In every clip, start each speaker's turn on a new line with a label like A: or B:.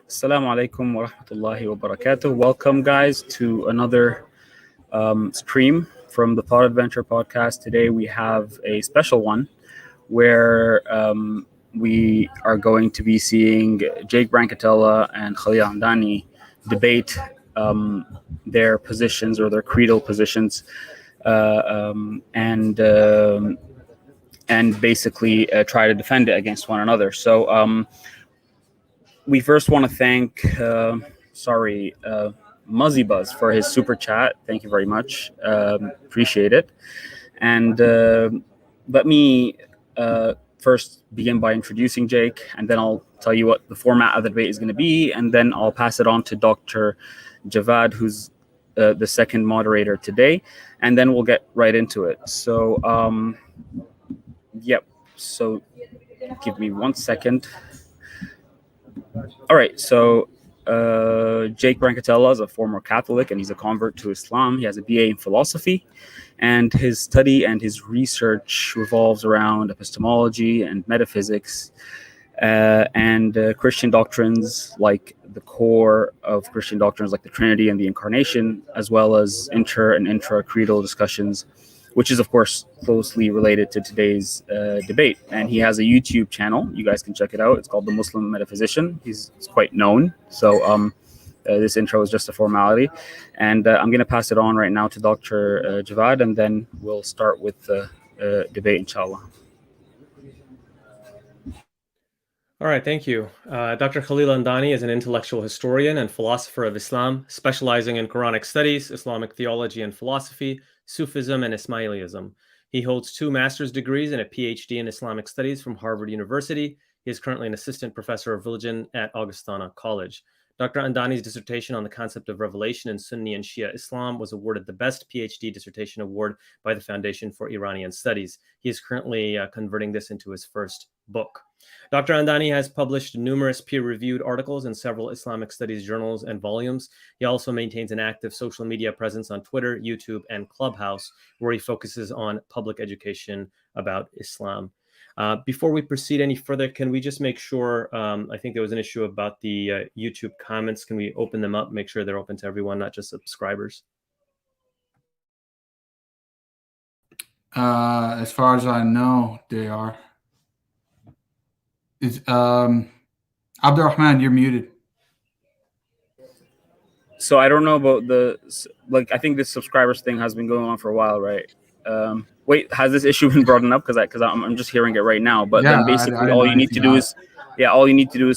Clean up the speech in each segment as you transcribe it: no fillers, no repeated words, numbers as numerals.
A: Assalamu alaikum wa rahmatullahi wa barakatuh. Welcome, guys, to another stream from the Thought Adventure podcast. Today we have a special one where we are going to be seeing Jake Brancatella and Khalil debate their positions or their creedal positions and basically try to defend it against one another. So we first want to thank Muzzy Buzz for his super chat. Thank you very much. Appreciate it. And let me first begin by introducing Jake, and then I'll tell you what the format of the debate is going to be, and then I'll pass it on to Dr. Javad, who's the second moderator today, and then we'll get right into it. So, So give me 1 second. All right, so Jake Brancatella is a former Catholic and he's a convert to Islam. He has a BA in philosophy, and his study and his research revolves around epistemology and metaphysics and Christian doctrines, like the core of Christian doctrines like the Trinity and the Incarnation, as well as inter and intra-creedal discussions, which is, of course, closely related to today's debate. And he has a YouTube channel. You guys can check it out. It's called The Muslim Metaphysician. He's quite known. So this intro is just a formality. And I'm going to pass it on right now to Dr. Javad, and then we'll start with the debate, inshallah.
B: All right, thank you. Dr. Khalil Andani is an intellectual historian and philosopher of Islam, specializing in Quranic studies, Islamic theology and philosophy, Sufism, and Ismailism. He holds 2 master's degrees and a PhD in Islamic studies from Harvard University. He is currently an assistant professor of religion at Augustana College. Dr. Andani's dissertation on the concept of revelation in Sunni and Shia Islam was awarded the Best PhD Dissertation Award by the Foundation for Iranian Studies. He is currently converting this into his first book. Dr. Andani has published numerous peer-reviewed articles in several Islamic studies journals and volumes. He also maintains an active social media presence on Twitter, YouTube, and Clubhouse, where he focuses on public education about Islam. Before we proceed any further, can we just make sure, I think there was an issue about the YouTube comments. Can we open them up, make sure they're open to everyone, not just subscribers?
C: As far as I know, they are. Abdulrahman, you're muted.
A: So I don't know about I think this subscribers thing has been going on for a while, right? Wait, has this issue been brought up? Because I'm just hearing it right now. But then basically all you need to do is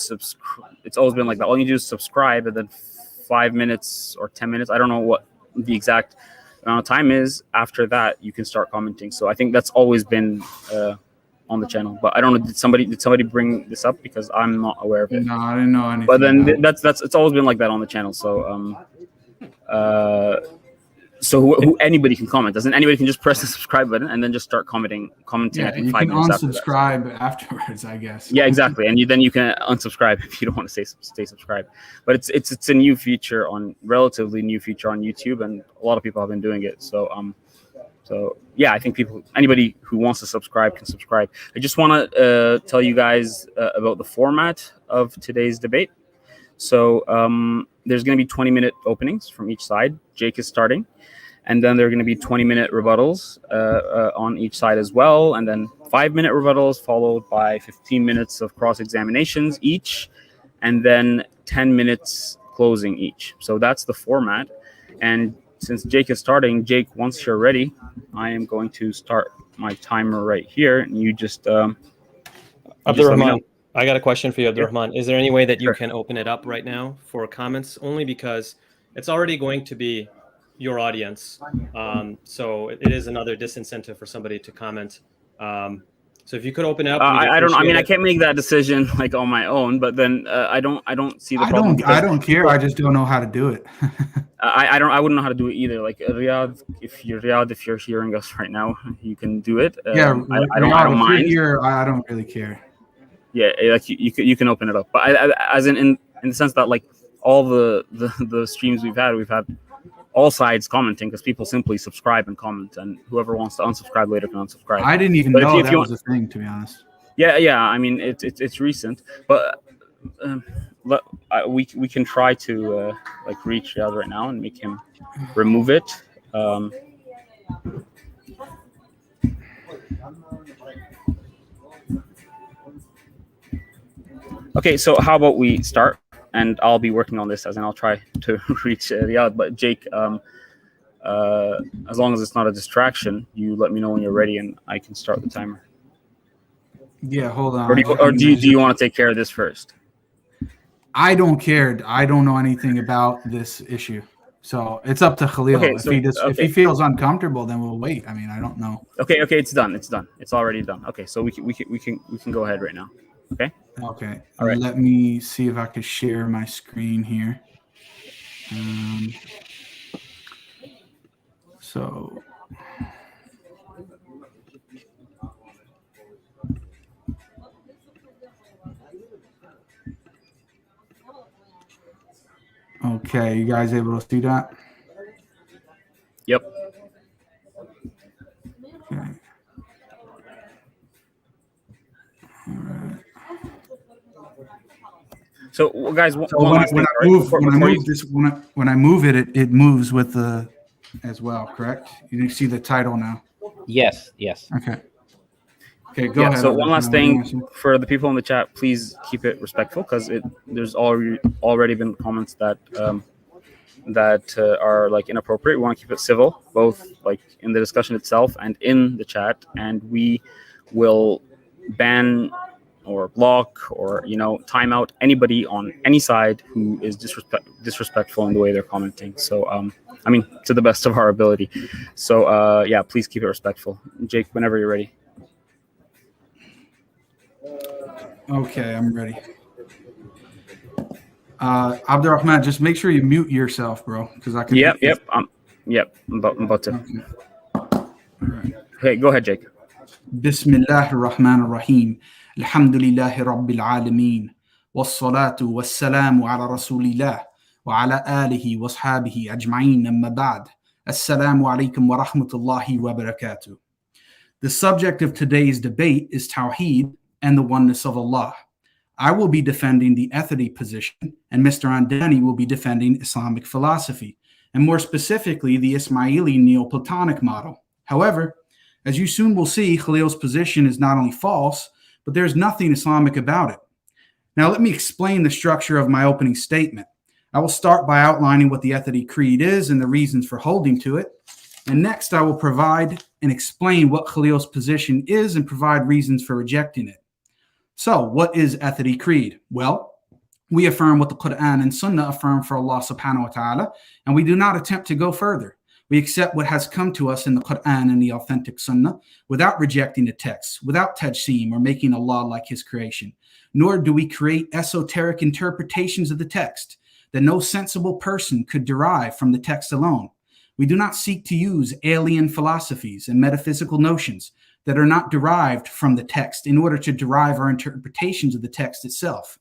A: subscribe. It's always been like that. All you need to do is subscribe, and then 5 minutes or 10 minutes, I don't know what the exact amount of time is. After that, you can start commenting. So I think that's always been on the channel. But I don't know, did somebody bring this up? Because I'm not aware of it.
C: No, I didn't know anything.
A: But then it's always been like that on the channel. So So anybody can comment. Anybody can just press the subscribe button and then just start commenting.
C: Yeah,
A: I think
C: you
A: 5
C: can
A: minutes
C: unsubscribe afterwards, I guess.
A: Yeah, exactly. And then you can unsubscribe if you don't want to stay subscribed. But it's a new feature relatively new feature on YouTube, and a lot of people have been doing it. So yeah, I think anybody who wants to subscribe can subscribe. I just want to tell you guys about the format of today's debate. So there's going to be 20-minute openings from each side. Jake is starting. And then there are going to be 20-minute rebuttals on each side as well. And then 5-minute rebuttals followed by 15 minutes of cross-examinations each. And then 10 minutes closing each. So that's the format. And since Jake is starting, Jake, once you're ready, I am going to start my timer right here. And you just...
B: Abdulrahman, I got a question for you, Abdulrahman. Is there any way that you can open it up right now for comments? Only because it's already going to be your audience. So it is another disincentive for somebody to comment. So if you could open it up.
A: I don't know. I mean, I can't make that decision like on my own, but then I don't see the problem.
C: I don't care. I just don't know how to do it.
A: I wouldn't know how to do it either. Like Riyad, if you're hearing us right now, you can do it.
C: Yeah,
A: I don't mind.
C: Here, I don't really care.
A: Yeah, like you can open it up, but as in the sense that like all the streams we've had all sides commenting, because people simply subscribe and comment, and whoever wants to unsubscribe later can unsubscribe.
C: I didn't even know that was a thing, to be honest.
A: Yeah. I mean, it's recent, but we can try to like reach Riyad right now and make him remove it. Okay, so how about we start, and I'll be working on this and I'll try to reach Riyad. But Jake, as long as it's not a distraction, you let me know when you're ready, and I can start the timer.
C: Yeah, hold on.
A: Or do you want to take care of this first?
C: I don't care. I don't know anything about this issue, so it's up to Khalil.
A: Okay,
C: If he feels uncomfortable, then we'll wait. I mean, I don't know.
A: Okay, it's done. It's already done. Okay, so we can go ahead right now. Okay.
C: Okay.
A: All right.
C: Let me see if I can share my screen here. So. Okay, you guys able to see that?
A: Yep.
C: Okay. All right.
A: So, guys,
C: when I move it, it moves with the as well. Correct? You see the title now.
D: Yes.
C: Okay. Okay, go ahead.
A: So one last thing for the people in the chat, please keep it respectful, because there's already been comments that are like inappropriate. We want to keep it civil, both like in the discussion itself and in the chat, and we will ban or block or time out anybody on any side who is disrespectful in the way they're commenting. So I mean, to the best of our ability. So yeah, please keep it respectful. Jake, whenever you're ready.
C: Okay, I'm ready. Abdulrahman, just make sure you mute yourself, bro, because I can.
A: Yep. I'm about to.
C: Okay. All right.
A: Hey, go ahead, Jake.
C: Bismillah ar-Rahman ar-Rahim. Alhamdulillahi Rabbil Alameen. Wassalatu wassalamu ala Rasulillah wa ala alihi wa ashabihi ajma'in amma ba'd. Assalamu alaikum wa rahmatullahi wa barakatuh. The subject of today's debate is Tawhid and the oneness of Allah. I will be defending the Athari position, and Mr. Andani will be defending Islamic philosophy, and more specifically, the Ismaili Neoplatonic model. However, as you soon will see, Khalil's position is not only false, but there's nothing Islamic about it. Now, let me explain the structure of my opening statement. I will start by outlining what the Athari Creed is and the reasons for holding to it. And next, I will provide and explain what Khalil's position is and provide reasons for rejecting it. So, what is Athari Creed? Well, we affirm what the Quran and Sunnah affirm for Allah subhanahu wa ta'ala, and we do not attempt to go further. We accept what has come to us in the Quran and the authentic Sunnah without rejecting the text, without tajseem or making Allah like his creation. Nor do we create esoteric interpretations of the text that no sensible person could derive from the text alone. We do not seek to use alien philosophies and metaphysical notions that are not derived from the text in order to derive our interpretations of the text itself.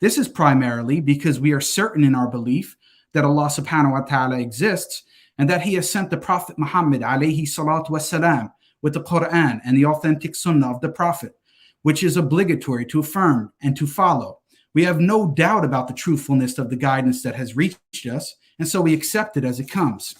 C: This is primarily because we are certain in our belief that Allah subhanahu wa ta'ala exists and that he has sent the Prophet Muhammad alayhi salatu wasalam with the Quran and the authentic Sunnah of the Prophet, which is obligatory to affirm and to follow. We have no doubt about the truthfulness of the guidance that has reached us, and so we accept it as it comes.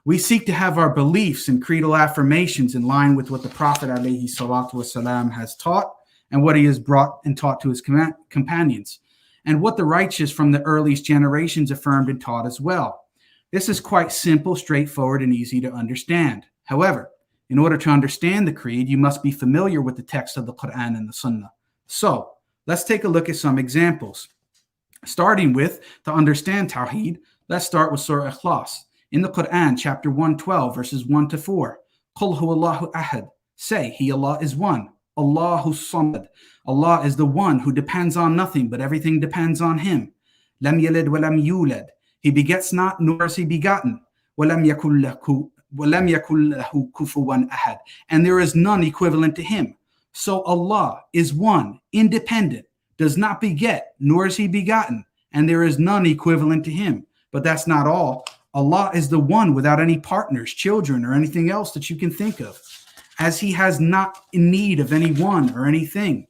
C: We seek to have our beliefs and creedal affirmations in line with what the Prophet alayhi salatu wasalam has taught and what he has brought and taught to his companions, and what the righteous from the earliest generations affirmed and taught as well. This is quite simple, straightforward, and easy to understand. However, in order to understand the creed, you must be familiar with the text of the Quran and the Sunnah. So, let's take a look at some examples. Starting with, to understand Tawhid, let's start with Surah Ikhlas. In the Quran, chapter 112, verses 1 to 4, Qul huwallahu ahad. Say, He, Allah, is one. Allahu samad. Allah is the one who depends on nothing, but everything depends on Him. Lam yalid wa lam yulad. He begets not, nor is he begotten. وَلَمْ يَكُنْ لَهُ كُفُوًا أَحَدٌ. And there is none equivalent to him. So Allah is one, independent, does not beget, nor is he begotten, and there is none equivalent to him. But that's not all. Allah is the one without any partners, children, or anything else that you can think of, as he has not in need of anyone or anything.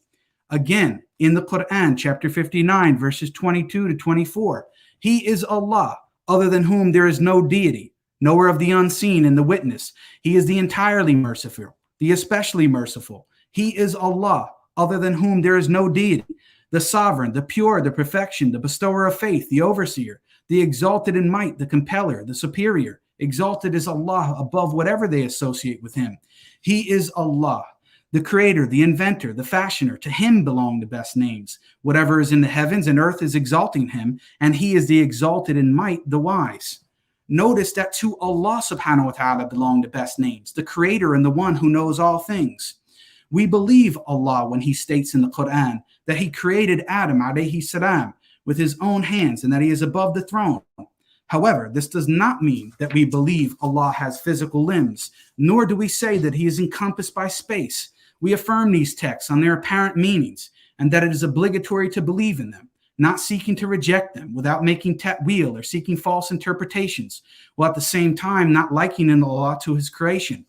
C: Again, in the Quran, chapter 59, verses 22 to 24. He is Allah, other than whom there is no deity, knower of the unseen and the witness. He is the entirely merciful, the especially merciful. He is Allah, other than whom there is no deity, the sovereign, the pure, the perfection, the bestower of faith, the overseer, the exalted in might, the compeller, the superior. Exalted is Allah above whatever they associate with him. He is Allah, the creator, the inventor, the fashioner. To him belong the best names. Whatever is in the heavens and earth is exalting him, and he is the exalted in might, the wise. Notice that to Allah subhanahu wa ta'ala belong the best names, the creator and the one who knows all things. We believe Allah when he states in the Quran that he created Adam alayhi salam with his own hands and that he is above the throne. However, this does not mean that we believe Allah has physical limbs, nor do we say that he is encompassed by space. We affirm these texts on their apparent meanings and that it is obligatory to believe in them, not seeking to reject them without making ta'wil or seeking false interpretations, while at the same time not likening Allah to his creation.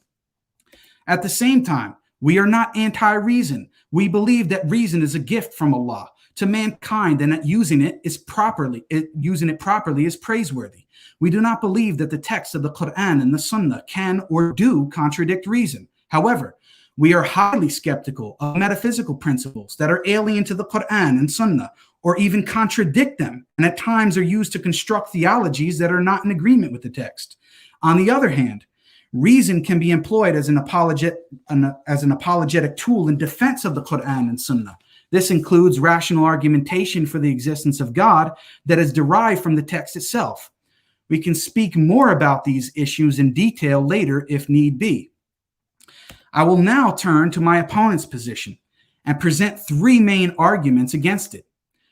C: At the same time, we are not anti-reason. We believe that reason is a gift from Allah to mankind and that using it properly is praiseworthy. We do not believe that the text of the Quran and the Sunnah can or do contradict reason. However, we are highly skeptical of metaphysical principles that are alien to the Quran and Sunnah or even contradict them, and at times are used to construct theologies that are not in agreement with the text. On the other hand, reason can be employed as an apologetic tool in defense of the Quran and Sunnah. This includes rational argumentation for the existence of God that is derived from the text itself. We can speak more about these issues in detail later if need be. I will now turn to my opponent's position and present three main arguments against it.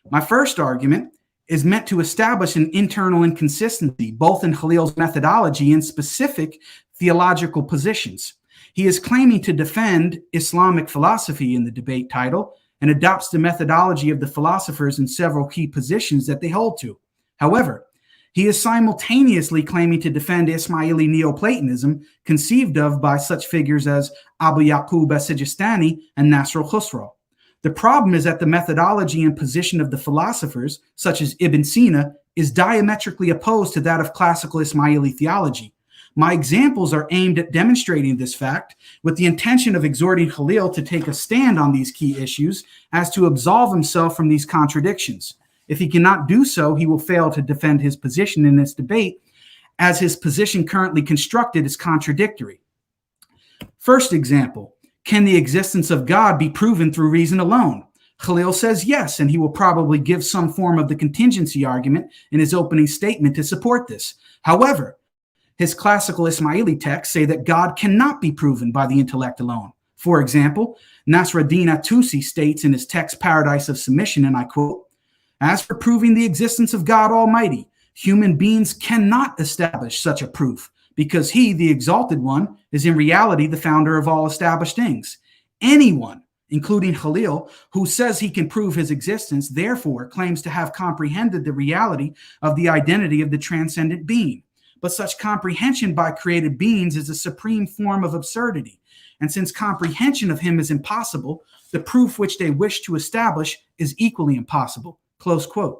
C: My first argument is meant to establish an internal inconsistency, both in Khalil's methodology and specific theological positions. He is claiming to defend Islamic philosophy in the debate title and adopts the methodology of the philosophers in several key positions that they hold to. However, he is simultaneously claiming to defend Ismaili Neoplatonism, conceived of by such figures as Abu Yaqub as-Sijistani and Nasr al-Khusraw. The problem is that the methodology and position of the philosophers, such as Ibn Sina, is diametrically opposed to that of classical Ismaili theology. My examples are aimed at demonstrating this fact with the intention of exhorting Khalil to take a stand on these key issues as to absolve himself from these contradictions. If he cannot do so, he will fail to defend his position in this debate, as his position currently constructed is contradictory. First example, can the existence of God be proven through reason alone? Khalil says yes, and he will probably give some form of the contingency argument in his opening statement to support this. However, his classical Ismaili texts say that God cannot be proven by the intellect alone. For example, Nasruddin at-Tusi states in his text Paradise of Submission, and I quote, "As for proving the existence of God Almighty, human beings cannot establish such a proof, because he, the exalted one, is in reality the founder of all established things. Anyone, including Khalil, who says he can prove his existence, therefore claims to have comprehended the reality of the identity of the transcendent being. But such comprehension by created beings is a supreme form of absurdity. And since comprehension of him is impossible, the proof which they wish to establish is equally impossible." Close quote.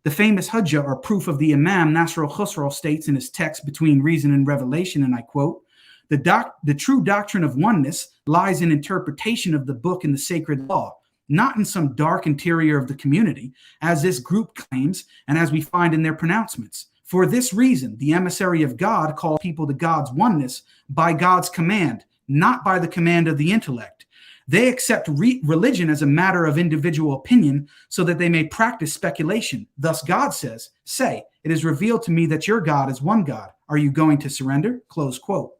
C: The famous Hujjah, or proof of the Imam, Nasr al-Khusraw, states in his text Between Reason and Revelation, and I quote, the true doctrine of oneness lies in interpretation of the book and the sacred law, not in some dark interior of the community, as this group claims and as we find in their pronouncements. For this reason, the emissary of God called people to God's oneness by God's command, not by the command of the intellect. They accept religion as a matter of individual opinion so that they may practice speculation. Thus God says, "Say, it is revealed to me that your God is one God. Are you going to surrender?" Close quote.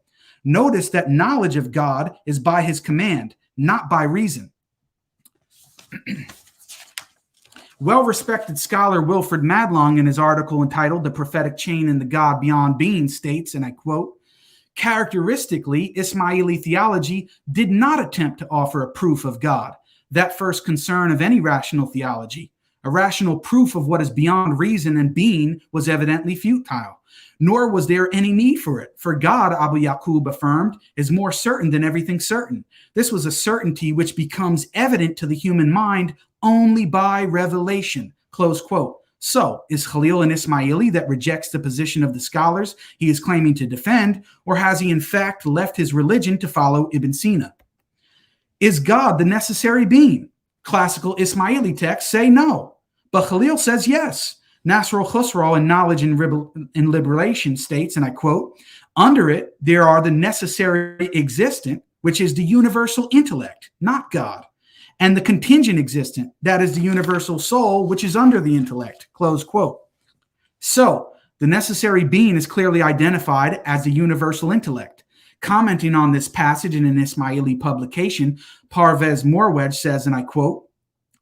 C: Notice that knowledge of God is by his command, not by reason. Well-respected scholar Wilfred Madlong, in his article entitled The Prophetic Chain and the God Beyond Being, states, and I quote, "Characteristically, Ismaili theology did not attempt to offer a proof of God, that first concern of any rational theology. A rational proof of what is beyond reason and being was evidently futile, nor was there any need for it. For God, Abu Yaqub affirmed, is more certain than everything certain. This was a certainty which becomes evident to the human mind only by revelation, close quote. So, is Khalil an Ismaili that rejects the position of the scholars he is claiming to defend, or has he in fact left his religion to follow Ibn Sina? Is God the necessary being? Classical Ismaili texts say no, but Khalil says yes. Nasr al-Khusraw in Knowledge and Liberation states, and I quote, under it, there are the necessary existent, which is the universal intellect, not God, and the contingent existent, that is the universal soul, which is under the intellect, close quote. So, the necessary being is clearly identified as the universal intellect. Commenting on this passage in an Ismaili publication, Parvez Morwedge says, and I quote,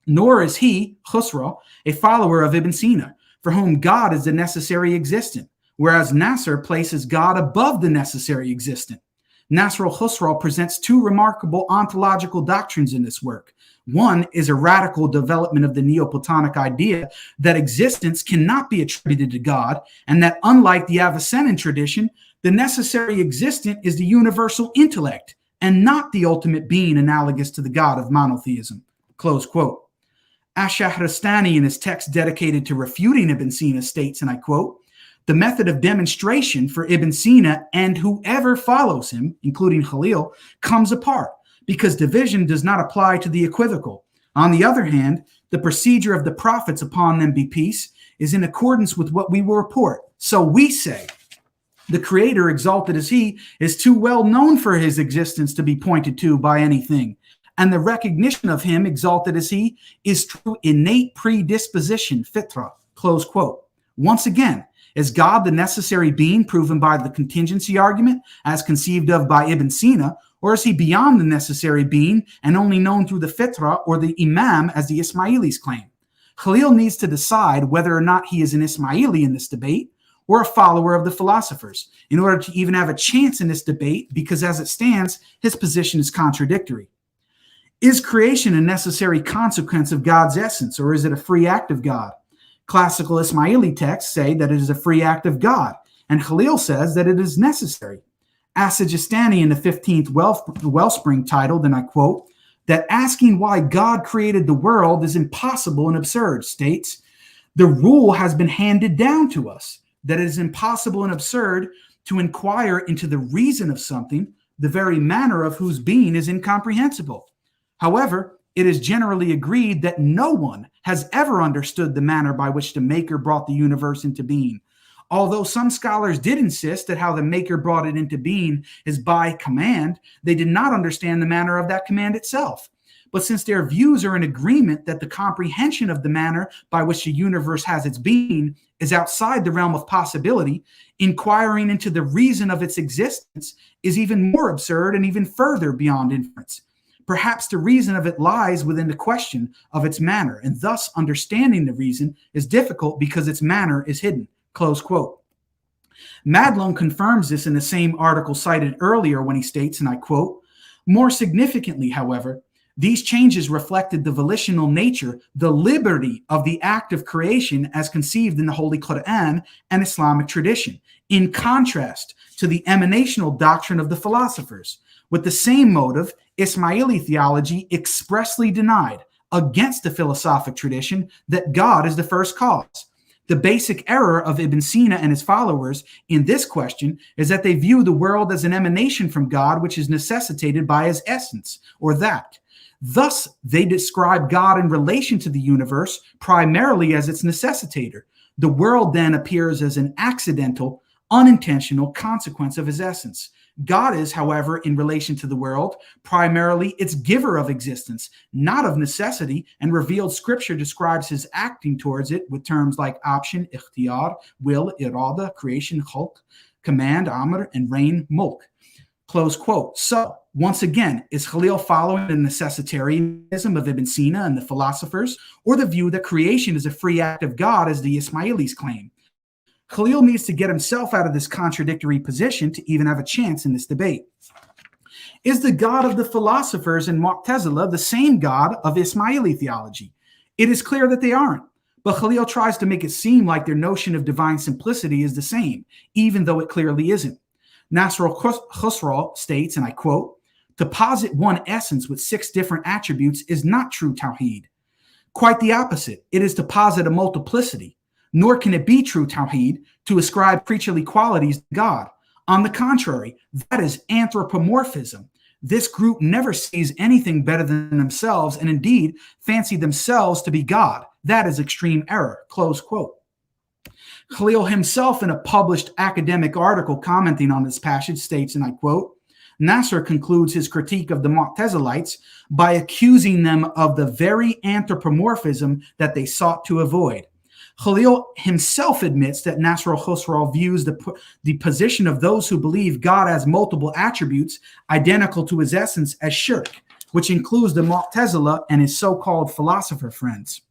C: nor is he, Khusraw, a follower of Ibn Sina, for whom God is the necessary existent, whereas Nasr places God above the necessary existent. Nasr al-Khusraw presents two remarkable ontological doctrines in this work. One is a radical development of the Neoplatonic idea that existence cannot be attributed to God, and that unlike the Avicennan tradition, the necessary existent is the universal intellect and not the ultimate being analogous to the God of monotheism, close quote. Ash-Shahrastani, in his text dedicated to refuting Ibn Sina, states, and I quote, the method of demonstration for Ibn Sina and whoever follows him, including Khalil, comes apart because division does not apply to the equivocal. On the other hand, the procedure of the prophets, upon them be peace, is in accordance with what we will report. So we say, the Creator, exalted as he, is too well known for his existence to be pointed to by anything. And the recognition of him, exalted as he, is true innate predisposition, fitra, close quote. Once again, is God the necessary being proven by the contingency argument as conceived of by Ibn Sina, or is he beyond the necessary being and only known through the fitra or the imam as the Ismailis claim? Khalil needs to decide whether or not he is an Ismaili in this debate or a follower of the philosophers in order to even have a chance in this debate, because as it stands, his position is contradictory. Is creation a necessary consequence of God's essence, or is it a free act of God? Classical Ismaili texts say that it is a free act of God, and Khalil says that it is necessary. As-Sijistani in the 15th Wellspring titled, and I quote, that asking why God created the world is impossible and absurd, states, the rule has been handed down to us that it is impossible and absurd to inquire into the reason of something, the very manner of whose being is incomprehensible. However, it is generally agreed that no one has ever understood the manner by which the Maker brought the universe into being. Although some scholars did insist that how the Maker brought it into being is by command, they did not understand the manner of that command itself. But since their views are in agreement that the comprehension of the manner by which the universe has its being is outside the realm of possibility, inquiring into the reason of its existence is even more absurd and even further beyond inference. Perhaps the reason of it lies within the question of its manner, and thus understanding the reason is difficult because its manner is hidden, close quote. Madlone confirms this in the same article cited earlier when he states, and I quote, more significantly, however, these changes reflected the volitional nature, the liberty of the act of creation as conceived in the Holy Quran and Islamic tradition, in contrast to the emanational doctrine of the philosophers. With the same motive, Ismaili theology expressly denied, against the philosophic tradition, that God is the first cause. The basic error of Ibn Sina and his followers in this question is that they view the world as an emanation from God, which is necessitated by his essence, or that. Thus, they describe God in relation to the universe primarily as its necessitator. The world then appears as an accidental, unintentional consequence of his essence. God is, however, in relation to the world, primarily its giver of existence, not of necessity, and revealed scripture describes his acting towards it with terms like option, ikhtiyar, will, irada, creation, khalq, command, amr, and reign, mulk. Close quote. So, once again, is Khalil following the necessitarianism of Ibn Sina and the philosophers, or the view that creation is a free act of God as the Ismailis claim? Khalil needs to get himself out of this contradictory position to even have a chance in this debate. Is the God of the philosophers in Mu'tazila the same God of Ismaili theology? It is clear that they aren't, but Khalil tries to make it seem like their notion of divine simplicity is the same, even though it clearly isn't. Nasr al-Khusraw states, and I quote, to posit one essence with 6 different attributes is not true Tawhid. Quite the opposite. It is to posit a multiplicity. Nor can it be true Tawhid to ascribe creaturely qualities to God. On the contrary, that is anthropomorphism. This group never sees anything better than themselves and indeed fancy themselves to be God. That is extreme error. Close quote. Khalil himself, in a published academic article commenting on this passage, states, and I quote, Nasr concludes his critique of the Mu'tazilites by accusing them of the very anthropomorphism that they sought to avoid. Khalil himself admits that Nasr al-Khusraw views the position of those who believe God has multiple attributes identical to his essence as shirk, which includes the Mu'tazila and his so-called philosopher friends.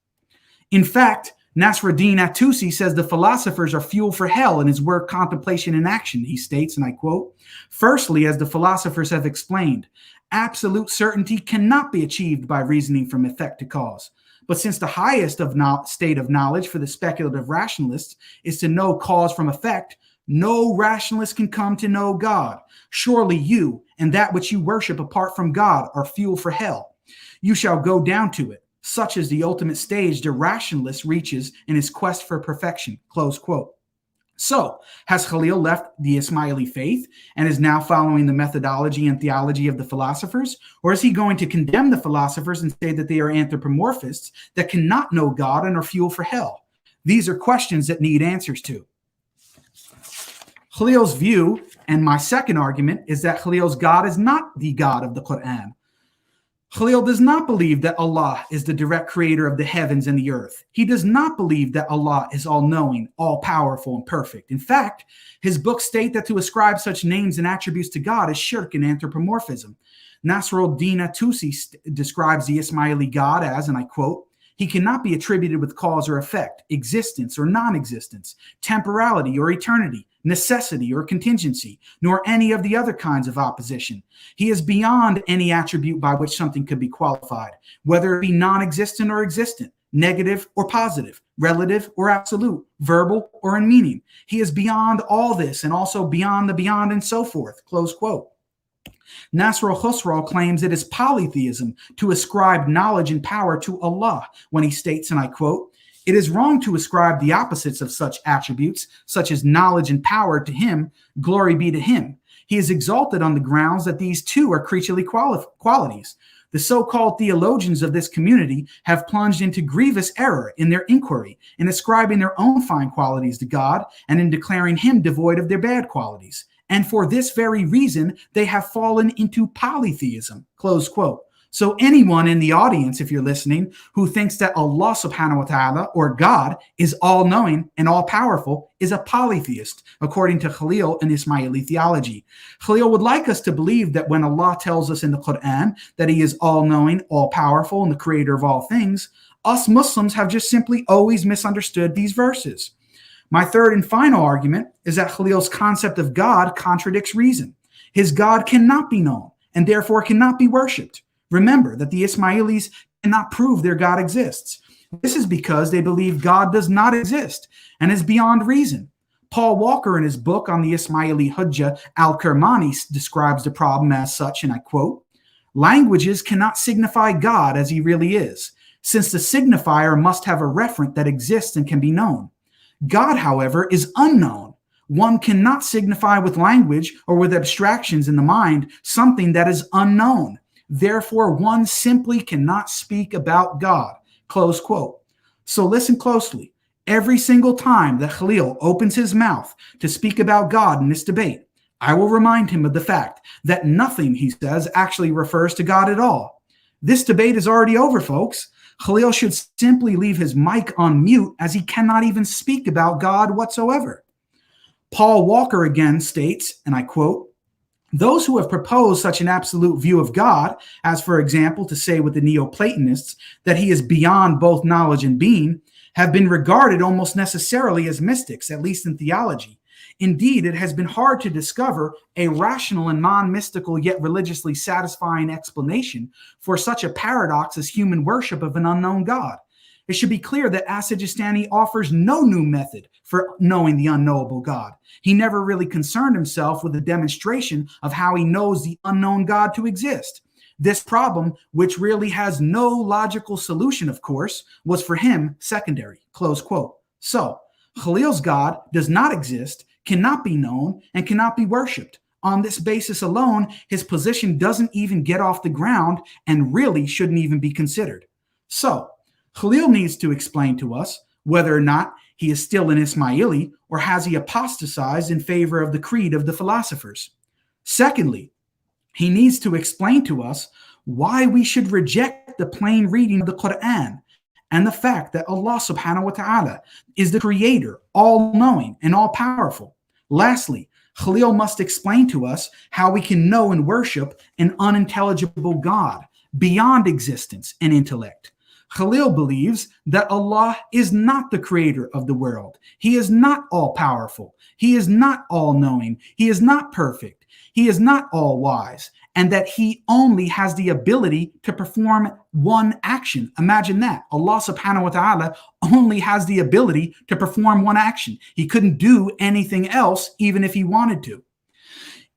C: In fact, Nasruddin at-Tusi says the philosophers are fuel for hell in his work Contemplation in Action. He states, and I quote, firstly, as the philosophers have explained, absolute certainty cannot be achieved by reasoning from effect to cause. But since the highest of state of knowledge for the speculative rationalists is to know cause from effect, no rationalist can come to know God. Surely you and that which you worship apart from God are fuel for hell. You shall go down to it. Such is the ultimate stage the rationalist reaches in his quest for perfection. Close quote. So, has Khalil left the Ismaili faith and is now following the methodology and theology of the philosophers? Or is he going to condemn the philosophers and say that they are anthropomorphists that cannot know God and are fuel for hell? These are questions that need answers to. Khalil's view, and my second argument, is that Khalil's God is not the God of the Quran. Khalil does not believe that Allah is the direct creator of the heavens and the earth. He does not believe that Allah is all-knowing, all-powerful, and perfect. In fact, his books state that to ascribe such names and attributes to God is shirk and anthropomorphism. Nasruddin at-Tusi describes the Ismaili God as, and I quote, he cannot be attributed with cause or effect, existence or non-existence, temporality or eternity, necessity or contingency, nor any of the other kinds of opposition. He is beyond any attribute by which something could be qualified, whether it be non-existent or existent, negative or positive, relative or absolute, verbal or in meaning. He is beyond all this and also beyond the beyond and so forth. Close quote. Nasr al-Khusraw claims it is polytheism to ascribe knowledge and power to Allah when he states, and I quote, it is wrong to ascribe the opposites of such attributes, such as knowledge and power, to him. Glory be to him. He is exalted on the grounds that these two are creaturely qualities. The so-called theologians of this community have plunged into grievous error in their inquiry, in ascribing their own fine qualities to God and in declaring him devoid of their bad qualities. And for this very reason, they have fallen into polytheism, close quote. So anyone in the audience, if you're listening, who thinks that Allah subhanahu wa ta'ala, or God, is all-knowing and all-powerful is a polytheist, according to Khalil and Ismaili theology. Khalil would like us to believe that when Allah tells us in the Quran that he is all-knowing, all-powerful, and the creator of all things, us Muslims have just simply always misunderstood these verses. My third and final argument is that Khalil's concept of God contradicts reason. His God cannot be known and therefore cannot be worshipped. Remember that the Ismailis cannot prove their God exists. This is because they believe God does not exist and is beyond reason. Paul Walker, in his book on the Ismaili Hujjah al-Kermani, describes the problem as such, and I quote, languages cannot signify God as he really is, since the signifier must have a referent that exists and can be known. God, however, is unknown. One cannot signify with language or with abstractions in the mind something that is unknown. Therefore, one simply cannot speak about God, close quote. So listen closely. Every single time that Khalil opens his mouth to speak about God in this debate, I will remind him of the fact that nothing he says actually refers to God at all. This debate is already over, folks. Khalil should simply leave his mic on mute as he cannot even speak about God whatsoever. Paul Walker again states, and I quote, those who have proposed such an absolute view of God, as for example to say with the Neoplatonists that he is beyond both knowledge and being, have been regarded almost necessarily as mystics, at least in theology. Indeed, it has been hard to discover a rational and non-mystical yet religiously satisfying explanation for such a paradox as human worship of an unknown God. It should be clear that As-Sijistani offers no new method for knowing the unknowable God. He never really concerned himself with a demonstration of how he knows the unknown God to exist. This problem, which really has no logical solution, of course, was for him secondary, close quote. So, Khalil's God does not exist, cannot be known, and cannot be worshipped. On this basis alone, his position doesn't even get off the ground and really shouldn't even be considered. So, Khalil needs to explain to us whether or not he is still an Ismaili or has he apostatized in favor of the creed of the philosophers. Secondly, he needs to explain to us why we should reject the plain reading of the Quran and the fact that Allah subhanahu wa ta'ala is the creator, all-knowing and all-powerful. Lastly, Khalil must explain to us how we can know and worship an unintelligible God beyond existence and intellect. Khalil believes that Allah is not the creator of the world. He is not all-powerful. He is not all-knowing. He is not perfect. He is not all-wise, and that he only has the ability to perform one action. Imagine that. Allah subhanahu wa ta'ala only has the ability to perform one action. He couldn't do anything else, even if he wanted to.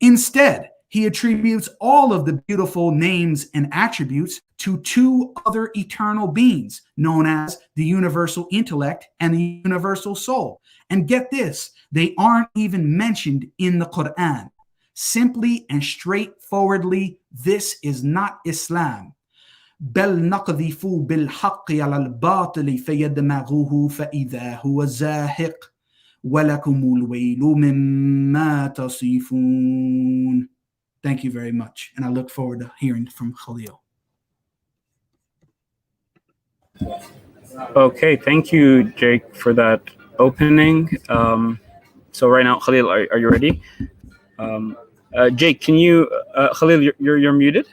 C: Instead, he attributes all of the beautiful names and attributes to two other eternal beings, known as the universal intellect and the universal soul. And get this, they aren't even mentioned in the Quran. Simply and straightforwardly, this is not Islam. بل نقذف بالحق على الباطل فيدمغه فإذا هو زاهق ولكم الويل مما تصفون. Thank you very much, and I look forward to hearing from Khalil.
A: Okay, thank you, Jake, for that opening. So right now, Khalil, are you ready? Jake, can you, Khalil, you're muted.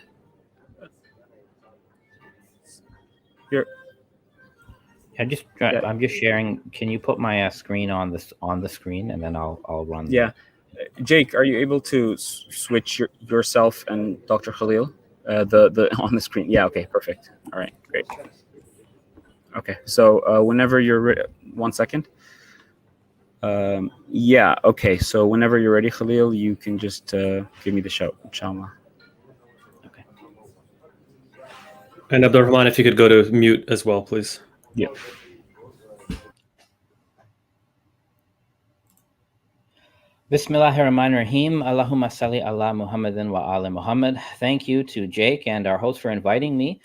D: I'm just sharing. Can you put my screen on the screen, and then I'll run.
A: Yeah, Jake, are you able to switch yourself and Dr. Khalil the on the screen? Yeah. Okay. Perfect. All right. Great. Okay. So whenever you're ready, 1 second. Yeah. Okay. So whenever you're ready, Khalil, you can just give me the shout, inshallah.
D: Okay.
B: And Abdulrahman, if you could go to mute as well, please.
A: Yeah.
D: Bismillahirrahmanirrahim. Allahumma salli ala Muhammadin wa ala Muhammad. Thank you to Jake and our host for inviting me.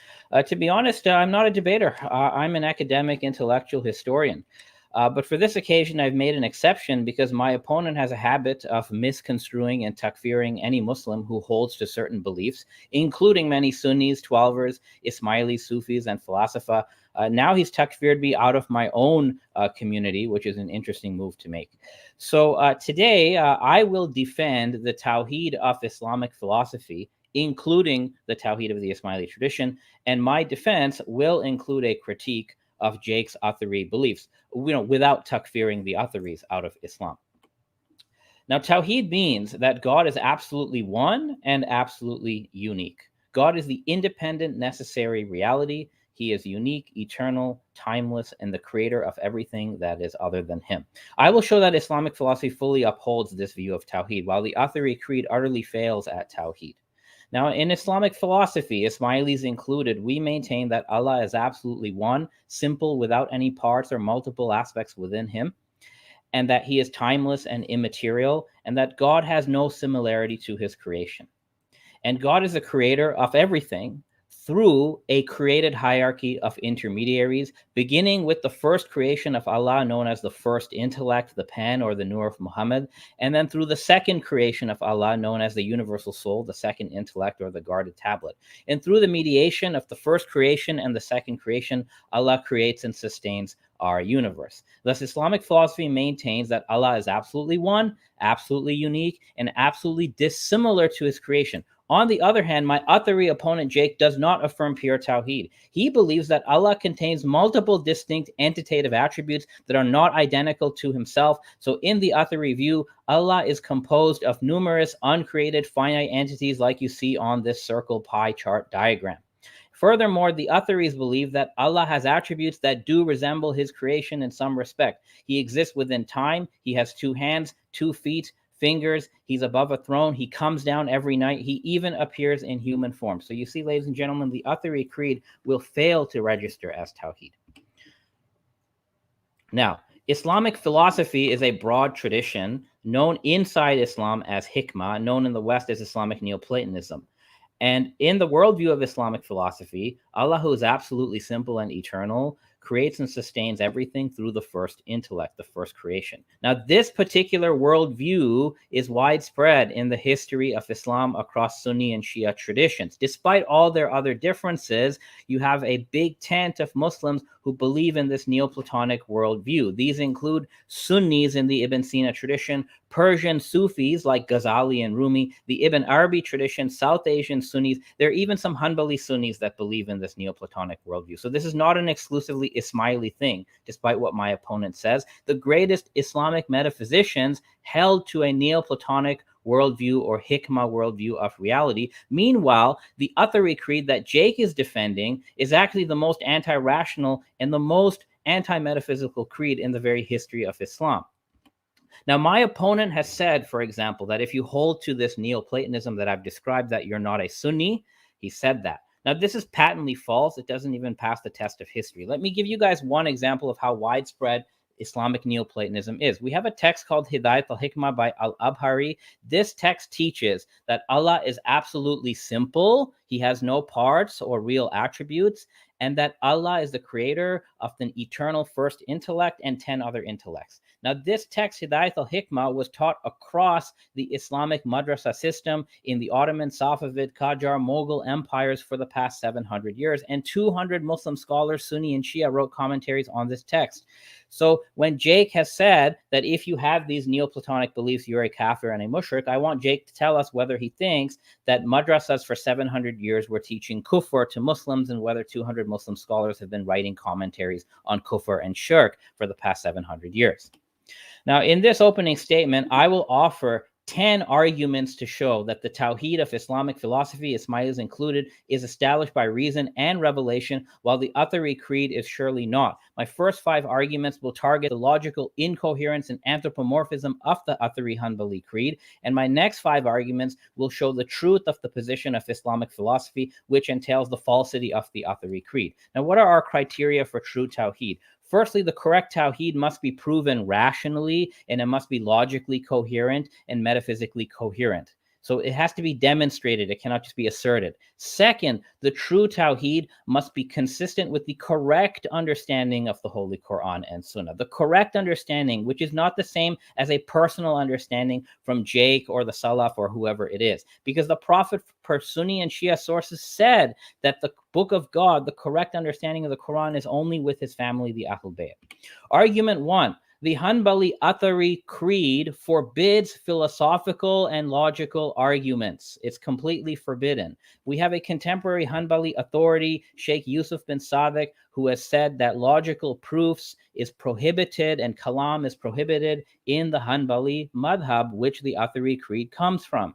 D: To be honest, I'm not a debater. I'm an academic intellectual historian. But for this occasion, I've made an exception because my opponent has a habit of misconstruing and takfiring any Muslim who holds to certain beliefs, including many Sunnis, Twelvers, Ismaili, Sufis, and Falasifa. Now he's takfired me out of my own community, which is an interesting move to make. So today, I will defend the Tawhid of Islamic philosophy, including the Tawhid of the Ismaili tradition, and my defense will include a critique of Jake's Athari beliefs, without takfiring the Atharis out of Islam. Now, Tawhid means that God is absolutely one and absolutely unique. God is the independent, necessary reality. He is unique, eternal, timeless, and the creator of everything that is other than him. I will show that Islamic philosophy fully upholds this view of Tawhid, while the Athari Creed utterly fails at Tawhid. Now, in Islamic philosophy, Ismailis included, we maintain that Allah is absolutely one, simple, without any parts or multiple aspects within him, and that he is timeless and immaterial, and that God has no similarity to his creation. And God is the creator of everything through a created hierarchy of intermediaries, beginning with the first creation of Allah, known as the first intellect, the pen, or the Nur of Muhammad, and then through the second creation of Allah, known as the universal soul, the second intellect, or the guarded tablet. And through the mediation of the first creation and the second creation, Allah creates and sustains our universe. Thus, Islamic philosophy maintains that Allah is absolutely one, absolutely unique, and absolutely dissimilar to his creation. On the other hand, my Athari opponent, Jake, does not affirm pure Tawhid. He believes that Allah contains multiple distinct entitative attributes that are not identical to himself. So in the Athari view, Allah is composed of numerous uncreated finite entities like you see on this circle pie chart diagram. Furthermore, the Atharis believe that Allah has attributes that do resemble his creation in some respect. He exists within time. He has 2 hands, 2 feet, fingers. He's above a throne. He comes down every night. He even appears in human form. So you see, ladies and gentlemen, the Athari Creed will fail to register as Tawhid. Now, Islamic philosophy is a broad tradition known inside Islam as hikmah, known in the West as Islamic Neoplatonism. And in the worldview of Islamic philosophy, Allah, who is absolutely simple and eternal, creates and sustains everything through the first intellect, the first creation. Now, this particular worldview is widespread in the history of Islam across Sunni and Shia traditions. Despite all their other differences, you have a big tent of Muslims who believe in this Neoplatonic worldview. These include Sunnis in the Ibn Sina tradition, Persian Sufis like Ghazali and Rumi, the Ibn Arabi tradition, South Asian Sunnis. There are even some Hanbali Sunnis that believe in this Neoplatonic worldview. So this is not an exclusively Ismaili thing, despite what my opponent says. The greatest Islamic metaphysicians held to a Neoplatonic worldview or hikmah worldview of reality. Meanwhile, the Athari Creed that Jake is defending is actually the most anti-rational and the most anti-metaphysical creed in the very history of Islam. Now, my opponent has said, for example, that if you hold to this Neoplatonism that I've described, that you're not a Sunni. He said that. Now, this is patently false. It doesn't even pass the test of history. Let me give you guys one example of how widespread Islamic Neoplatonism is. We have a text called Hidayat al-Hikmah by Al-Abhari. This text teaches that Allah is absolutely simple. He has no parts or real attributes, and that Allah is the creator of the eternal first intellect and 10 other intellects. Now, this text, Hidayat al-Hikmah, was taught across the Islamic madrasa system in the Ottoman, Safavid, Qajar, Mughal empires for the past 700 years, and 200 Muslim scholars, Sunni and Shia, wrote commentaries on this text. So when Jake has said that if you have these Neoplatonic beliefs, you're a kafir and a mushrik, I want Jake to tell us whether he thinks that madrasas for 700 years were teaching kufr to Muslims, and whether 200 Muslim scholars have been writing commentaries on kufr and shirk for the past 700 years. Now, in this opening statement, I will offer 10 arguments to show that the Tawhid of Islamic philosophy, Ismailis included, is established by reason and revelation, while the Athari Creed is surely not. My first 5 arguments will target the logical incoherence and anthropomorphism of the Athari Hanbali Creed, and my next 5 arguments will show the truth of the position of Islamic philosophy, which entails the falsity of the Athari Creed. Now, what are our criteria for true Tawhid? Firstly, the correct Tawhid must be proven rationally, and it must be logically coherent and metaphysically coherent. So it has to be demonstrated. It cannot just be asserted. Second, the true Tawhid must be consistent with the correct understanding of the Holy Quran and Sunnah. The correct understanding, which is not the same as a personal understanding from Jake or the Salaf or whoever it is. Because the Prophet, per Sunni and Shia sources, said that the Book of God, the correct understanding of the Quran, is only with his family, the Ahlul Bayt. Argument 1. The Hanbali Athari Creed forbids philosophical and logical arguments. It's completely forbidden. We have a contemporary Hanbali authority, Sheikh Yusuf bin Sadiq, who has said that logical proofs is prohibited and kalam is prohibited in the Hanbali madhab, which the Athari Creed comes from.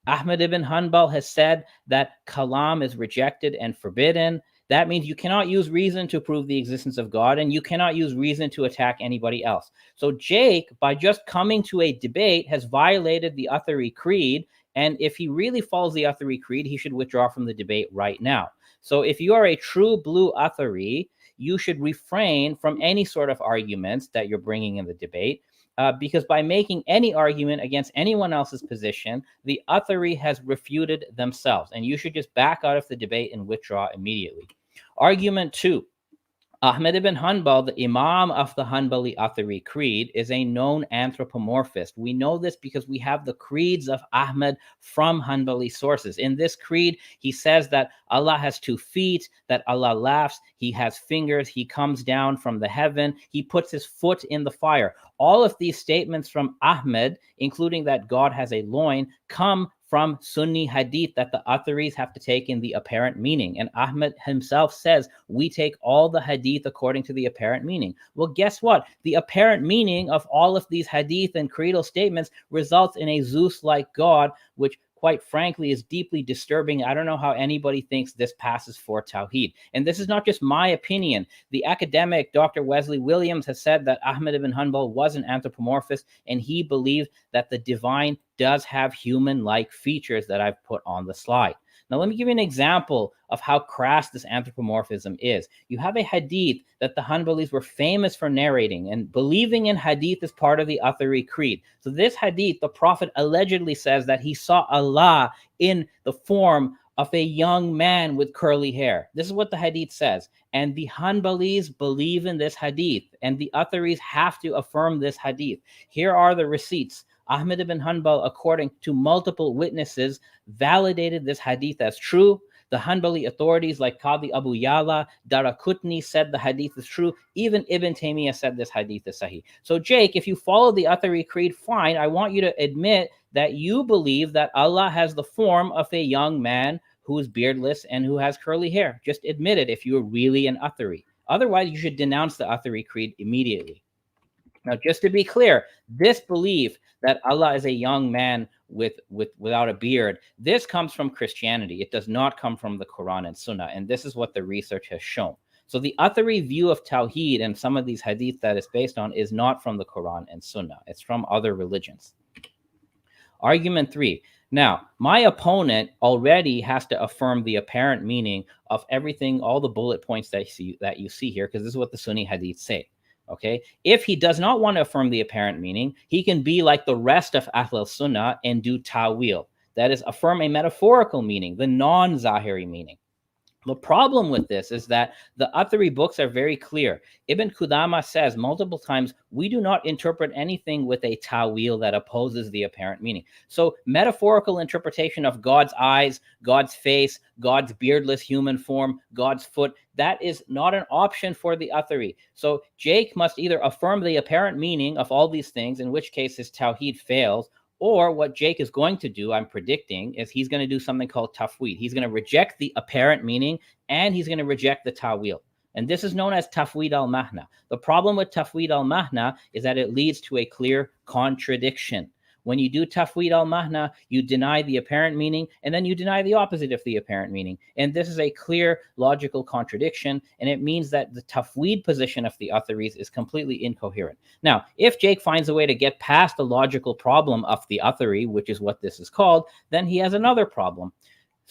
D: Ahmad ibn Hanbal has said that kalam is rejected and forbidden. That means you cannot use reason to prove the existence of God, and you cannot use reason to attack anybody else. So Jake, by just coming to a debate, has violated the Athari Creed, and if he really follows the Athari Creed, he should withdraw from the debate right now. So if you are a true blue Athari, you should refrain from any sort of arguments that you're bringing in the debate, because by making any argument against anyone else's position, the Athari has refuted themselves, and you should just back out of the debate and withdraw immediately. Argument 2. Ahmad ibn Hanbal, the Imam of the Hanbali Athari Creed, is a known anthropomorphist. We know this because we have the creeds of Ahmad from Hanbali sources. In this creed, he says that Allah has 2 feet, that Allah laughs, he has fingers, he comes down from the heaven, he puts his foot in the fire. All of these statements from Ahmad, including that God has a loin, come from Sunni hadith that the Atharis have to take in the apparent meaning. And Ahmad himself says, we take all the hadith according to the apparent meaning. Well, guess what? The apparent meaning of all of these hadith and creedal statements results in a Zeus-like God, which quite frankly, is deeply disturbing. I don't know how anybody thinks this passes for Tawhid. And this is not just my opinion. The academic Dr. Wesley Williams has said that Ahmad ibn Hanbal was an anthropomorphist, and he believed that the divine does have human-like features that I've put on the slide. Now, let me give you an example of how crass this anthropomorphism is. You have a hadith that the Hanbalis were famous for narrating, and believing in hadith is part of the Athari Creed. So this hadith, the Prophet allegedly says that he saw Allah in the form of a young man with curly hair. This is what the hadith says. And the Hanbalis believe in this hadith, and the Atharis have to affirm this hadith. Here are the receipts. Ahmad ibn Hanbal, according to multiple witnesses, validated this hadith as true. The Hanbali authorities like Qadi Abu Yala, Daraqutni said the hadith is true. Even Ibn Taymiyyah said this hadith is sahih. So Jake, if you follow the Athari Creed, fine. I want you to admit that you believe that Allah has the form of a young man who is beardless and who has curly hair. Just admit it if you're really an Athari. Otherwise, you should denounce the Athari Creed immediately. Now, just to be clear, this belief that Allah is a young man without a beard, this comes from Christianity. It does not come from the Quran and Sunnah, and this is what the research has shown. So the Athari view of Tawhid and some of these hadith that it's based on is not from the Quran and Sunnah. It's from other religions. Argument 3. Now, my opponent already has to affirm the apparent meaning of everything, all the bullet points that you see here, because this is what the Sunni hadith say. Okay, if he does not want to affirm the apparent meaning, he can be like the rest of Ahl al-Sunnah and do ta'wil. That is, affirm a metaphorical meaning, the non-Zahiri meaning. The problem with this is that the Athari books are very clear. Ibn Qudama says multiple times, we do not interpret anything with a ta'wil that opposes the apparent meaning. So metaphorical interpretation of God's eyes, God's face, God's beardless human form, God's foot, that is not an option for the Athari. So Jake must either affirm the apparent meaning of all these things, in which case his Tawhid fails, or what Jake is going to do, I'm predicting, is he's going to do something called tafwid. He's going to reject the apparent meaning, and he's going to reject the ta'wil. And this is known as tafwid al-mahna. The problem with tafwid al-mahna is that it leads to a clear contradiction. When you do tafwid al-mahna, you deny the apparent meaning, and then you deny the opposite of the apparent meaning. And this is a clear logical contradiction, and it means that the tafwid position of the Atharis is completely incoherent. Now, if Jake finds a way to get past the logical problem of the Athari, which is what this is called, then he has another problem.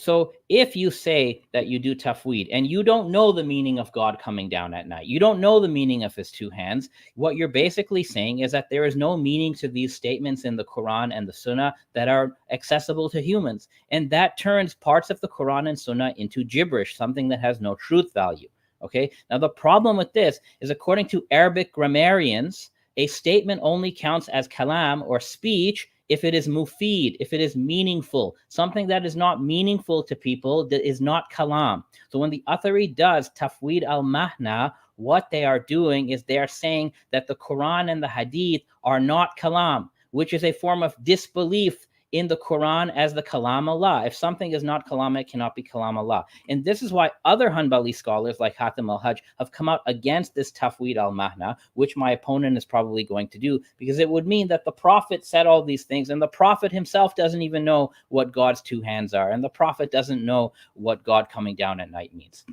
D: So if you say that you do tafwid and you don't know the meaning of God coming down at night, you don't know the meaning of his two hands, what you're basically saying is that there is no meaning to these statements in the Quran and the Sunnah that are accessible to humans. And that turns parts of the Quran and Sunnah into gibberish, something that has no truth value. Okay. Now, the problem with this is, according to Arabic grammarians, a statement only counts as kalam or speech if it is mufid, if it is meaningful. Something that is not meaningful to people that is not kalam. So when the Athari does tafwid al-mahna, what they are doing is they are saying that the Quran and the Hadith are not kalam, which is a form of disbelief in the Quran as the kalam Allah. If something is not kalam, it cannot be kalam Allah. And this is why other Hanbali scholars like Hatim al-Hajj have come out against this tafwid al-mahna, which my opponent is probably going to do, because it would mean that the Prophet said all these things, and the Prophet himself doesn't even know what God's two hands are, and the Prophet doesn't know what God coming down at night means.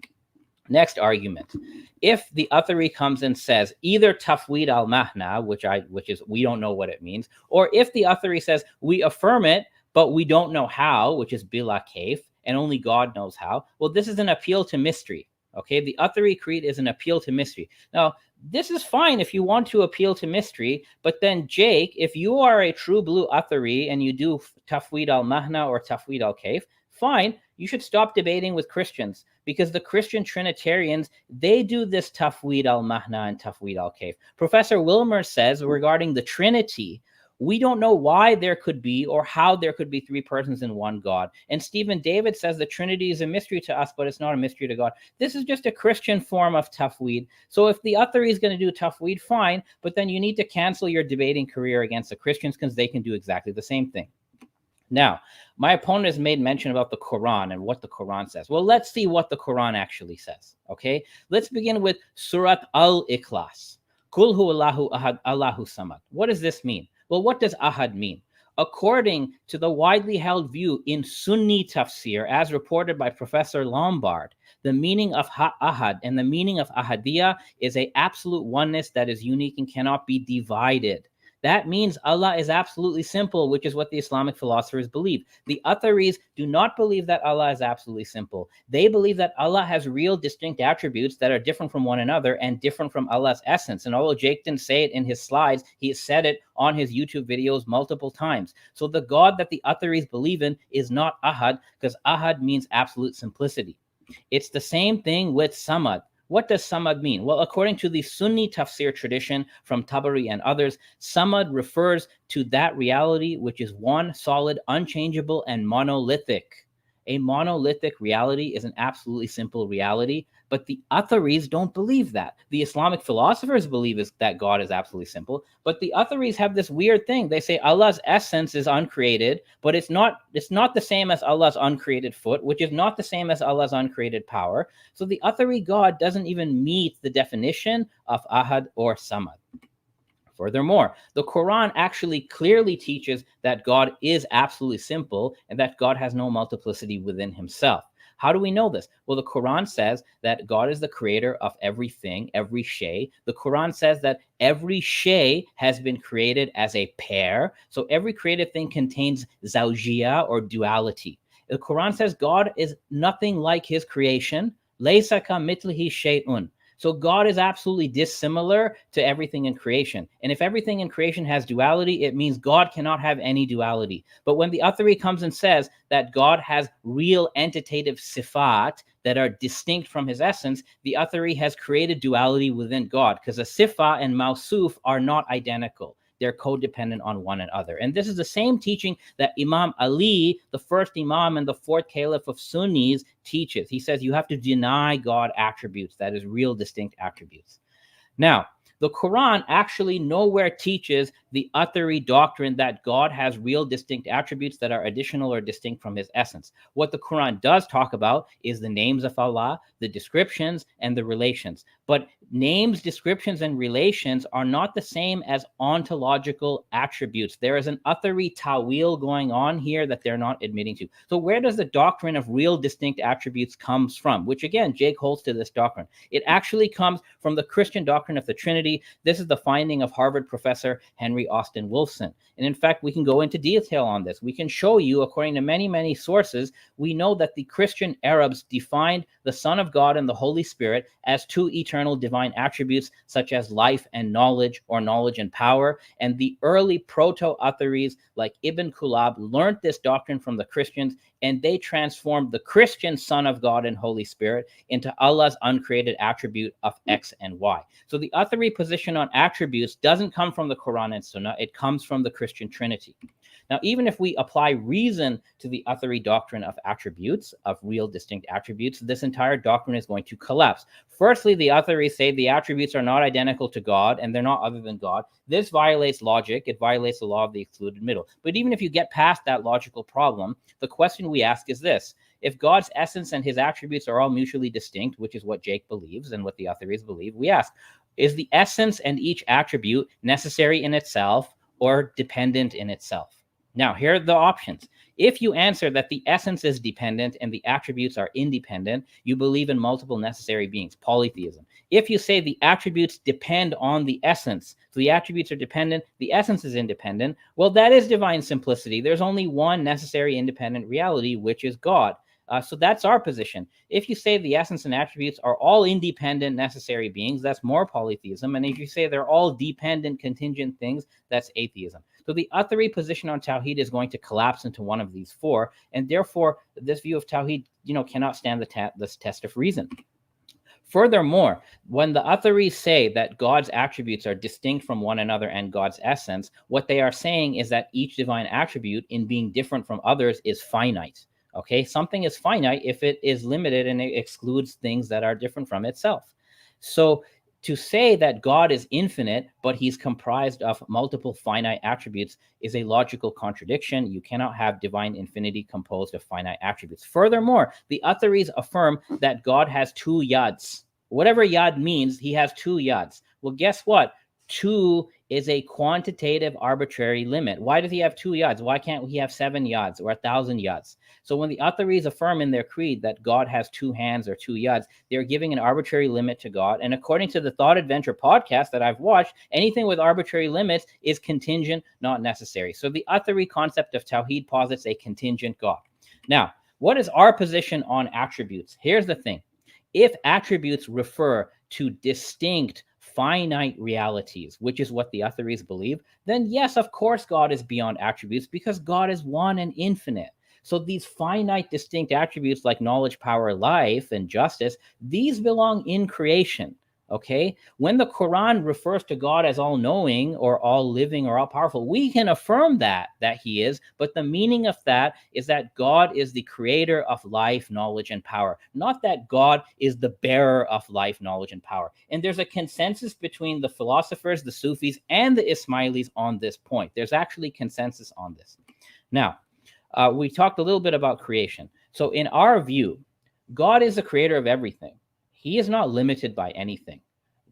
D: Next argument. If the Athari comes and says either tafwid al-mahna, which is we don't know what it means, or if the Athari says we affirm it, but we don't know how, which is bila kayf, and only God knows how, well, this is an appeal to mystery. Okay, the Athari Creed is an appeal to mystery. Now, this is fine if you want to appeal to mystery, but then Jake, if you are a true blue Athari and you do tafwid al-mahna or tafwid al-kayf, fine, you should stop debating with Christians, because the Christian Trinitarians, they do this tafwid al-mahna and tafwid al-kayf. Professor Wilmer says regarding the Trinity, we don't know why there could be or how there could be three persons in one God. And Stephen David says the Trinity is a mystery to us, but it's not a mystery to God. This is just a Christian form of tafwid. So if the Athari is going to do tafwid, fine, but then you need to cancel your debating career against the Christians, because they can do exactly the same thing. Now, my opponent has made mention about the Quran and what the Quran says. Well, let's see what the Quran actually says, okay? Let's begin with Surat Al-Ikhlas. Kul hu Allahu ahad, Allahu samad. What does this mean? Well, what does ahad mean? According to the widely held view in Sunni tafsir, as reported by Professor Lombard, the meaning of Ahad and the meaning of Ahadiyya is an absolute oneness that is unique and cannot be divided. That means Allah is absolutely simple, which is what the Islamic philosophers believe. The Atharis do not believe that Allah is absolutely simple. They believe that Allah has real distinct attributes that are different from one another and different from Allah's essence. And although Jake didn't say it in his slides, he said it on his YouTube videos multiple times. So the God that the Atharis believe in is not Ahad, because Ahad means absolute simplicity. It's the same thing with Samad. What does Samad mean? Well, according to the Sunni tafsir tradition from Tabari and others, Samad refers to that reality which is one, solid, unchangeable, and monolithic. A monolithic reality is an absolutely simple reality, but the Atharis don't believe that. The Islamic philosophers believe that God is absolutely simple, but the Atharis have this weird thing. They say Allah's essence is uncreated, but it's not the same as Allah's uncreated foot, which is not the same as Allah's uncreated power. So the Athari God doesn't even meet the definition of Ahad or Samad. Furthermore, the Quran actually clearly teaches that God is absolutely simple and that God has no multiplicity within himself. How do we know this? Well, the Quran says that God is the creator of everything, every shay. The Quran says that every shay has been created as a pair. So every created thing contains zawjiyah or duality. The Quran says God is nothing like his creation. Laysa ka mithlihi shay'un. So God is absolutely dissimilar to everything in creation. And if everything in creation has duality, it means God cannot have any duality. But when the Athari comes and says that God has real entitative sifat that are distinct from his essence, the Athari has created duality within God, because a sifa and mausuf are not identical. They're codependent on one another. And this is the same teaching that Imam Ali, the first Imam and the fourth Caliph of Sunnis, teaches. He says you have to deny God attributes, that is, real distinct attributes. Now, the Quran actually nowhere teaches the Athari doctrine that God has real distinct attributes that are additional or distinct from his essence. What the Quran does talk about is the names of Allah, the descriptions, and the relations. But names, descriptions, and relations are not the same as ontological attributes. There is an Athari ta'wil going on here that they're not admitting to. So where does the doctrine of real distinct attributes comes from? Which again, Jake holds to this doctrine. It actually comes from the Christian doctrine of the Trinity. This is the finding of Harvard professor Henry Austin Wolfson. And in fact, we can go into detail on this. We can show you, according to many, many sources, we know that the Christian Arabs defined the Son of God and the Holy Spirit as two eternal divine attributes, such as life and knowledge, or knowledge and power. And the early proto-Atharis, like Ibn Kulab, learned this doctrine from the Christians, and they transformed the Christian Son of God and Holy Spirit into Allah's uncreated attribute of X and Y. So the Athari position on attributes doesn't come from the Quran and Sunnah, it comes from the Christian Trinity. Now, even if we apply reason to the Athari doctrine of attributes, of real distinct attributes, this entire doctrine is going to collapse. Firstly, the Atharis say the attributes are not identical to God and they're not other than God. This violates logic. It violates the law of the excluded middle. But even if you get past that logical problem, the question we ask is this. If God's essence and his attributes are all mutually distinct, which is what Jake believes and what the Atharis believe, we ask, is the essence and each attribute necessary in itself or dependent in itself? Now, here are the options. If you answer that the essence is dependent and the attributes are independent, you believe in multiple necessary beings, polytheism. If you say the attributes depend on the essence, so the attributes are dependent, the essence is independent, well, that is divine simplicity. There's only one necessary independent reality, which is God. So that's our position. If you say the essence and attributes are all independent necessary beings, that's more polytheism. And if you say they're all dependent contingent things, that's atheism. So the Athari position on Tawhid is going to collapse into one of these four, and therefore this view of Tawhid, cannot stand this test of reason. Furthermore, when the Atharis say that God's attributes are distinct from one another and God's essence, what they are saying is that each divine attribute, in being different from others, is finite. Okay, something is finite if it is limited and it excludes things that are different from itself. So to say that God is infinite, but he's comprised of multiple finite attributes is a logical contradiction. You cannot have divine infinity composed of finite attributes. Furthermore, the Atharis affirm that God has two yads. Whatever yad means, he has two yads. Well, guess what? 2 is a quantitative arbitrary limit. Why does he have 2 yads? Why can't he have 7 yads or 1,000 yads? So when the Atharis affirm in their creed that God has 2 hands or 2 yads, they're giving an arbitrary limit to God. And according to the Thought Adventure podcast that I've watched, anything with arbitrary limits is contingent, not necessary. So the Athari concept of Tawhid posits a contingent God. Now, what is our position on attributes? Here's the thing. If attributes refer to distinct finite realities, which is what the Atharis believe, then yes, of course, God is beyond attributes because God is one and infinite. So these finite distinct attributes like knowledge, power, life, and justice, these belong in creation. Okay, when the Quran refers to God as all-knowing or all-living or all-powerful, we can affirm that he is, but the meaning of that is that God is the creator of life, knowledge, and power, not that God is the bearer of life, knowledge, and power. And there's a consensus between the philosophers, the Sufis, and the Ismailis on this point. There's actually consensus on this. Now, we talked a little bit about creation. So in our view, God is the creator of everything. He is not limited by anything,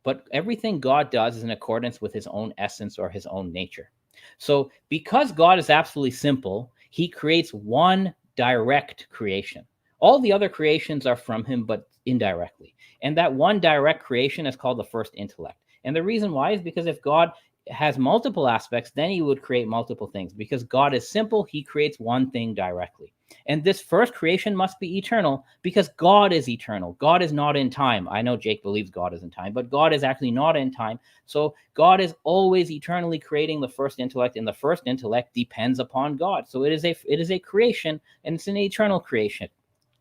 D: but everything God does is in accordance with his own essence or his own nature. So because God is absolutely simple, he creates one direct creation. All the other creations are from him, but indirectly. And that one direct creation is called the first intellect. And the reason why is because if God has multiple aspects, then he would create multiple things. Because God is simple, he creates one thing directly. And this first creation must be eternal because God is eternal. God is not in time. I know Jake believes God is in time, but God is actually not in time. So God is always eternally creating the first intellect, and the first intellect depends upon God. So it is a creation, and it's an eternal creation.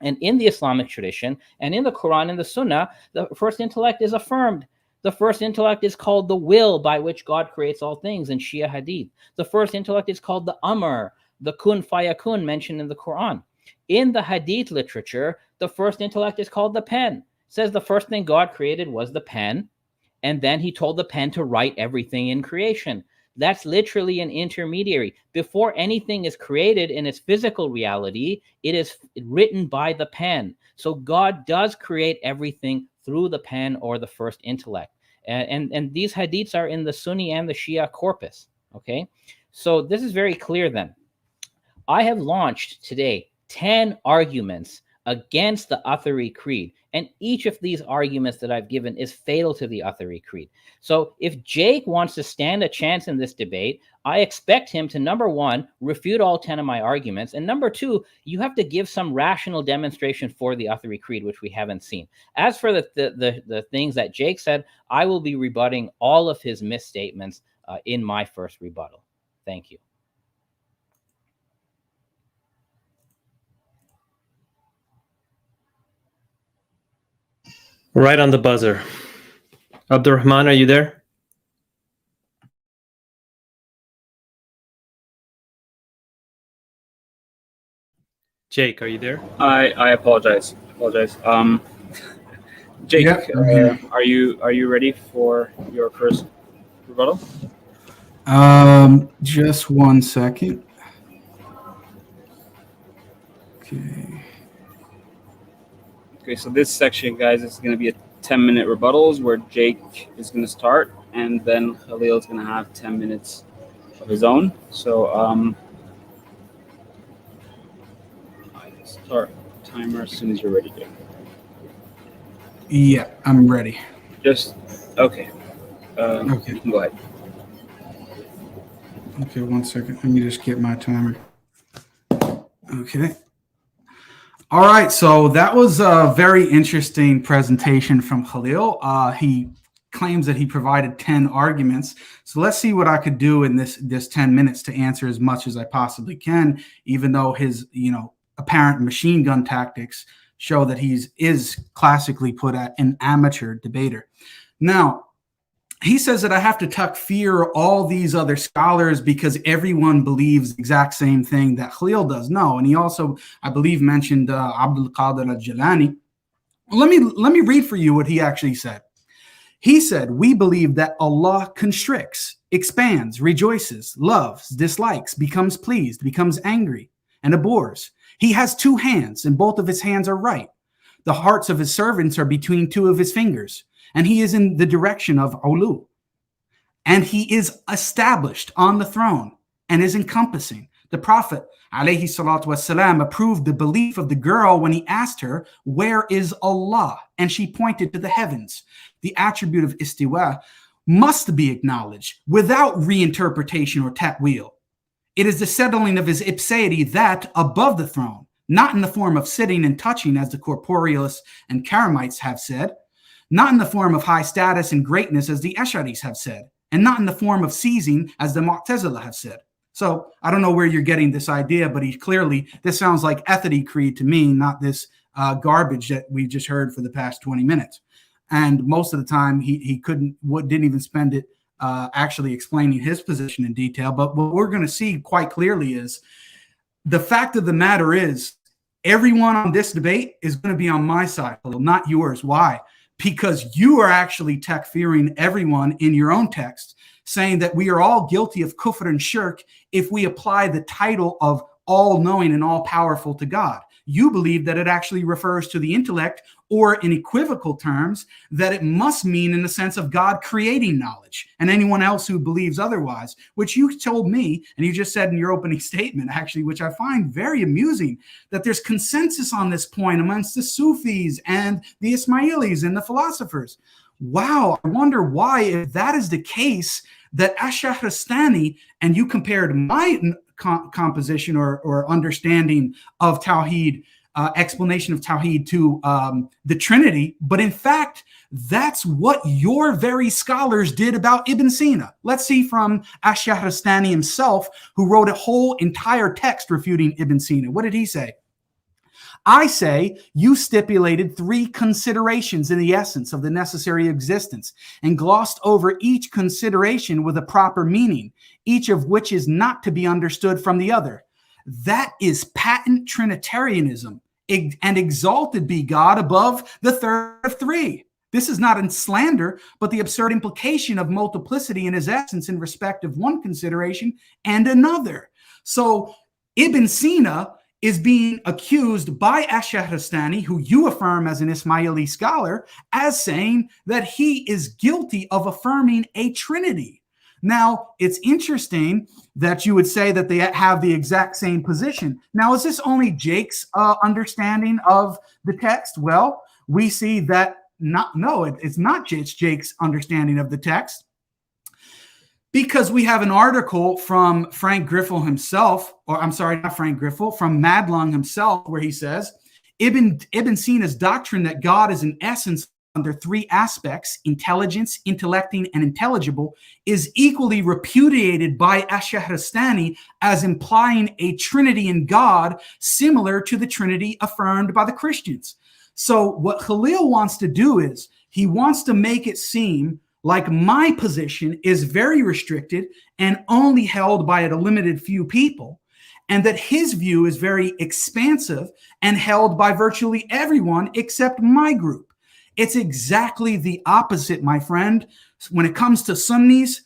D: And in the Islamic tradition and in the Quran and the Sunnah, the first intellect is affirmed. The first intellect is called the will by which God creates all things in Shia Hadith. The first intellect is called the Amr, the kun fayakun mentioned in the Quran. In the Hadith literature, the first intellect is called the pen. It says the first thing God created was the pen, and then he told the pen to write everything in creation. That's literally an intermediary. Before anything is created in its physical reality, it is written by the pen. So God does create everything through the pen or the first intellect. And these hadiths are in the Sunni and the Shia corpus. Okay, so this is very clear then. I have launched today 10 arguments against the Athari Creed. And each of these arguments that I've given is fatal to the Athari Creed. So if Jake wants to stand a chance in this debate, I expect him to, number one, refute all 10 of my arguments. And number two, you have to give some rational demonstration for the Athari Creed, which we haven't seen. As for the things that Jake said, I will be rebutting all of his misstatements in my first rebuttal. Thank you.
B: Right on the buzzer. Abdulrahman, are you there? Jake, are you there?
A: I apologize. Jake,
C: Yeah.
A: are you ready for your first rebuttal?
C: Just 1 second.
A: Okay, so this section, guys, is going to be a 10-minute rebuttals where Jake is going to start, and then Khalil is going to have 10 minutes of his own. So, start timer as soon as you're ready, Jake.
C: Yeah, I'm ready.
A: Just okay.
C: Okay.
A: You can go ahead.
C: Okay, 1 second. Let me just get my timer. Okay. All right, so that was a very interesting presentation from Khalil. He claims that he provided 10 arguments. So let's see what I could do in this 10 minutes to answer as much as I possibly can, even though his apparent machine gun tactics show that he is classically put at an amateur debater. Now, he says that I have to takfir all these other scholars because everyone believes the exact same thing that Khalil does. No, and he also, I believe, mentioned Abdul Qadir al-Jilani. Let me read for you what he actually said. He said, we believe that Allah constricts, expands, rejoices, loves, dislikes, becomes pleased, becomes angry, and abhors. He has 2 hands, and both of his hands are right. The hearts of his servants are between 2 of his fingers, and he is in the direction of ulu. and he is established on the throne and is encompassing. The Prophet alayhi salatu wasalam approved the belief of the girl when he asked her, where is Allah? And she pointed to the heavens. The attribute of istiwa must be acknowledged without reinterpretation or ta'wil. It is the settling of his ipseity that above the throne, not in the form of sitting and touching as the corporealists and Karamites have said, not in the form of high status and greatness as the Ash'aris have said, and not in the form of seizing as the Mu'tazila have said. So I don't know where you're getting this idea, but this sounds like Athari Creed to me, not this garbage that we just heard for the past 20 minutes. And most of the time he didn't even spend it actually explaining his position in detail. But what we're going to see quite clearly is the fact of the matter is everyone on this debate is going to be on my side, not yours. Why? Because you are actually takfiring everyone in your own text, saying that we are all guilty of kufr and shirk if we apply the title of all-knowing and all-powerful to God. You believe that it actually refers to the intellect, or in equivocal terms, that it must mean in the sense of God creating knowledge, and anyone else who believes otherwise, which you told me, and you just said in your opening statement, actually, which I find very amusing, that there's consensus on this point amongst the Sufis and the Ismailis and the philosophers. Wow, I wonder why, if that is the case, that Ash-Shahrastani, and you compared my composition or understanding of Tawhid, explanation of Tawhid to the Trinity, but in fact, that's what your very scholars did about Ibn Sina. Let's see from Ash-Shahrastani himself, who wrote a whole entire text refuting Ibn Sina. What did he say? I say you stipulated 3 considerations in the essence of the necessary existence and glossed over each consideration with a proper meaning, each of which is not to be understood from the other. That is patent Trinitarianism, and exalted be God above the third of 3. This is not in slander, but the absurd implication of multiplicity in his essence in respect of one consideration and another. So Ibn Sina is being accused by Ash-Shahrastani, who you affirm as an Ismaili scholar, as saying that he is guilty of affirming a trinity. Now, it's interesting that you would say that they have the exact same position. Now, is this only Jake's understanding of the text? Well, we see that it's not just Jake's understanding of the text, because we have an article from Frank Griffel himself, or I'm sorry, not Frank Griffel, from Madlung himself, where he says, Ibn Sina's doctrine that God is in essence under 3 aspects, intelligence, intellecting, and intelligible, is equally repudiated by Ash-Shahrastani as implying a trinity in God similar to the trinity affirmed by the Christians. So what Khalil wants to do is he wants to make it seem like my position is very restricted and only held by a limited few people, and that his view is very expansive and held by virtually everyone except my group. It's exactly the opposite, my friend. When it comes to Sunnis,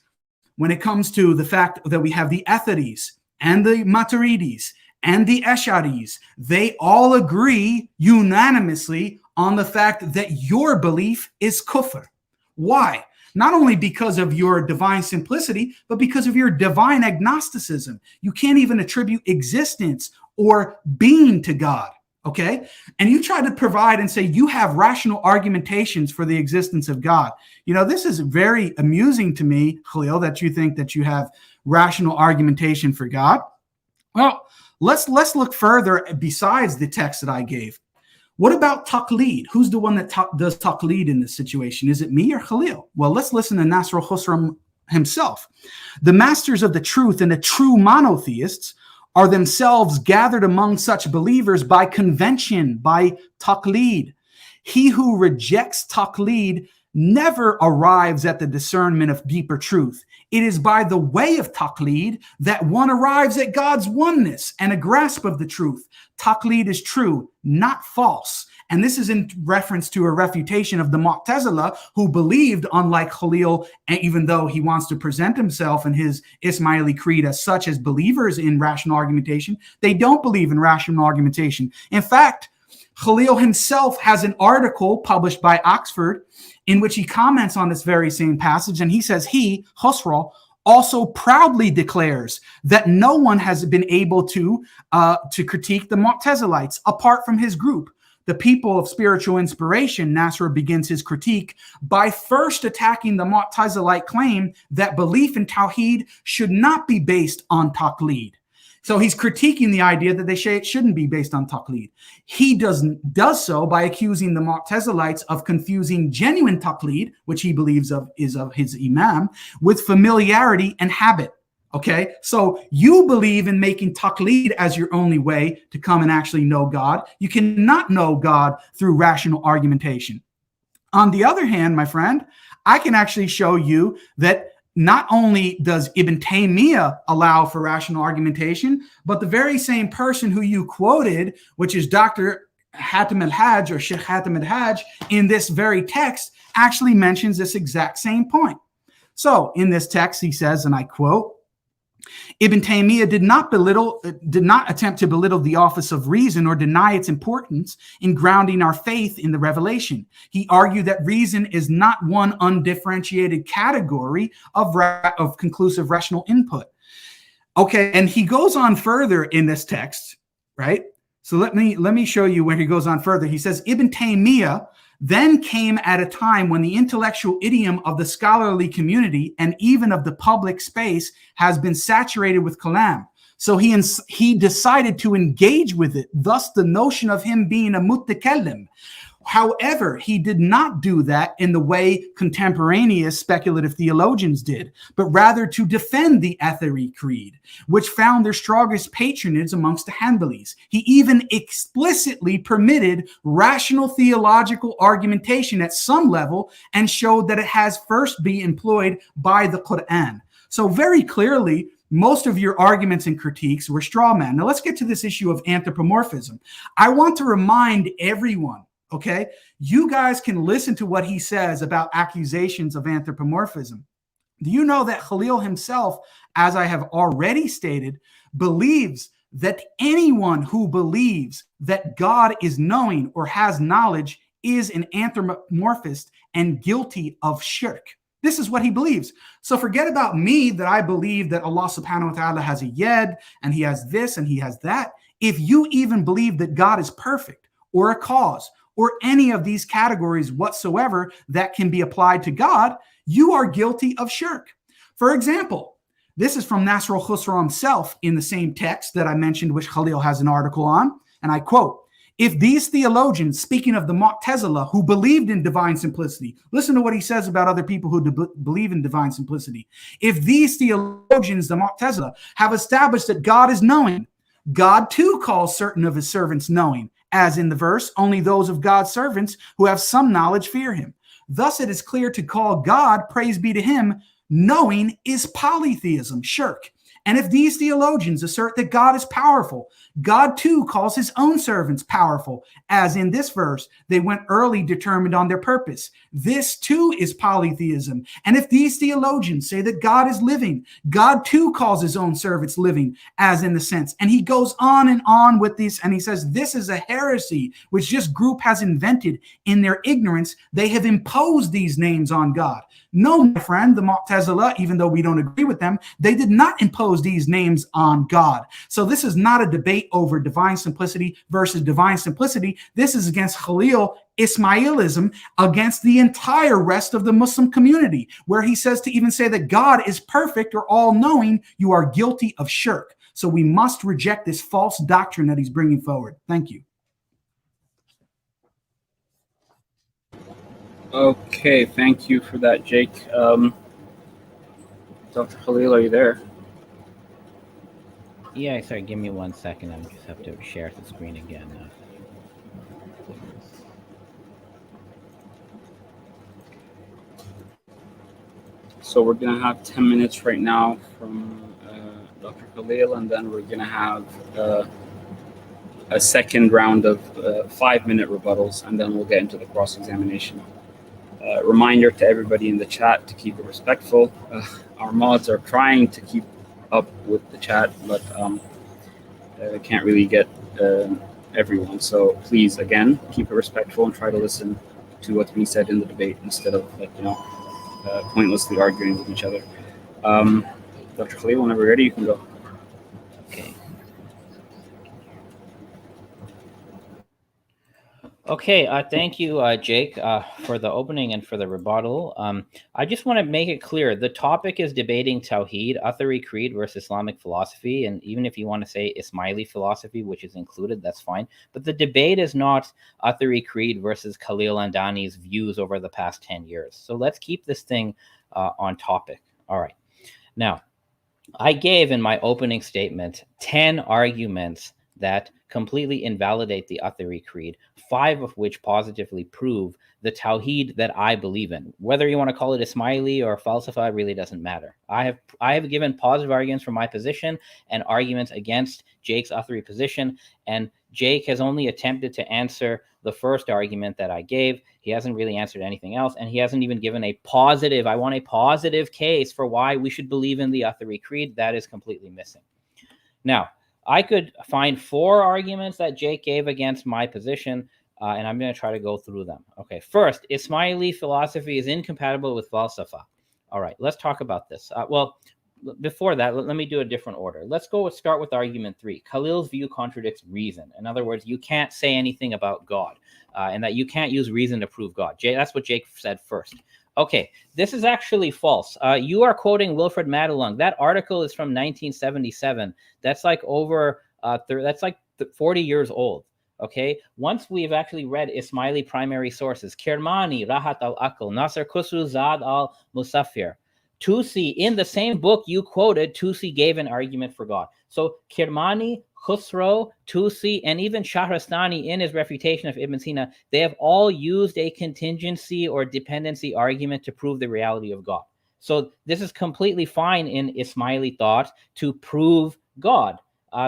C: when it comes to the fact that we have the Atharis and the Maturidis and the Ash'aris, they all agree unanimously on the fact that your belief is kufr. Why? Not only because of your divine simplicity, but because of your divine agnosticism. You can't even attribute existence or being to God, okay? And you try to provide and say you have rational argumentations for the existence of God. You know, this is very amusing to me, Khalil, that you think that you have rational argumentation for God. Well, let's look further besides the text that I gave. What about taqlid? Who's the one that does taqlid in this situation? Is it me or Khalil? Well, let's listen to Nasr al-Khusram himself. The masters of the truth and the true monotheists are themselves gathered among such believers by convention, by taqlid. He who rejects taqlid never arrives at the discernment of deeper truth. It is by the way of taqlid that one arrives at God's oneness and a grasp of the truth. Taqlid is true, not false. And this is in reference to a refutation of the Mu'tazila, who believed, unlike Khalil, and even though he wants to present himself and his Ismaili Creed as such as believers in rational argumentation, they don't believe in rational argumentation. In fact, Khalil himself has an article published by Oxford in which he comments on this very same passage, and he says he, Khosrow, also proudly declares that no one has been able to critique the Mu'tazilites apart from his group. The people of spiritual inspiration, Nasr begins his critique by first attacking the Mu'tazilite claim that belief in Tawhid should not be based on taqlid. So he's critiquing the idea that it shouldn't be based on taqlid. He does so by accusing the Mu'tazilites of confusing genuine taqlid, which he believes is of his imam, with familiarity and habit. Okay, so you believe in making taqlid as your only way to come and actually know God. You cannot know God through rational argumentation. On the other hand, my friend, I can actually show you that not only does Ibn Taymiyyah allow for rational argumentation, but the very same person who you quoted, which is Dr. Hatem al-Hajj or Sheikh Hatem al-Hajj, in this very text actually mentions this exact same point. So in this text, he says, and I quote, Ibn Taymiyyah did not attempt to belittle the office of reason or deny its importance in grounding our faith in the revelation. He argued that reason is not one undifferentiated category of conclusive rational input. Okay, and he goes on further in this text, right? So let me show you where he goes on further. He says, Ibn Taymiyyah then came at a time when the intellectual idiom of the scholarly community and even of the public space has been saturated with kalam. So he decided to engage with it, thus the notion of him being a mutakallim. However, he did not do that in the way contemporaneous speculative theologians did, but rather to defend the Athari Creed, which found their strongest patronage amongst the Hanbalis. He even explicitly permitted rational theological argumentation at some level and showed that it has first been employed by the Quran. So very clearly, most of your arguments and critiques were straw man. Now let's get to this issue of anthropomorphism. I want to remind everyone, okay, you guys can listen to what he says about accusations of anthropomorphism. Do you know that Khalil himself, as I have already stated, believes that anyone who believes that God is knowing or has knowledge is an anthropomorphist and guilty of shirk? This is what he believes. So forget about me that I believe that Allah subhanahu wa ta'ala has a yed and he has this and he has that. If you even believe that God is perfect or a cause or any of these categories whatsoever that can be applied to God, you are guilty of shirk. For example, this is from Nasr al-Khusraw himself in the same text that I mentioned, which Khalil has an article on, and I quote, if these theologians, speaking of the Mu'tazila who believed in divine simplicity, listen to what he says about other people who believe in divine simplicity. If these theologians, the Mu'tazila, have established that God is knowing, God too calls certain of his servants knowing, as in the verse, only those of God's servants who have some knowledge fear him. Thus it is clear to call God, praise be to him, knowing is polytheism, shirk. And if these theologians assert that God is powerful, God too calls his own servants powerful, as in this verse, they went early determined on their purpose. This too is polytheism. And if these theologians say that God is living, God too calls his own servants living, as in the sense. And he goes on and on with this, and he says, this is a heresy which this group has invented in their ignorance. They have imposed these names on God. No, my friend, the Mu'tazila, even though we don't agree with them, they did not impose these names on God. So this is not a debate over divine simplicity versus divine simplicity. This is against Khalil Ismailism, against the entire rest of the Muslim community, where he says to even say that God is perfect or all-knowing, you are guilty of shirk. So we must reject this false doctrine that he's bringing forward. Thank you.
A: Okay, thank you for that, Jake. Dr. Khalil, are you there?
D: Yeah, sorry, give me 1 second. I just have to share the screen again.
A: So we're going to have 10 minutes right now from Dr. Khalil, and then we're going to have a second round of 5-minute rebuttals, and then we'll get into the cross-examination. Reminder to everybody in the chat to keep it respectful. Our mods are trying to keep up with the chat, but can't really get everyone. So please, again, keep it respectful and try to listen to what's being said in the debate instead of pointlessly arguing with each other. Dr. Khalil, whenever you're ready, you can go.
D: Okay. Okay, thank you, Jake, for the opening and for the rebuttal. I just want to make it clear, the topic is debating Tawhid, Athari Creed versus Islamic philosophy, and even if you want to say Ismaili philosophy, which is included, that's fine. But the debate is not Athari Creed versus Khalil Andani's views over the past 10 years. So let's keep this thing on topic. All right. Now, I gave in my opening statement 10 arguments that completely invalidate the Athari Creed, 5 of which positively prove the Tawhid that I believe in. Whether you want to call it Ismaili or Falsafa, really doesn't matter. I have given positive arguments for my position and arguments against Jake's Athari position, and Jake has only attempted to answer the first argument that I gave. He hasn't really answered anything else, and he hasn't even given a positive, I want a positive case for why we should believe in the Athari Creed. That is completely missing. Now, I could find 4 arguments that Jake gave against my position, and I'm going to try to go through them. Okay, first, Ismaili philosophy is incompatible with falsafa. All right, let's talk about this. Well, before that, let me do a different order. Let's start with argument 3. Khalil's view contradicts reason. In other words, you can't say anything about God, and that you can't use reason to prove God. That's what Jake said first. Okay, this is actually false. You are quoting Wilfred Madelung. That article is from 1977. That's like over, that's like 40 years old. Okay, once we've actually read Ismaili primary sources, Kirmani, Rahat al-Aql, Nasser Khusru, Zad al-Musaffir, Tusi, in the same book you quoted, Tusi gave an argument for God. So Kirmani, Khusro, Tusi, and even Shahrastani in his refutation of Ibn Sina, they have all used a contingency or dependency argument to prove the reality of God. So this is completely fine in Ismaili thought to prove God.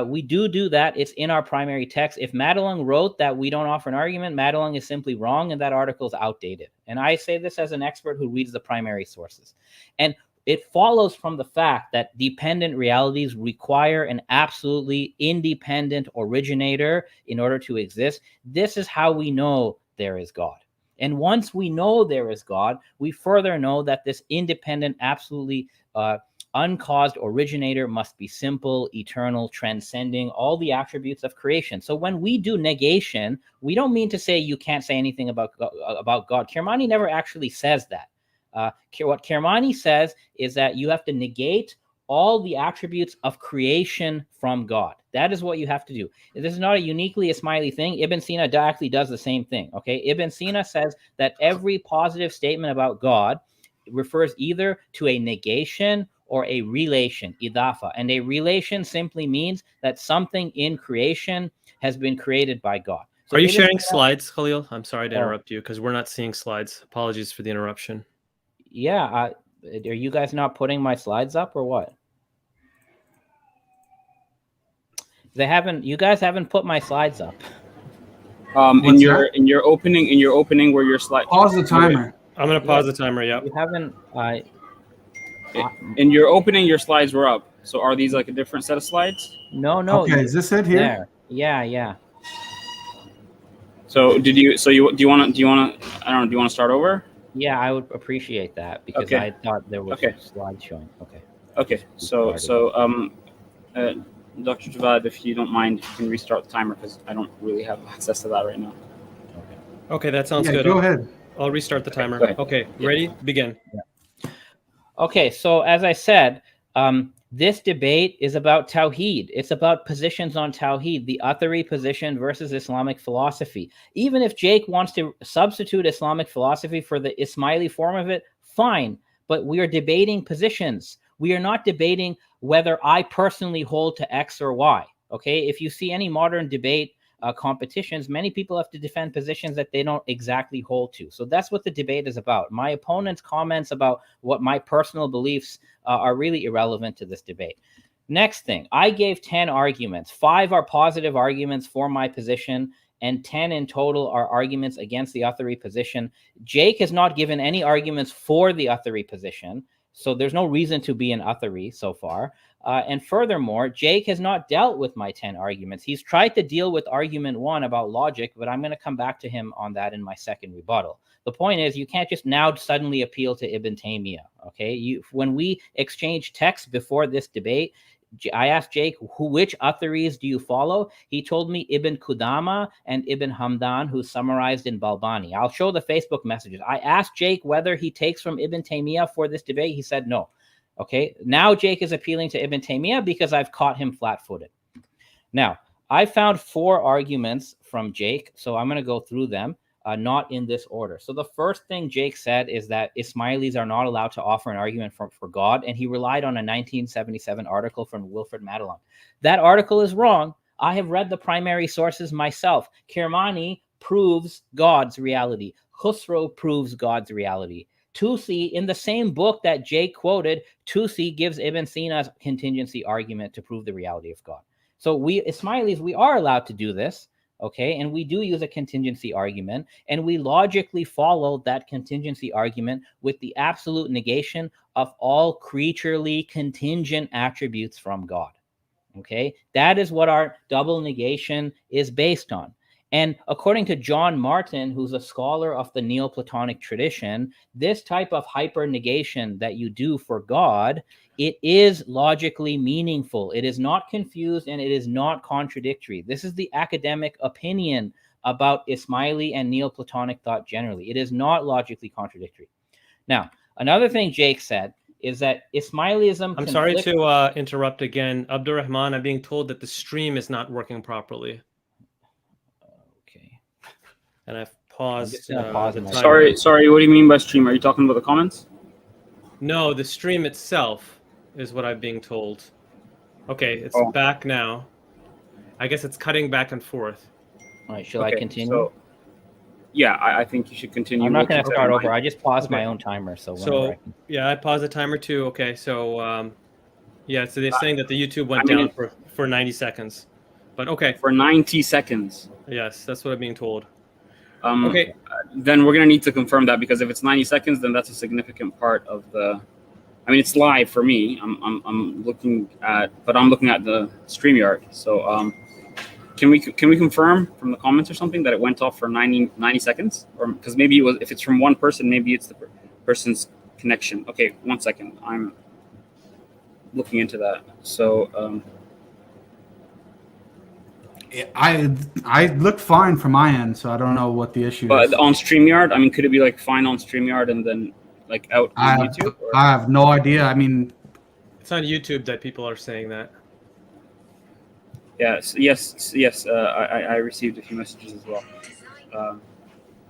D: We do that. It's in our primary text. If Madelung wrote that we don't offer an argument, Madelung is simply wrong, and that article is outdated. And I say this as an expert who reads the primary sources. And it follows from the fact that dependent realities require an absolutely independent originator in order to exist. This is how we know there is God. And once we know there is God, we further know that this independent, absolutely uncaused originator must be simple, eternal, transcending all the attributes of creation. So when we do negation, we don't mean to say you can't say anything about God. Kirmani never actually says that. What Kirmani says is that you have to negate all the attributes of creation from God. That is what you have to do. This is not a uniquely Ismaili thing. Ibn Sina actually does the same thing. Okay, Ibn Sina says that every positive statement about God refers either to a negation or a relation, idafa. And a relation simply means that something in creation has been created by God. So
B: are you sharing slides, Khalil? I'm sorry to interrupt you because we're not seeing slides. Apologies for the interruption.
D: Yeah, are you guys not putting my slides up or what? You guys haven't put my slides up.
A: In your opening where your slide.
C: Pause the timer.
B: I'm gonna pause the timer. Yep.
D: You haven't.
A: In your opening, your slides were up. So are these like a different set of slides?
D: No.
C: Okay, is this it here?
D: There. Yeah.
A: So do you want to start over?
D: Yeah, I would appreciate that because
A: okay.
D: I thought there was a slide showing.
A: Okay. So Dr. Javad, if you don't mind, you can restart the timer because I don't really have access to that right now.
B: Okay, that sounds good.
C: Go ahead.
B: I'll restart the timer. Okay, ready? Begin.
D: Yeah. Okay, so as I said, this debate is about Tawhid. It's about positions on Tawhid, the Athari position versus Islamic philosophy. Even if Jake wants to substitute Islamic philosophy for the Ismaili form of it, fine. But we are debating positions. We are not debating whether I personally hold to X or Y. Okay, if you see any modern debate competitions, many people have to defend positions that they don't exactly hold to. So that's what the debate is about. My opponent's comments about what my personal beliefs are really irrelevant to this debate. Next thing, I gave 10 arguments. 5 are positive arguments for my position, and 10 in total are arguments against the Athari position. Jake has not given any arguments for the Athari position. So there's no reason to be an Athari so far. And furthermore, Jake has not dealt with my 10 arguments. He's tried to deal with argument 1 about logic, but I'm going to come back to him on that in my second rebuttal. The point is, you can't just now suddenly appeal to Ibn Taymiyyah, okay? When we exchanged texts before this debate, I asked Jake, which Atharis do you follow? He told me Ibn Qudama and Ibn Hamdan, who's summarized in Balbani. I'll show the Facebook messages. I asked Jake whether he takes from Ibn Taymiyyah for this debate. He said no. Okay, now Jake is appealing to Ibn Taymiyyah because I've caught him flat-footed. Now, I found 4 arguments from Jake, so I'm going to go through them, not in this order. So the first thing Jake said is that Ismailis are not allowed to offer an argument for God, and he relied on a 1977 article from Wilfred Madelung. That article is wrong. I have read the primary sources myself. Kirmani proves God's reality. Khusro proves God's reality. Tusi, in the same book that Jake quoted, Tusi gives Ibn Sina's contingency argument to prove the reality of God. So we Ismailis, we are allowed to do this, okay? And we do use a contingency argument, and we logically follow that contingency argument with the absolute negation of all creaturely contingent attributes from God, okay? That is what our double negation is based on. And according to John Martin, who's a scholar of the Neoplatonic tradition, this type of hyper-negation that you do for God, it is logically meaningful. It is not confused and it is not contradictory. This is the academic opinion about Ismaili and Neoplatonic thought generally. It is not logically contradictory. Now, another thing Jake said is that Ismailism...
B: I'm sorry to interrupt again. Abdulrahman, I'm being told that the stream is not working properly. And I've paused.
A: Sorry. What do you mean by stream? Are you talking about the comments?
B: No, the stream itself is what I'm being told. Okay, it's back now. I guess it's cutting back and forth.
D: All right, shall I continue?
A: So, yeah, I think you should continue.
D: I'm not going to start over. I just paused my own timer. So
B: yeah, I paused the timer too. Okay, so yeah, so they're saying that the YouTube went down for 90 seconds. But okay.
A: For 90 seconds.
B: Yes, that's what I'm being told.
A: Okay. Then we're going to need to confirm that, because if it's 90 seconds, then that's a significant part of the... I mean, it's live for me. I'm looking at the StreamYard. So can we confirm from the comments or something that it went off for 90 seconds? Or because maybe it was, if it's from one person, maybe it's the person's connection. Okay, 1 second. I'm looking into that. So...
C: I look fine from my end, so I don't know what the issue is.
A: But on StreamYard, I mean, could it be like fine on StreamYard and then like out on YouTube? Or?
C: I have no idea. I mean,
B: it's on YouTube that people are saying that.
A: Yes. I received a few messages as well.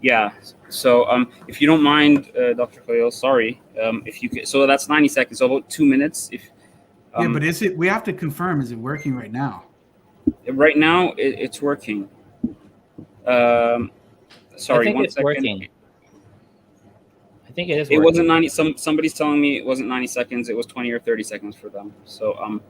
A: Yeah. So if you don't mind, Dr. Khalil, sorry. If you so that's 90 seconds. So about 2 minutes. If
C: yeah, but is it? We have to confirm. Is it working right now?
A: Right now, it's working. Sorry,
D: I think
A: 1
D: it's
A: second.
D: Working. I think it is.
A: It wasn't 90. Somebody's telling me it wasn't 90 seconds. It was 20 or 30 seconds for them. So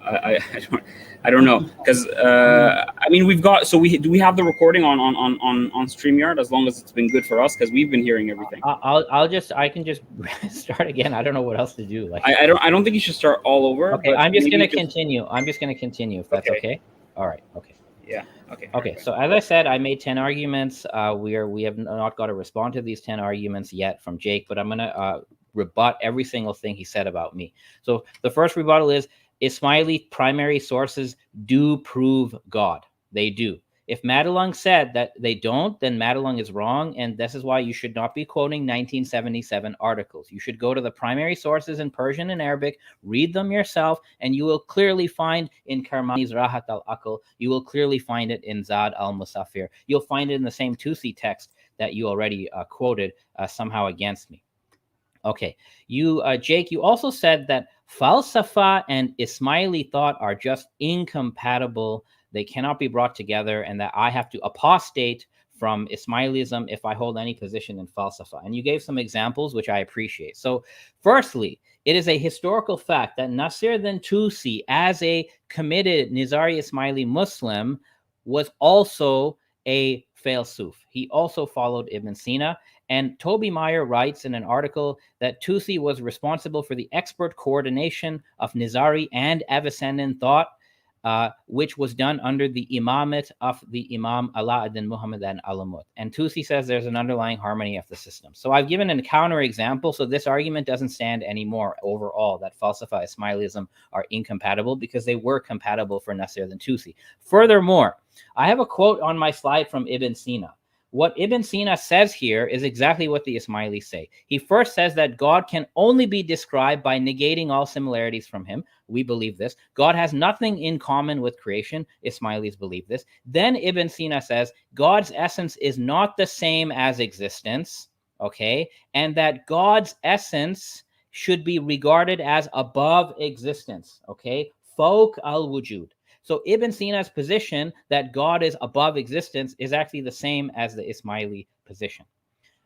A: I don't know, because I mean, we've got, so do we have the recording on StreamYard, as long as it's been good for us, because we've been hearing everything.
D: I can just start again. I don't know what else to do. Like
A: I don't think you should start all over.
D: Okay, I'm just gonna continue. I'm just gonna continue if that's okay. All right. Okay.
A: Yeah. Okay.
D: Okay. So as I said, I made 10 arguments. We have not got to respond to these 10 arguments yet from Jake, but I'm gonna rebut every single thing he said about me. So the first rebuttal is, Ismaili primary sources do prove God. They do. If Madelung said that they don't, then Madelung is wrong, and this is why you should not be quoting 1977 articles. You should go to the primary sources in Persian and Arabic, read them yourself, and you will clearly find in Karmani's Rahat al-Aql, you will clearly find it in Zad al-Musafir. You'll find it in the same Tusi text that you already quoted somehow against me. Okay, Jake, you also said that Falsafa and Ismaili thought are just incompatible. They cannot be brought together, and that I have to apostate from Ismailism if I hold any position in Falsafa. And you gave some examples, which I appreciate. So firstly, it is a historical fact that Nasir then Tusi, as a committed Nizari Ismaili Muslim, was also a failsuf. He also followed Ibn Sina, And Toby Meyer writes in an article that Tusi was responsible for the expert coordination of Nizari and Avicennan thought, which was done under the imamate of the Imam Ala-ad-Din Muhammad and Alamut. And Tusi says there's an underlying harmony of the system. So I've given a counter example. So this argument doesn't stand anymore overall that Falsafa Ismailism are incompatible, because they were compatible for Nasir and Tusi. Furthermore, I have a quote on my slide from Ibn Sina. What Ibn Sina says here is exactly what the Ismailis say. He first says that God can only be described by negating all similarities from him. We believe this. God has nothing in common with creation. Ismailis believe this. Then Ibn Sina says God's essence is not the same as existence, okay? And that God's essence should be regarded as above existence, okay? Fawq al-wujud. So Ibn Sina's position that God is above existence is actually the same as the Ismaili position.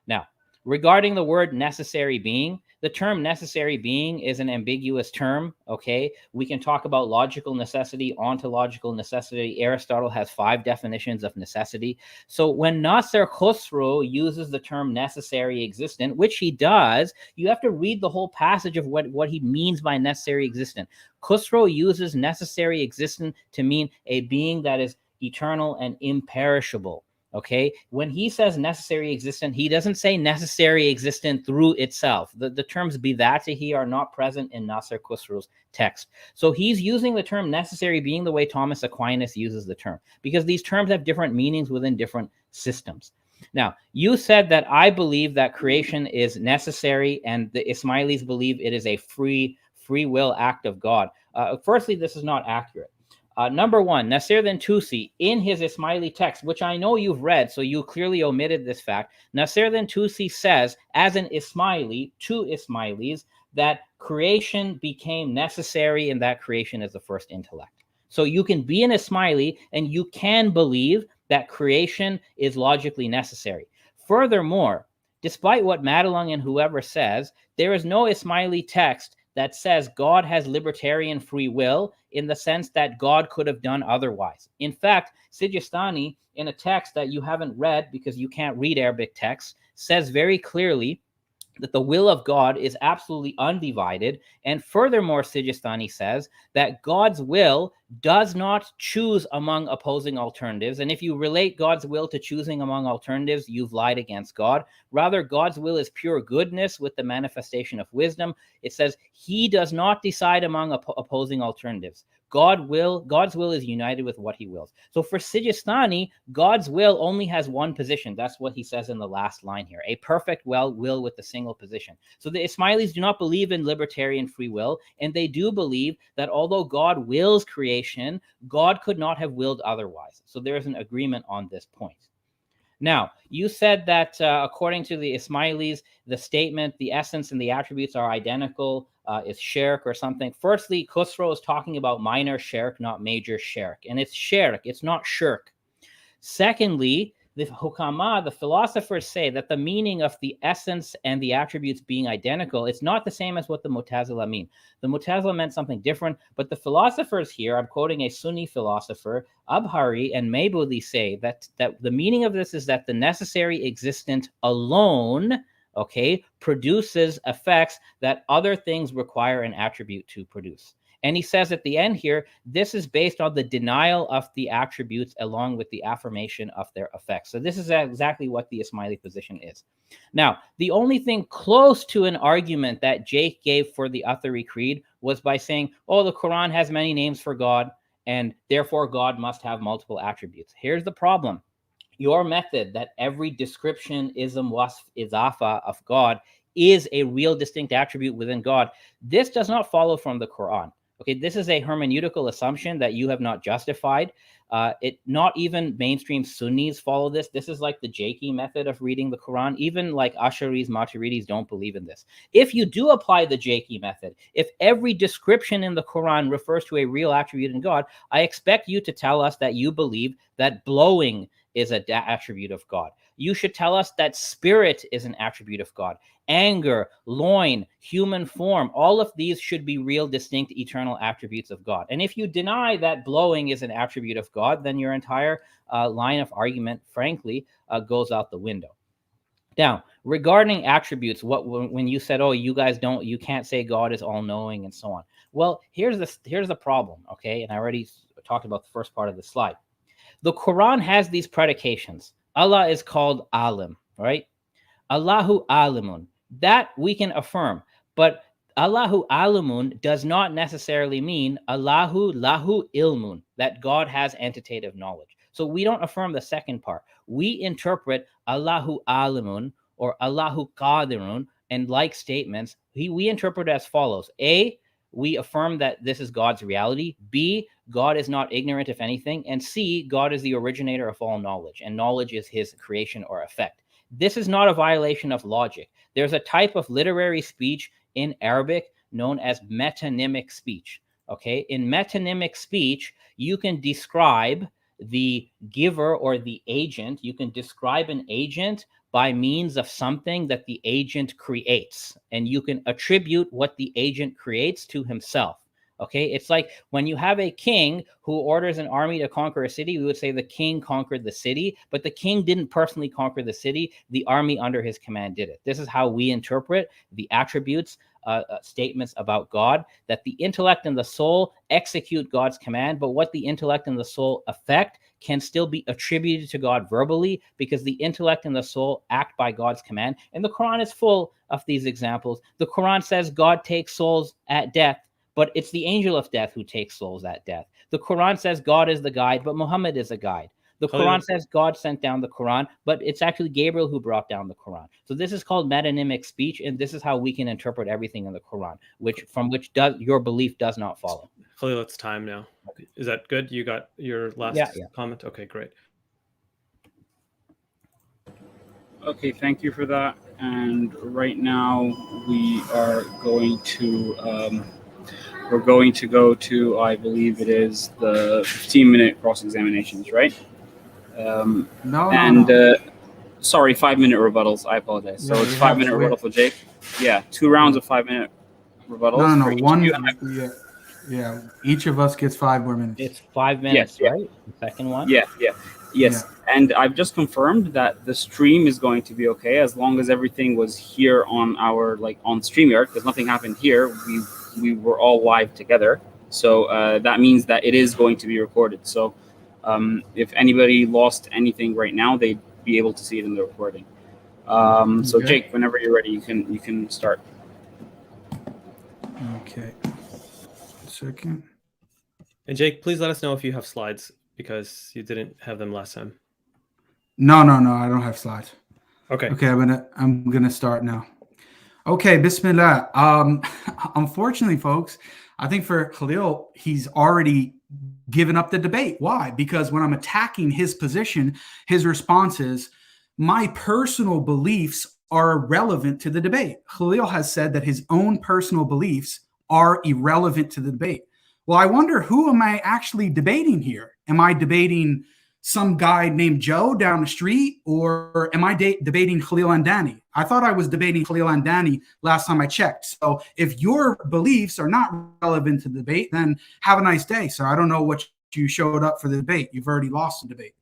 D: Now, regarding the word necessary being, the term necessary being is an ambiguous term, okay? We can talk about logical necessity, ontological necessity. Aristotle has 5 definitions of necessity. So when Nasser Khosrow uses the term necessary existent, which he does, you have to read the whole passage of what he means by necessary existent. Khosrow uses necessary existent to mean a being that is eternal and imperishable. Okay, when he says necessary existent, he doesn't say necessary existent through itself. The terms bidatihi are not present in Nasser Khosrow's text. So he's using the term necessary being the way Thomas Aquinas uses the term, because these terms have different meanings within different systems. Now, you said that I believe that creation is necessary, and the Ismailis believe it is a free will act of God. Firstly, this is not accurate. Number one, Nasir then Tusi, in his Ismaili text, which I know you've read, so you clearly omitted this fact, Nasir then Tusi says, as an Ismaili, to Ismailis, that creation became necessary and that creation is the first intellect. So you can be an Ismaili and you can believe that creation is logically necessary. Furthermore, despite what Madelung and whoever says, there is no Ismaili text that says God has libertarian free will in the sense that God could have done otherwise. In fact, Sijistani, in a text that you haven't read because you can't read Arabic texts, says very clearly that the will of God is absolutely undivided. And furthermore, Sijistani says that God's will does not choose among opposing alternatives. And if you relate God's will to choosing among alternatives, you've lied against God. Rather, God's will is pure goodness with the manifestation of wisdom. It says he does not decide among opposing alternatives. God's will is united with what he wills. So for Sijistani, God's will only has one position. That's what he says in the last line here, a perfect will with a single position. So the Ismailis do not believe in libertarian free will, and they do believe that although God wills creation, God could not have willed otherwise. So there is an agreement on this point. Now, you said that according to the Ismailis, the statement, the essence and the attributes are identical, is shirk or something. Firstly, Khosrow is talking about minor shirk, not major shirk. And it's shirk, it's not shirk. Secondly, the hukama, the philosophers, say that the meaning of the essence and the attributes being identical, it's not the same as what the Mu'tazila mean. The Mu'tazila meant something different, but the philosophers here, I'm quoting a Sunni philosopher, Abhari and Maybudi, say that the meaning of this is that the necessary existent alone, okay, produces effects that other things require an attribute to produce. And he says at the end here, this is based on the denial of the attributes along with the affirmation of their effects. So this is exactly what the Ismaili position is. Now, the only thing close to an argument that Jake gave for the Athari Creed was by saying, oh, the Quran has many names for God, and therefore God must have multiple attributes. Here's the problem. Your method that every description, ism, wasf, izafa of God is a real distinct attribute within God, this does not follow from the Quran. Okay, this is a hermeneutical assumption that you have not justified. Not even mainstream Sunnis follow this. This is like the Jakey method of reading the Quran. Even like Asharis, Maturidis don't believe in this. If you do apply the Jakey method, if every description in the Quran refers to a real attribute in God, I expect you to tell us that you believe that blowing is an attribute of God. You should tell us that spirit is an attribute of God. Anger, loin, human form, all of these should be real, distinct, eternal attributes of God. And if you deny that blowing is an attribute of God, then your entire line of argument, frankly, goes out the window. Now, regarding attributes, when you said, oh, you can't say God is all-knowing and so on. Well, here's the problem, okay? And I already talked about the first part of the slide. The Quran has these predications. Allah is called Alim, right? Allahu Alimun. That we can affirm. But Allahu Alimun does not necessarily mean Allahu Lahu Ilmun, that God has entitative knowledge. So we don't affirm the second part. We interpret Allahu Alimun or Allahu Qadirun and like statements. We interpret as follows. A, we affirm that this is God's reality. B, God is not ignorant of anything. And C, God is the originator of all knowledge, and knowledge is his creation or effect. This is not a violation of logic. There's a type of literary speech in Arabic known as metonymic speech. Okay, in metonymic speech, you can describe the giver or the agent. You can describe an agent by means of something that the agent creates, and you can attribute what the agent creates to himself. Okay, it's like when you have a king who orders an army to conquer a city, we would say the king conquered the city, but the king didn't personally conquer the city. The army under his command did it. This is how we interpret the attributes, statements about God, that the intellect and the soul execute God's command, but what the intellect and the soul affect can still be attributed to God verbally, because the intellect and the soul act by God's command. And the Quran is full of these examples. The Quran says God takes souls at death, but it's the angel of death who takes souls at death. The Quran says God is the guide, but Muhammad is a guide. The Quran says God sent down the Quran, but it's actually Gabriel who brought down the Quran. So this is called metonymic speech, and this is how we can interpret everything in the Quran, which your belief does not follow.
B: Khalil, it's time now. Is that good? You got your last comment? Okay, great.
A: Okay, thank you for that. And right now we are going to we're going to go to, I believe it is the 15-minute cross-examinations, right? Sorry, 5-minute rebuttals. I apologize. So it's 5-minute rebuttal for Jake. Yeah, 2 rounds of 5-minute rebuttals.
C: No, one. Yeah, each of us gets 5 more minutes.
D: It's 5 minutes, right? The second one?
A: Yes. Yeah. And I've just confirmed that the stream is going to be okay as long as everything was here on our, on StreamYard, because nothing happened here. We were all live together. So that means that it is going to be recorded. So if anybody lost anything right now, they'd be able to see it in the recording. So Jake, whenever you're ready, you can start.
C: Okay. Second.
B: And Jake, please let us know if you have slides, because you didn't have them last time.
C: No, I don't have slides.
B: Okay,
C: I'm gonna start now. Okay, Bismillah. Unfortunately, folks, I think for Khalil, he's already given up the debate. Why? Because when I'm attacking his position, his response is, my personal beliefs are irrelevant to the debate. Khalil has said that his own personal beliefs are irrelevant to the debate. Well, I wonder, who am I actually debating here? Am I debating some guy named Joe down the street, or am I debating Khalil Andani? I thought I was debating Khalil Andani last time I checked. So if your beliefs are not relevant to the debate, then have a nice day. So I don't know what you showed up for the debate. You've already lost the debate.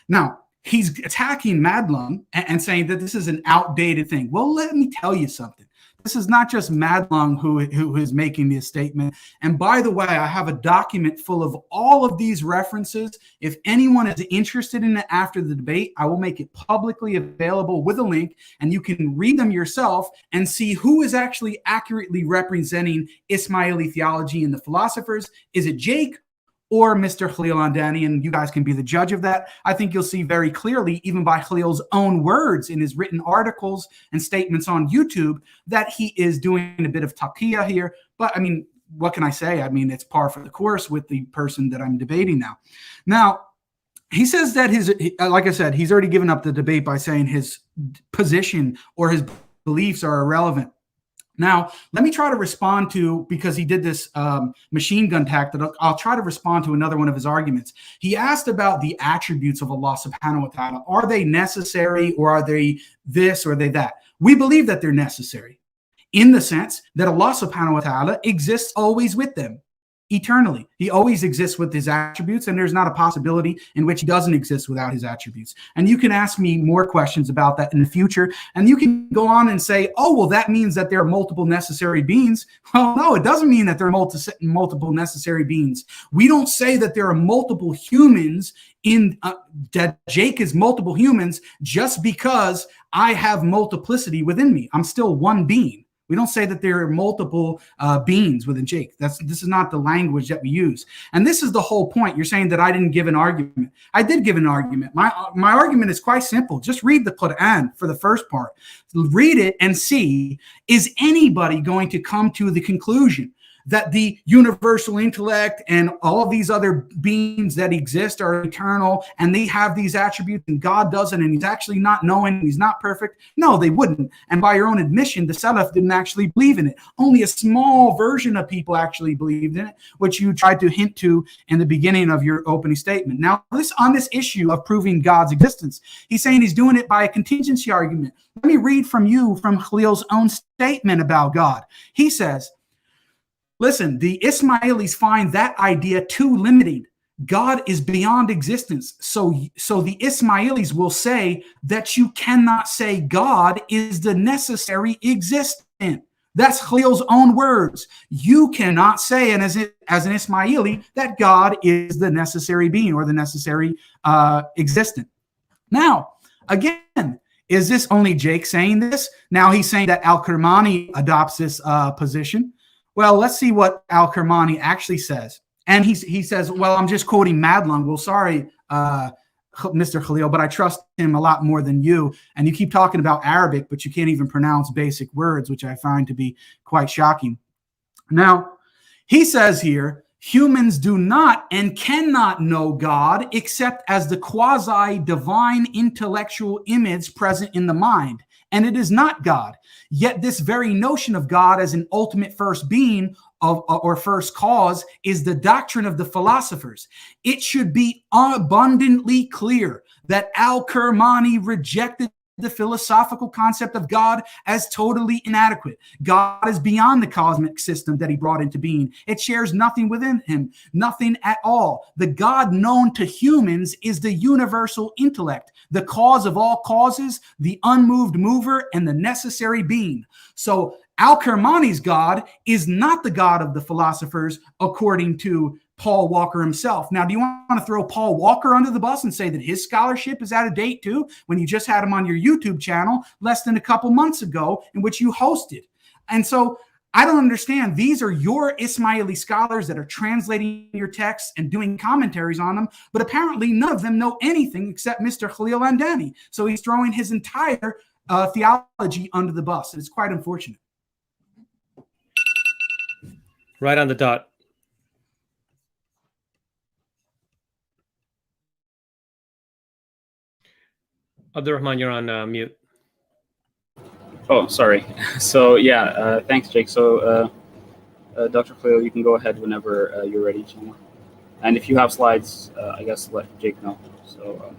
C: Now, he's attacking Madlum and saying that this is an outdated thing. Well, let me tell you something. This is not just Madlung who is making this statement. And by the way, I have a document full of all of these references. If anyone is interested in it after the debate, I will make it publicly available with a link, and you can read them yourself and see who is actually accurately representing Ismaili theology and the philosophers. Is it Jake or Mr. Khalil Andani? And you guys can be the judge of that. I think you'll see very clearly, even by Khalil's own words in his written articles and statements on YouTube, that he is doing a bit of taqiyya here. But I mean, what can I say? I mean, it's par for the course with the person that I'm debating now. Now, he says that like I said, he's already given up the debate by saying his position or his beliefs are irrelevant. Now, let me try to respond to, because he did this machine gun tactic, I'll try to respond to another one of his arguments. He asked about the attributes of Allah subhanahu wa ta'ala. Are they necessary, or are they this, or are they that? We believe that they're necessary in the sense that Allah subhanahu wa ta'ala exists always with them. eternally. He always exists with his attributes, and there's not a possibility in which he doesn't exist without his attributes. And you can ask me more questions about that in the future, and you can go on and say, oh, well, that means that there are multiple necessary beings. Well, no, it doesn't mean that there are multiple necessary beings. We don't say that there are multiple humans that Jake is multiple humans just because I have multiplicity within me. I'm still one being. We don't say that there are multiple beings within Jake. This is not the language that we use. And this is the whole point. You're saying that I didn't give an argument. I did give an argument. My argument is quite simple. Just read the Quran for the first part. Read it and see, is anybody going to come to the conclusion that the universal intellect and all of these other beings that exist are eternal and they have these attributes and God doesn't, and he's actually not knowing, he's not perfect? No, they wouldn't. And by your own admission, the Salaf didn't actually believe in it. Only a small version of people actually believed in it, which you tried to hint to in the beginning of your opening statement. Now, on this issue of proving God's existence, he's saying he's doing it by a contingency argument. Let me read from Khalil's own statement about God. He says, listen, the Ismailis find that idea too limiting. God is beyond existence. So the Ismailis will say that you cannot say God is the necessary existent. That's Khalil's own words. You cannot say, and as an Ismaili, that God is the necessary being or the necessary existent. Now, again, is this only Jake saying this? Now he's saying that Al-Kirmani adopts this position. Well, let's see what Al-Kirmani actually says. And he says, well, I'm just quoting Madlung. Well, sorry, Mr. Khalil, but I trust him a lot more than you. And you keep talking about Arabic, but you can't even pronounce basic words, which I find to be quite shocking. Now, he says here, humans do not and cannot know God except as the quasi-divine intellectual image present in the mind. And it is not God. Yet this very notion of God as an ultimate first being or first cause is the doctrine of the philosophers. It should be abundantly clear that Al-Kirmani rejected the philosophical concept of God as totally inadequate. God is beyond the cosmic system that he brought into being. It shares nothing within him, nothing at all. The God known to humans is the universal intellect, the cause of all causes, the unmoved mover, and the necessary being. So Al-Kirmani's God is not the God of the philosophers, according to Paul Walker himself. Now, do you want to throw Paul Walker under the bus and say that his scholarship is out of date too, when you just had him on your YouTube channel less than a couple months ago, in which you hosted? And so I don't understand. These are your Ismaili scholars that are translating your texts and doing commentaries on them, but apparently none of them know anything except Mr. Khalil Andani. So he's throwing his entire theology under the bus. It's quite unfortunate.
B: Right on the dot. Abdulrahman, you're on mute.
A: Oh, sorry. So yeah, thanks, Jake. So Dr. Khalil, you can go ahead whenever you're ready to. And if you have slides, I guess let Jake know. So.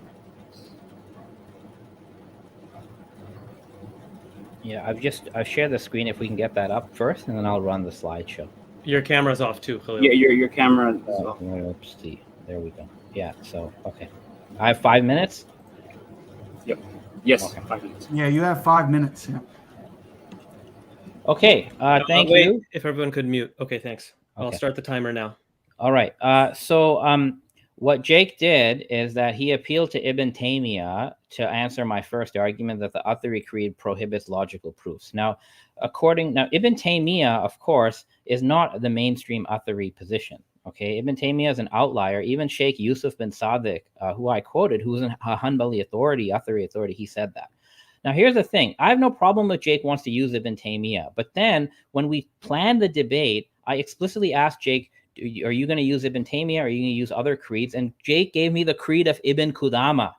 D: Yeah, I've shared the screen. If we can get that up first, and then I'll run the slideshow.
B: Your camera's off too, Khalil.
A: Yeah, your camera.
D: Let's see. There we go. Yeah. So okay, I have 5 minutes.
A: Yep. Yes.
D: Okay.
A: 5 minutes.
C: Yeah, you have 5 minutes. Yeah.
D: Okay. Thank you.
B: If everyone could mute. Okay, thanks. I'll start the timer now.
D: All right. So what Jake did is that he appealed to Ibn Taymiyyah to answer my first argument that the Athari Creed prohibits logical proofs. Now, Ibn Taymiyyah, of course, is not the mainstream Athari position. Okay, Ibn Taymiyyah is an outlier. Even Sheikh Yusuf bin Sadiq, who I quoted, who's a Hanbali authority, Athari authority, he said that. Now, here's the thing. I have no problem with Jake wants to use Ibn Taymiyyah. But then when we planned the debate, I explicitly asked Jake, are you going to use Ibn Taymiyyah or are you going to use other creeds? And Jake gave me the creed of Ibn Qudama.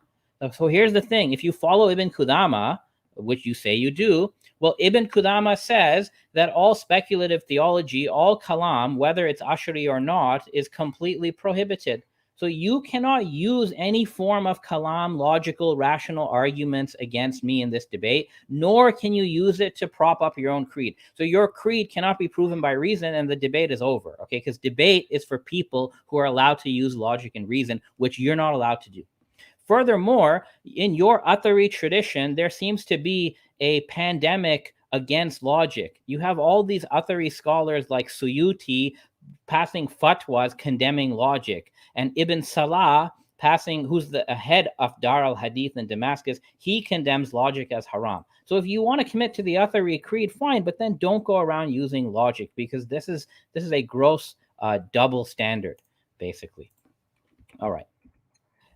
D: So here's the thing. If you follow Ibn Qudama, which you say you do, well, Ibn Qudama says that all speculative theology, all kalam, whether it's Ash'ari or not, is completely prohibited. So you cannot use any form of kalam, logical, rational arguments against me in this debate, nor can you use it to prop up your own creed. So your creed cannot be proven by reason, and the debate is over, okay? Because debate is for people who are allowed to use logic and reason, which you're not allowed to do. Furthermore, in your Athari tradition, there seems to be a pandemic against logic. You have all these Athari scholars like Suyuti passing fatwas condemning logic, and Ibn Salah passing, who's the head of Dar al-Hadith in Damascus, he condemns logic as haram. So if you want to commit to the Athari Creed, fine, but then don't go around using logic, because this is a gross double standard, basically. All right.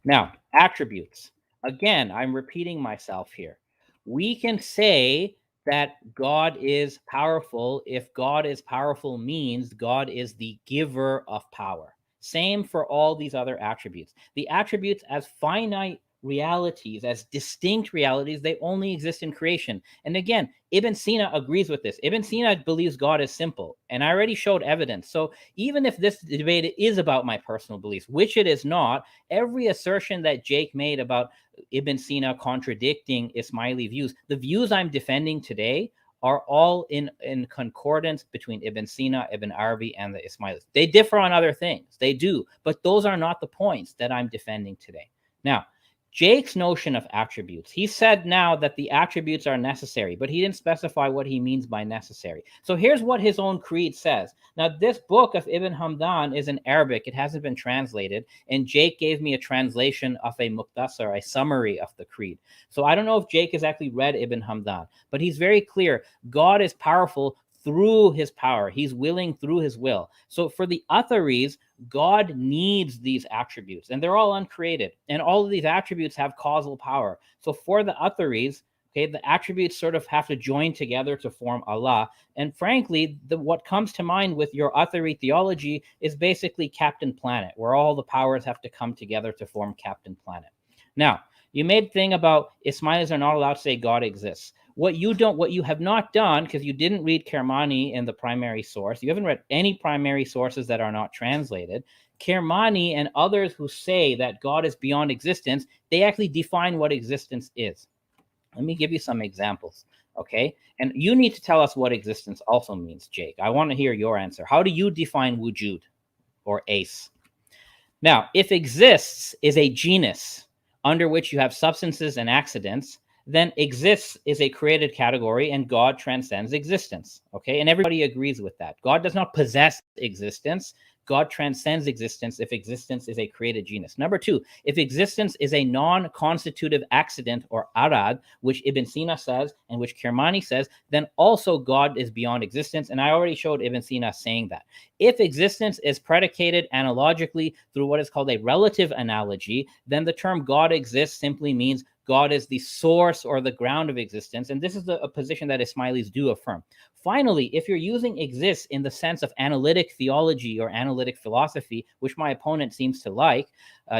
D: Now, attributes. Again, I'm repeating myself here. We can say that God is powerful if God is powerful means God is the giver of power. Same for all these other attributes. The attributes as finite realities, as distinct realities, they only exist in creation. And again, Ibn Sina agrees with this. Ibn Sina believes God is simple, and I already showed evidence. So even if this debate is about my personal beliefs, which it is not, every assertion that Jake made about Ibn Sina contradicting Ismaili views, the views I'm defending today are all in concordance between Ibn Sina, Ibn Arabi, and the Ismailis. They differ on other things. They do, but those are not the points that I'm defending today. Now, Jake's notion of attributes. He said now that the attributes are necessary, but he didn't specify what he means by necessary. So here's what his own creed says. Now, this book of Ibn Hamdan is in Arabic. It hasn't been translated. And Jake gave me a translation of a muqtasar, a summary of the creed. So I don't know if Jake has actually read Ibn Hamdan, but he's very clear. God is powerful through his power. He's willing through his will. So for the Atharis, God needs these attributes, and they're all uncreated. And all of these attributes have causal power. So for the Atharis, okay, the attributes sort of have to join together to form Allah. And frankly, what comes to mind with your Athari theology is basically Captain Planet, where all the powers have to come together to form Captain Planet. Now, you made thing about Ismailis are not allowed to say God exists. What you have not done, because you didn't read Kermani in the primary source, you haven't read any primary sources that are not translated. Kermani and others who say that God is beyond existence, they actually define what existence is. Let me give you some examples, okay? And you need to tell us what existence also means, Jake. I want to hear your answer. How do you define wujud or ace? Now, if exists is a genus under which you have substances and accidents, then exists is a created category and God transcends existence, okay? And everybody agrees with that. God does not possess existence. God transcends existence if existence is a created genus. Number two, if existence is a non-constitutive accident or arad, which Ibn Sina says and which Kermani says, then also God is beyond existence. And I already showed Ibn Sina saying that. If existence is predicated analogically through what is called a relative analogy, then the term God exists simply means God is the source or the ground of existence. And this is a position that Ismailis do affirm. Finally, if you're using exists in the sense of analytic theology or analytic philosophy, which my opponent seems to like,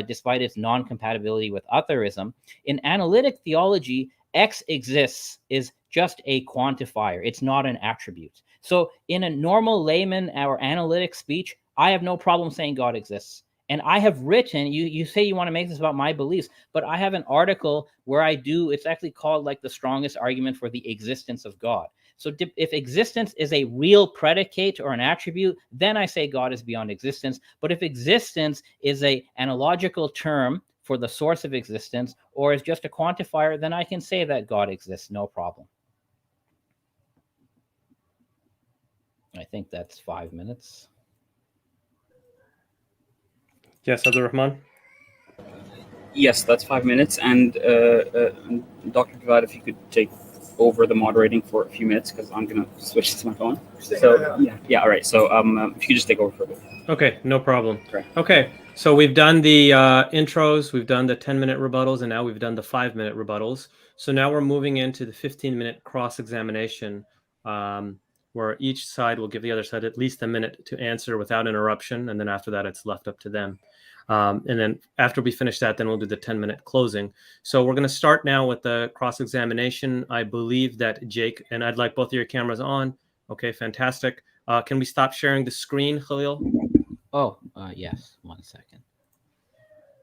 D: despite its non-compatibility with Atharism, in analytic theology, X exists is just a quantifier. It's not an attribute. So in a normal layman or analytic speech, I have no problem saying God exists. And I have written, you say you want to make this about my beliefs, but I have an article where I do, it's actually called like the strongest argument for the existence of God. So if existence is a real predicate or an attribute, then I say God is beyond existence. But if existence is an analogical term for the source of existence or is just a quantifier, then I can say that God exists, no problem. I think that's 5 minutes.
B: Yes, Abdulrahman?
A: Yes, that's 5 minutes. And Dr. Javad, if you could take over the moderating for a few minutes, because I'm going to switch to my phone. So, yeah, all right. So if you could just take over for a bit.
B: Okay, no problem.
A: Great.
B: Okay, so we've done the intros, we've done the 10-minute rebuttals, and now we've done the 5-minute rebuttals. So now we're moving into the 15-minute cross-examination, where each side will give the other side at least a minute to answer without interruption, and then after that, it's left up to them. And then after we finish that, then we'll do the 10-minute closing. So we're going to start now with the cross-examination. I believe that Jake, and I'd like both of your cameras on. Okay, fantastic. Can we stop sharing the screen, Khalil?
D: Oh, yes. 1 second.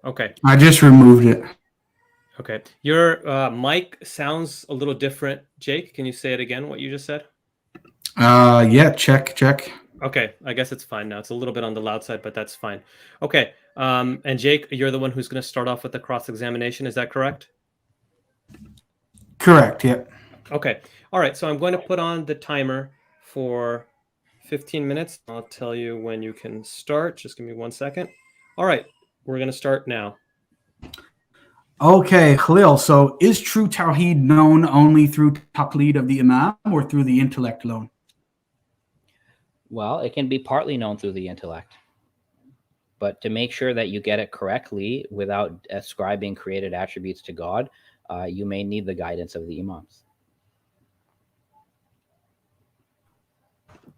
B: Okay.
C: I just removed it.
B: Okay. Your mic sounds a little different. Jake, can you say it again, what you just said?
C: Yeah, check.
B: Okay, I guess it's fine now. It's a little bit on the loud side, but that's fine. Okay. And Jake, you're the one who's going to start off with the cross-examination. Is that correct?
C: Correct, yeah.
B: Okay. All right. So I'm going to put on the timer for 15 minutes. I'll tell you when you can start. Just give me 1 second. All right. We're going to start now.
C: Okay, Khalil, so is true Tawhid known only through taqleed of the Imam or through the intellect alone?
D: Well, it can be partly known through the intellect. But to make sure that you get it correctly without ascribing created attributes to God, you may need the guidance of the Imams.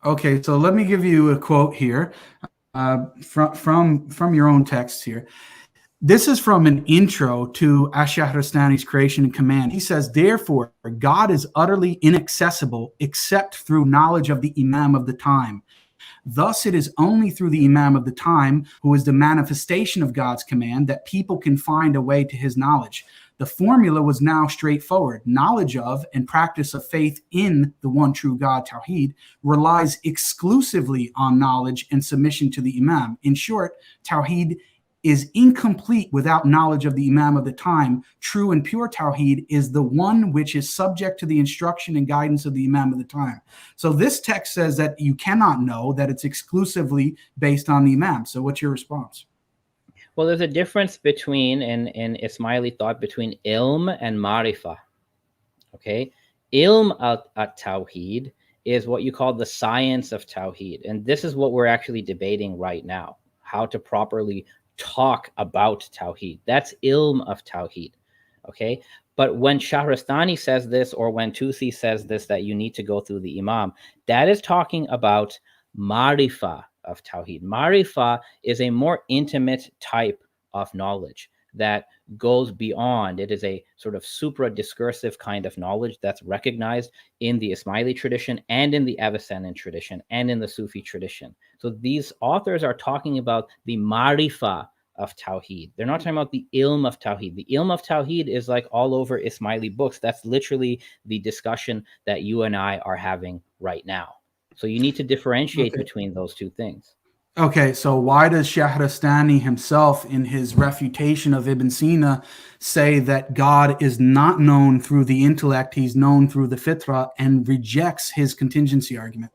C: Okay, so let me give you a quote here from your own text here. This is from an intro to Ash-Shahrastani's Creation and Command. He says, therefore, God is utterly inaccessible except through knowledge of the Imam of the time. Thus, it is only through the Imam of the time, who is the manifestation of God's command, that people can find a way to his knowledge. The formula was now straightforward. Knowledge of and practice of faith in the one true God, Tawhid, relies exclusively on knowledge and submission to the Imam. In short, Tawhid is incomplete without knowledge of the Imam of the time. True and pure Tawhid is the one which is subject to the instruction and guidance of the Imam of the time. So this text says that you cannot know, that it's exclusively based on the Imam. So what's your response?
D: Well, there's a difference between, in Ismaili thought, between ilm and marifa. Okay? Ilm at-Tawhid is what you call the science of Tawhid. And this is what we're actually debating right now, how to properly talk about Tawhid. That's ilm of Tawhid. Okay? But when Shahrastani says this, or when Tusi says this, that you need to go through the Imam, that is talking about marifa of Tawhid. Marifa is a more intimate type of knowledge that goes beyond. It is a sort of supra-discursive kind of knowledge that's recognized in the Ismaili tradition and in the Avicennan tradition and in the Sufi tradition. So these authors are talking about the marifa of Tawhid. They're not talking about the ilm of Tawhid. The ilm of Tawhid is like all over Ismaili books. That's literally the discussion that you and I are having right now. So you need to differentiate between those two things.
C: Okay, so why does Shahrastani himself, in his refutation of Ibn Sina, say that God is not known through the intellect, he's known through the fitra, and rejects his contingency argument?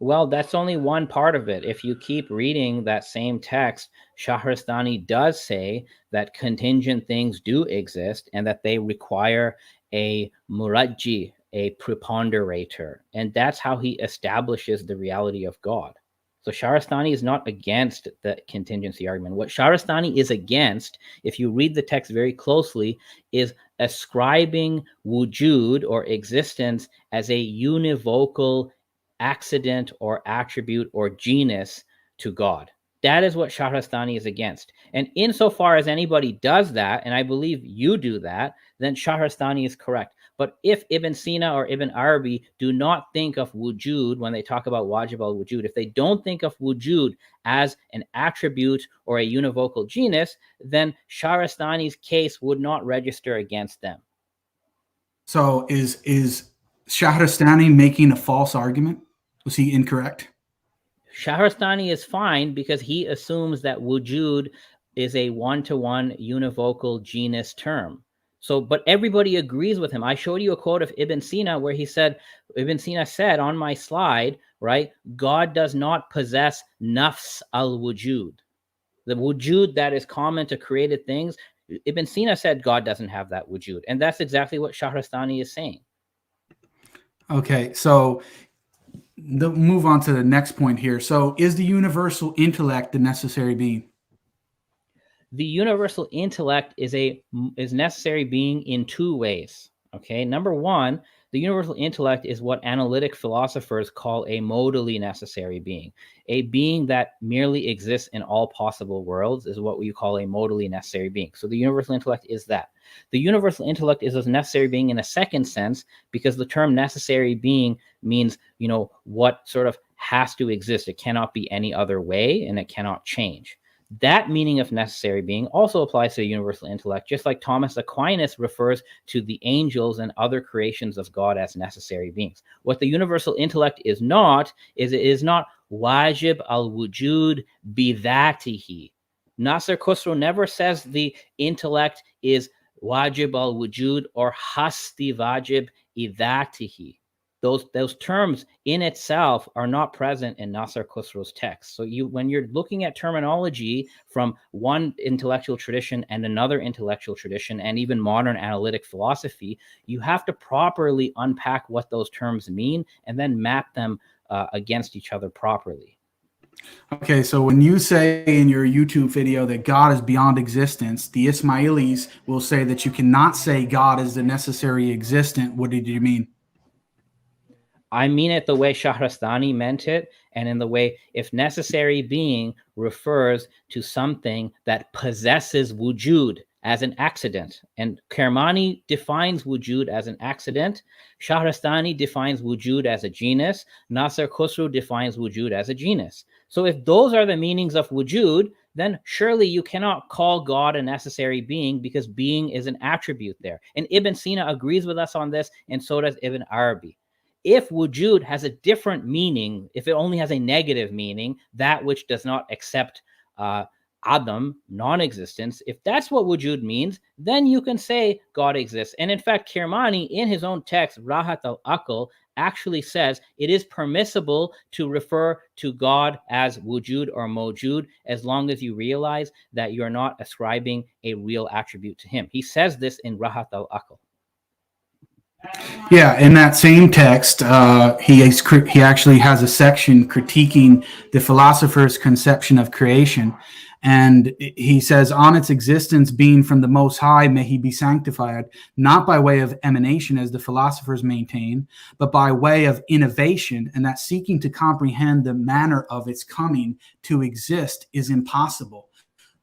D: Well, that's only one part of it. If you keep reading that same text, Shahrastani does say that contingent things do exist and that they require a murajji, a preponderator. And that's how he establishes the reality of God. So Shahrastani is not against the contingency argument. What Shahrastani is against, if you read the text very closely, is ascribing wujud or existence as a univocal accident or attribute or genus to God. That is what Shahrastani is against. And insofar as anybody does that, and I believe you do that, then Shahrastani is correct. But if Ibn Sina or Ibn Arabi do not think of wujud when they talk about wajib al-wujud, if they don't think of wujud as an attribute or a univocal genus, then Shahrastani's case would not register against them.
C: So is Shahrastani making a false argument? Was he incorrect?
D: Shahrastani is fine because he assumes that wujud is a one-to-one univocal genus term. So, but everybody agrees with him. I showed you a quote of Ibn Sina where Ibn Sina said on my slide, right, God does not possess nafs al-wujud. The wujud that is common to created things, Ibn Sina said God doesn't have that wujud. And that's exactly what Shahrastani is saying.
C: Okay, so move on to the next point here. So is the universal intellect the necessary being?
D: The universal intellect is necessary being in two ways. Okay, number one, the universal intellect is what analytic philosophers call a modally necessary being. A being that merely exists in all possible worlds is what we call a modally necessary being. So the universal intellect is that. The universal intellect is a necessary being in a second sense, because the term necessary being means, what sort of has to exist. It cannot be any other way, and it cannot change. That meaning of necessary being also applies to the universal intellect, just like Thomas Aquinas refers to the angels and other creations of God as necessary beings. What the universal intellect is not, is it is not wajib al-wujud bidhatihi. Nasser Khusro never says the intellect is wajib al-wujud or hasti wajib idhatihi. Those terms in itself are not present in Nasser Khusro's text. So when you're looking at terminology from one intellectual tradition and another intellectual tradition, and even modern analytic philosophy, you have to properly unpack what those terms mean and then map them against each other properly.
C: Okay, so when you say in your YouTube video that God is beyond existence, the Ismailis will say that you cannot say God is the necessary existent. What did you mean?
D: I mean it the way Shahrastani meant it, and in the way, if necessary being refers to something that possesses wujud as an accident. And Kermani defines wujud as an accident. Shahrastani defines wujud as a genus. Nasser Khusro defines wujud as a genus. So if those are the meanings of wujud, then surely you cannot call God a necessary being, because being is an attribute there. And Ibn Sina agrees with us on this, and so does Ibn Arabi. If wujud has a different meaning, if it only has a negative meaning, that which does not accept Adam, non-existence, if that's what wujud means, then you can say God exists. And in fact, Kermani, in his own text, Rahat al-Aql, actually says it is permissible to refer to God as wujud or mojud, as long as you realize that you're not ascribing a real attribute to him. He says this in Rahat al-Aql.
C: Yeah, in that same text, he actually has a section critiquing the philosopher's conception of creation. And he says, on its existence being from the Most High, may he be sanctified, not by way of emanation, as the philosophers maintain, but by way of innovation, and that seeking to comprehend the manner of its coming to exist is impossible.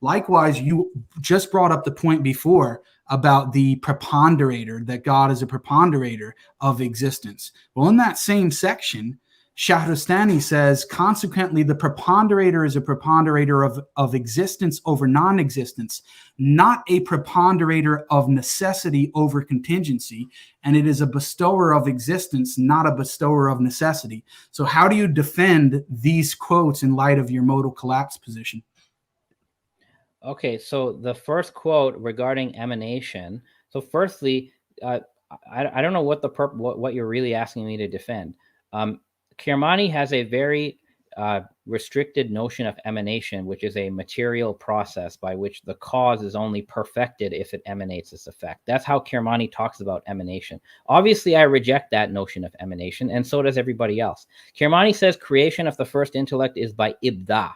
C: Likewise, you just brought up the point before about the preponderator, that God is a preponderator of existence. Well, in that same section, Shahrastani says, consequently, the preponderator is a preponderator of existence over non-existence, not a preponderator of necessity over contingency, and it is a bestower of existence, not a bestower of necessity. So how do you defend these quotes in light of your modal collapse position?
D: Okay, so the first quote regarding emanation. So firstly, I don't know what you're really asking me to defend. Kermani has a very restricted notion of emanation, which is a material process by which the cause is only perfected if it emanates its effect. That's how Kermani talks about emanation. Obviously, I reject that notion of emanation, and so does everybody else. Kermani says creation of the first intellect is by ibda,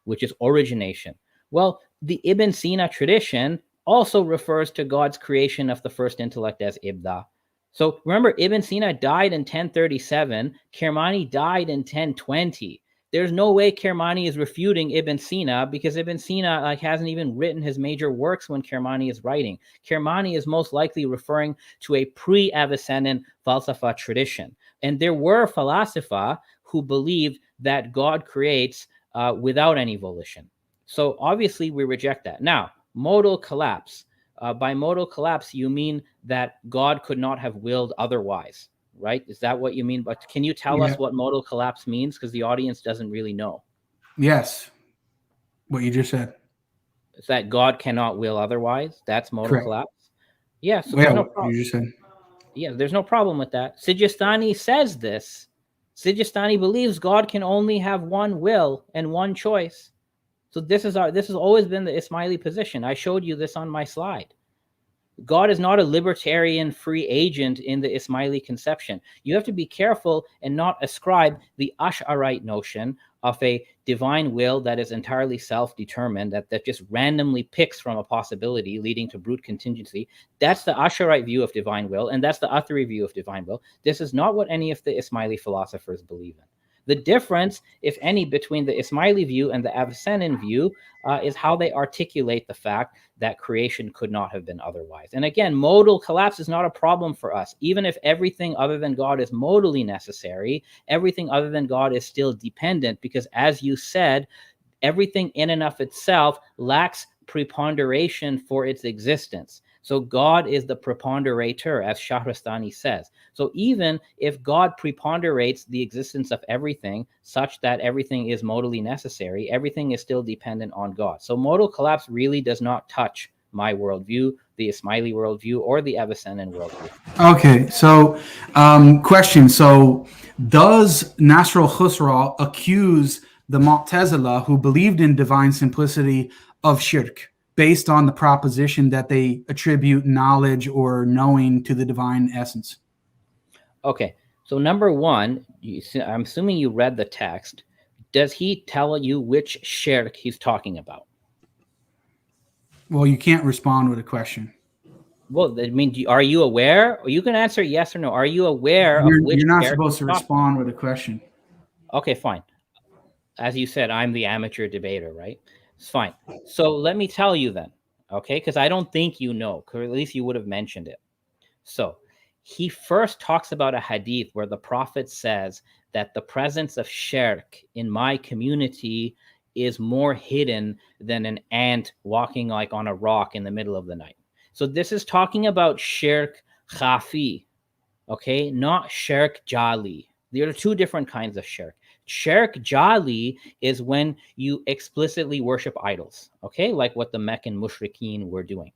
D: which is origination. Well, the Ibn Sina tradition also refers to God's creation of the first intellect as ibda. So remember, Ibn Sina died in 1037. Kermani died in 1020. There's no way Kermani is refuting Ibn Sina, because Ibn Sina hasn't even written his major works when Kermani is writing. Kermani is most likely referring to a pre-Avicennan falsafa tradition. And there were falasifa who believed that God creates without any volition. So obviously we reject that. Now, modal collapse. By modal collapse, you mean that God could not have willed otherwise, right? Is that what you mean? But can you tell us what modal collapse means? Because the audience doesn't really know.
C: Yes. What you just said.
D: Is that God cannot will otherwise? That's modal collapse? Yeah, so there's no problem.
C: You just said.
D: Yeah, there's no problem with that. Sijistani says this. Sijistani believes God can only have one will and one choice. So this has always been the Ismaili position. I showed you this on my slide. God is not a libertarian free agent in the Ismaili conception. You have to be careful and not ascribe the Ash'arite notion of a divine will that is entirely self-determined, that just randomly picks from a possibility leading to brute contingency. That's the Ash'arite view of divine will, and that's the Athari view of divine will. This is not what any of the Ismaili philosophers believe in. The difference, if any, between the Ismaili view and the Avicennan view is how they articulate the fact that creation could not have been otherwise. And again, modal collapse is not a problem for us. Even if everything other than God is modally necessary, everything other than God is still dependent, because as you said, everything in and of itself lacks preponderation for its existence. So God is the preponderator, as Shahrastani says. So even if God preponderates the existence of everything such that everything is modally necessary, everything is still dependent on God. So modal collapse really does not touch my worldview, the Ismaili worldview, or the Avicennan worldview.
C: Okay, so question. So does Nasr al-Khusra accuse the Mu'tazila, who believed in divine simplicity, of shirk based on the proposition that they attribute knowledge or knowing to the divine essence?
D: Okay, so number one, I'm assuming you read the text. Does he tell you which shirk he's talking about?
C: Well, you can't respond with a question.
D: Well, I mean, are you aware? Or you can answer yes or no. Are you aware of which
C: You're not
D: shirk
C: supposed to
D: he's talking
C: respond with a question.
D: Okay, fine. As you said, I'm the amateur debater, right? It's fine. So let me tell you then, okay? Because I don't think you know, or at least you would have mentioned it. So he first talks about a hadith where the Prophet says that the presence of shirk in my community is more hidden than an ant walking like on a rock in the middle of the night. So this is talking about shirk khafi, okay? Not shirk jali. There are two different kinds of shirk. Shirk jali is when you explicitly worship idols, okay? Like what the Meccan mushrikeen were doing.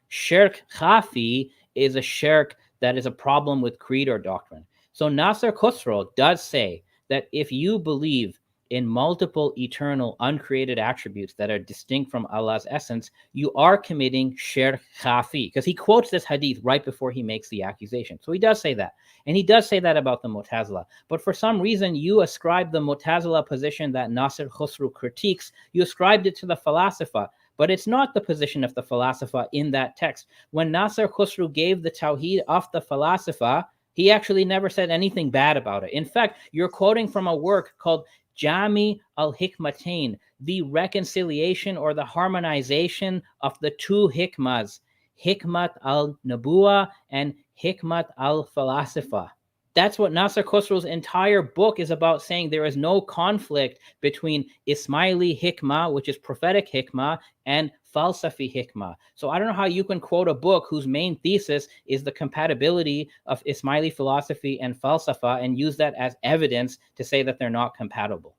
D: Shirk khafi is a shirk that is a problem with creed or doctrine. So Nasr Khusro does say that if you believe in multiple eternal uncreated attributes that are distinct from Allah's essence, you are committing shirk khafi, because he quotes this hadith right before he makes the accusation. So he does say that. And he does say that about the Mu'tazila. But for some reason, you ascribe the Mu'tazila position that Nasr Khusro critiques, you ascribed it to the Falasifa. But it's not the position of the Falasifa in that text. When Nasr Khusro gave the Tawhid of the Falasifa, he actually never said anything bad about it. In fact, you're quoting from a work called Jami al-Hikmatain, the reconciliation or the harmonization of the two hikmas, Hikmat al-Nabuwa and Hikmat al-Falasifa. That's what Nasr Khusro's entire book is about, saying there is no conflict between Ismaili hikmah, which is prophetic hikmah, and Falsafi hikmah. So I don't know how you can quote a book whose main thesis is the compatibility of Ismaili philosophy and Falsafa and use that as evidence to say that they're not compatible.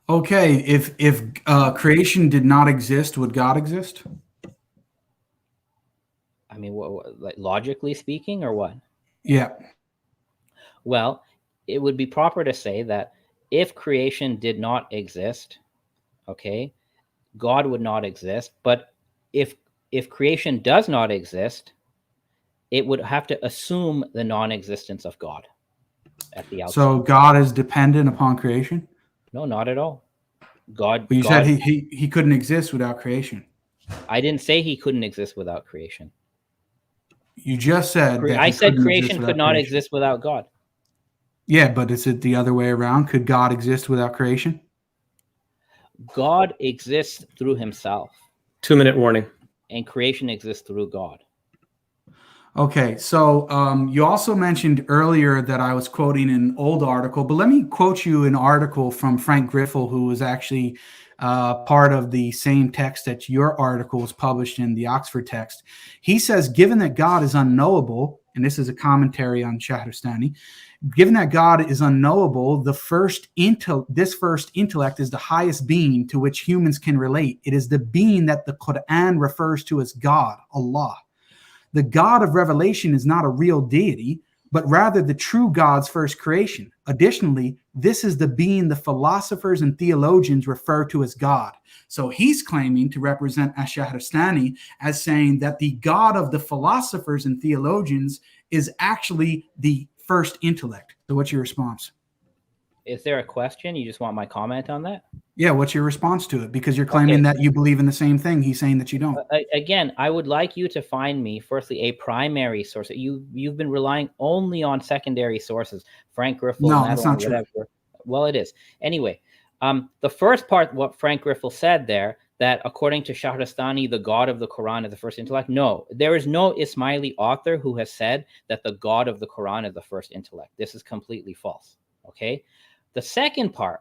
C: Okay, if creation did not exist, would God exist?
D: I mean, like logically speaking, or what?
C: Yeah.
D: Well, it would be proper to say that if creation did not exist, okay, God would not exist. But if creation does not exist, it would have to assume the non-existence of God at the outset.
C: So God is dependent upon creation?
D: No, not at all. God.
C: But you
D: God,
C: said he couldn't exist without creation.
D: I didn't say he couldn't exist without creation.
C: You just said that
D: I said creation could not exist without God.
C: Yeah, but is it the other way around? Could God exist without creation?
D: God exists through himself.
B: 2-minute warning.
D: And creation exists through God.
C: Okay, so you also mentioned earlier that I was quoting an old article, but let me quote you an article from Frank Griffel, who was actually part of the same text that your article was published in, the Oxford text. He says, given that God is unknowable, and this is a commentary on Shahrastani, given that God is unknowable, this first intellect is the highest being to which humans can relate. It is the being that the Quran refers to as God, Allah. The God of revelation is not a real deity, but rather the true God's first creation. Additionally, this is the being the philosophers and theologians refer to as God. So he's claiming to represent Shahrastani as saying that the God of the philosophers and theologians is actually the first intellect. So what's your response?
D: Is there a question? You just want my comment on that?
C: Yeah, what's your response to it? Because you're claiming that you believe in the same thing. He's saying that you don't.
D: Again, I would like you to find me, firstly, a primary source. You've been relying only on secondary sources. Frank Griffel.
C: No, that's not true.
D: Well, it is. Anyway, the first part, what Frank Griffel said there, that according to Shahrastani, the God of the Quran is the first intellect. No, there is no Ismaili author who has said that the God of the Quran is the first intellect. This is completely false. Okay? The second part,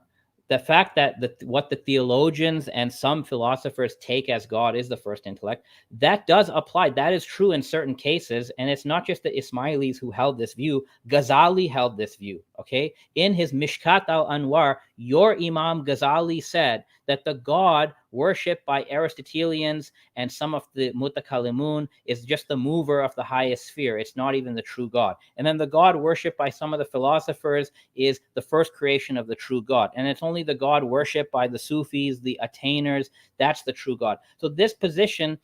D: the fact that what the theologians and some philosophers take as God is the first intellect, that does apply. That is true in certain cases. And it's not just the Ismailis who held this view. Ghazali held this view, okay? In his Mishkat al-Anwar, your Imam Ghazali said that the God worshipped by Aristotelians and some of the Mutakallimun is just the mover of the highest sphere. It's not even the true God. And then the God worshipped by some of the philosophers is the first creation of the true God. And it's only the God worshipped by the Sufis, the attainers, that's the true God. So this position,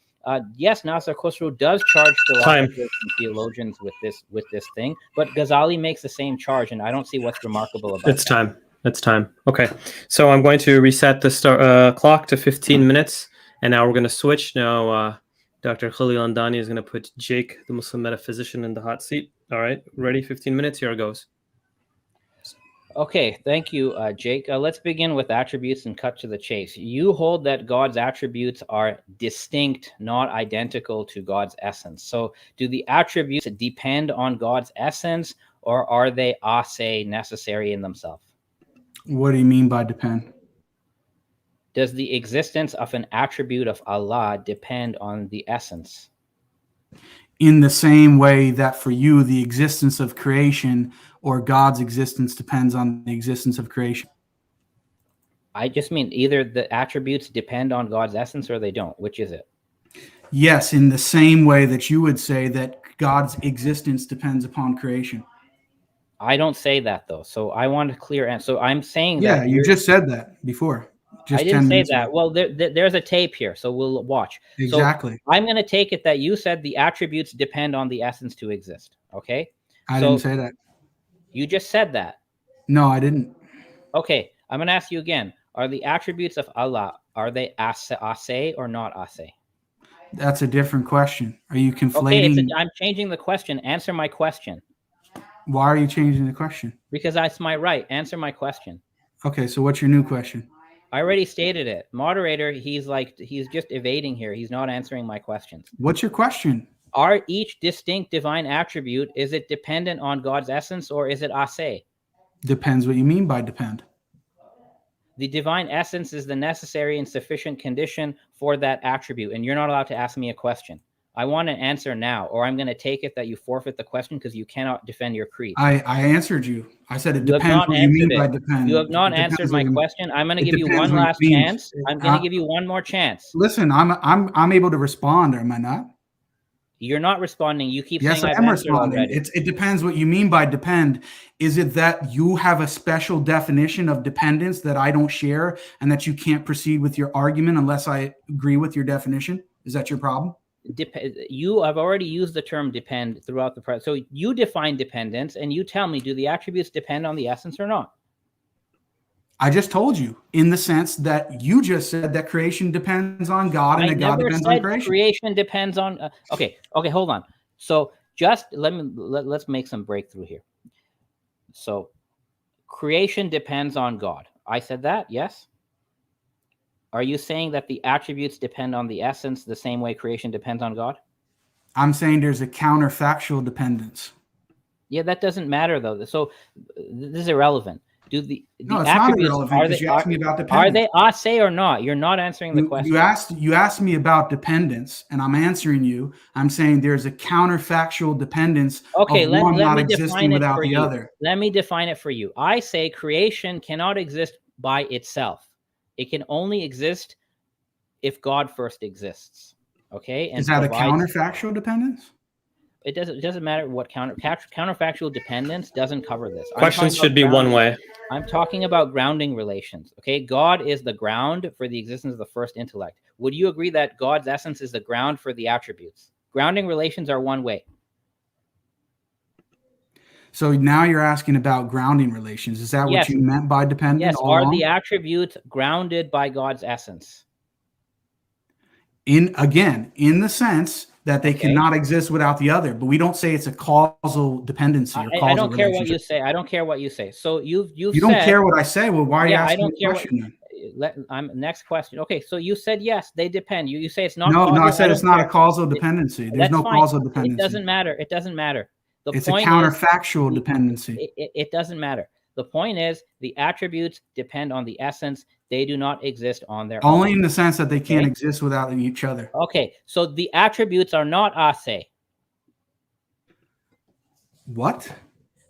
D: yes, Nasser Khosrow does charge philosophers and theologians with this thing, but Ghazali makes the same charge, and I don't see what's remarkable about it.
B: It's time. Okay, so I'm going to reset the clock to 15 minutes, and now we're going to switch. Now, Dr. Khalil Andani is going to put Jake, the Muslim metaphysician, in the hot seat. All right, ready? 15 minutes. Here it goes.
D: Okay, thank you, Jake. Let's begin with attributes and cut to the chase. You hold that God's attributes are distinct, not identical to God's essence. So do the attributes depend on God's essence, or are they ase, necessary in themselves?
C: What do you mean by depend?
D: Does the existence of an attribute of Allah depend on the essence?
C: In the same way that for you, the existence of creation or God's existence depends on the existence of creation.
D: I just mean either the attributes depend on God's essence or they don't. Which is it?
C: Yes, in the same way that you would say that God's existence depends upon creation.
D: I don't say that, though. So I want a clear answer. So I'm saying
C: that.
D: Yeah,
C: you just said that before.
D: I didn't say that. Well, there's a tape here, so we'll watch.
C: Exactly.
D: So I'm going to take it that you said the attributes depend on the essence to exist. Okay?
C: I didn't say that.
D: You just said that.
C: No, I didn't.
D: Okay. I'm going to ask you again. Are the attributes of Allah, are they ase or not ase?
C: That's a different question. Are you conflating?
D: Okay, I'm changing the question. Answer my question.
C: Why are you changing the question?
D: Because that's my right. Answer my question.
C: Okay, so what's your new question?
D: I already stated it. Moderator, he's just evading here. He's not answering my questions.
C: What's your question?
D: Are each distinct divine attribute, is it dependent on God's essence or is it ase?
C: Depends what you mean by depend.
D: The divine essence is the necessary and sufficient condition for that attribute, and you're not allowed to ask me a question. I want an answer now, or I'm going to take it that you forfeit the question because you cannot defend your creed.
C: I answered you. I said it depends what you mean by depend.
D: You have not answered my question. I'm going to give you one last chance. I'm going to give you one more chance.
C: Listen, I'm able to respond, or am I not?
D: You're not responding. You keep
C: saying
D: I've
C: am
D: answered
C: responding.
D: Already.
C: It depends what you mean by depend. Is it that you have a special definition of dependence that I don't share and that you can't proceed with your argument unless I agree with your definition? Is that your problem?
D: You have already used the term depend throughout the process. So you define dependence and you tell me, do the attributes depend on the essence or not?
C: I just told you in the sense that you just said that creation depends on God and that God depends on creation.
D: Creation depends on okay, hold on. So just let's make some breakthrough here. So creation depends on God. I said that, yes? Are you saying that the attributes depend on the essence the same way creation depends on God?
C: I'm saying there's a counterfactual dependence.
D: Yeah, that doesn't matter though. So this is irrelevant. Do the
C: no, it's
D: attributes,
C: not irrelevant because you asked me about dependence.
D: Are they ase or not? You're not answering the question.
C: You asked me about dependence, and I'm answering you. I'm saying there's a counterfactual dependence of one not existing without the other.
D: Let me define it for you. I say creation cannot exist by itself. It can only exist if God first exists. Okay? And
C: is that a counterfactual dependence?
D: It doesn't matter what counterfactual dependence doesn't cover this.
B: Questions should be one way.
D: I'm talking about grounding relations. Okay, God is the ground for the existence of the first intellect. Would you agree that God's essence is the ground for the attributes? Grounding relations are one way.
C: So now you're asking about grounding relations. Is that what you meant by dependent?
D: Yes. Are the attributes grounded by God's essence?
C: In the sense that they cannot exist without the other, but we don't say it's a causal dependency or causal
D: I don't care what you say. I don't care what you say. So you
C: don't care what I say. Well, why are you asking the question
D: then? Next question. Okay, so you said yes, they depend. You say it's not.
C: No, I said it's not a causal dependency. There's no causal dependency.
D: It doesn't matter. It doesn't matter.
C: It's a counterfactual dependency.
D: It doesn't matter. the point is the attributes depend on the essence. They do not exist on their own.
C: Only in the sense that they can't exist without each other.
D: Okay, so the attributes are not ase.
C: What?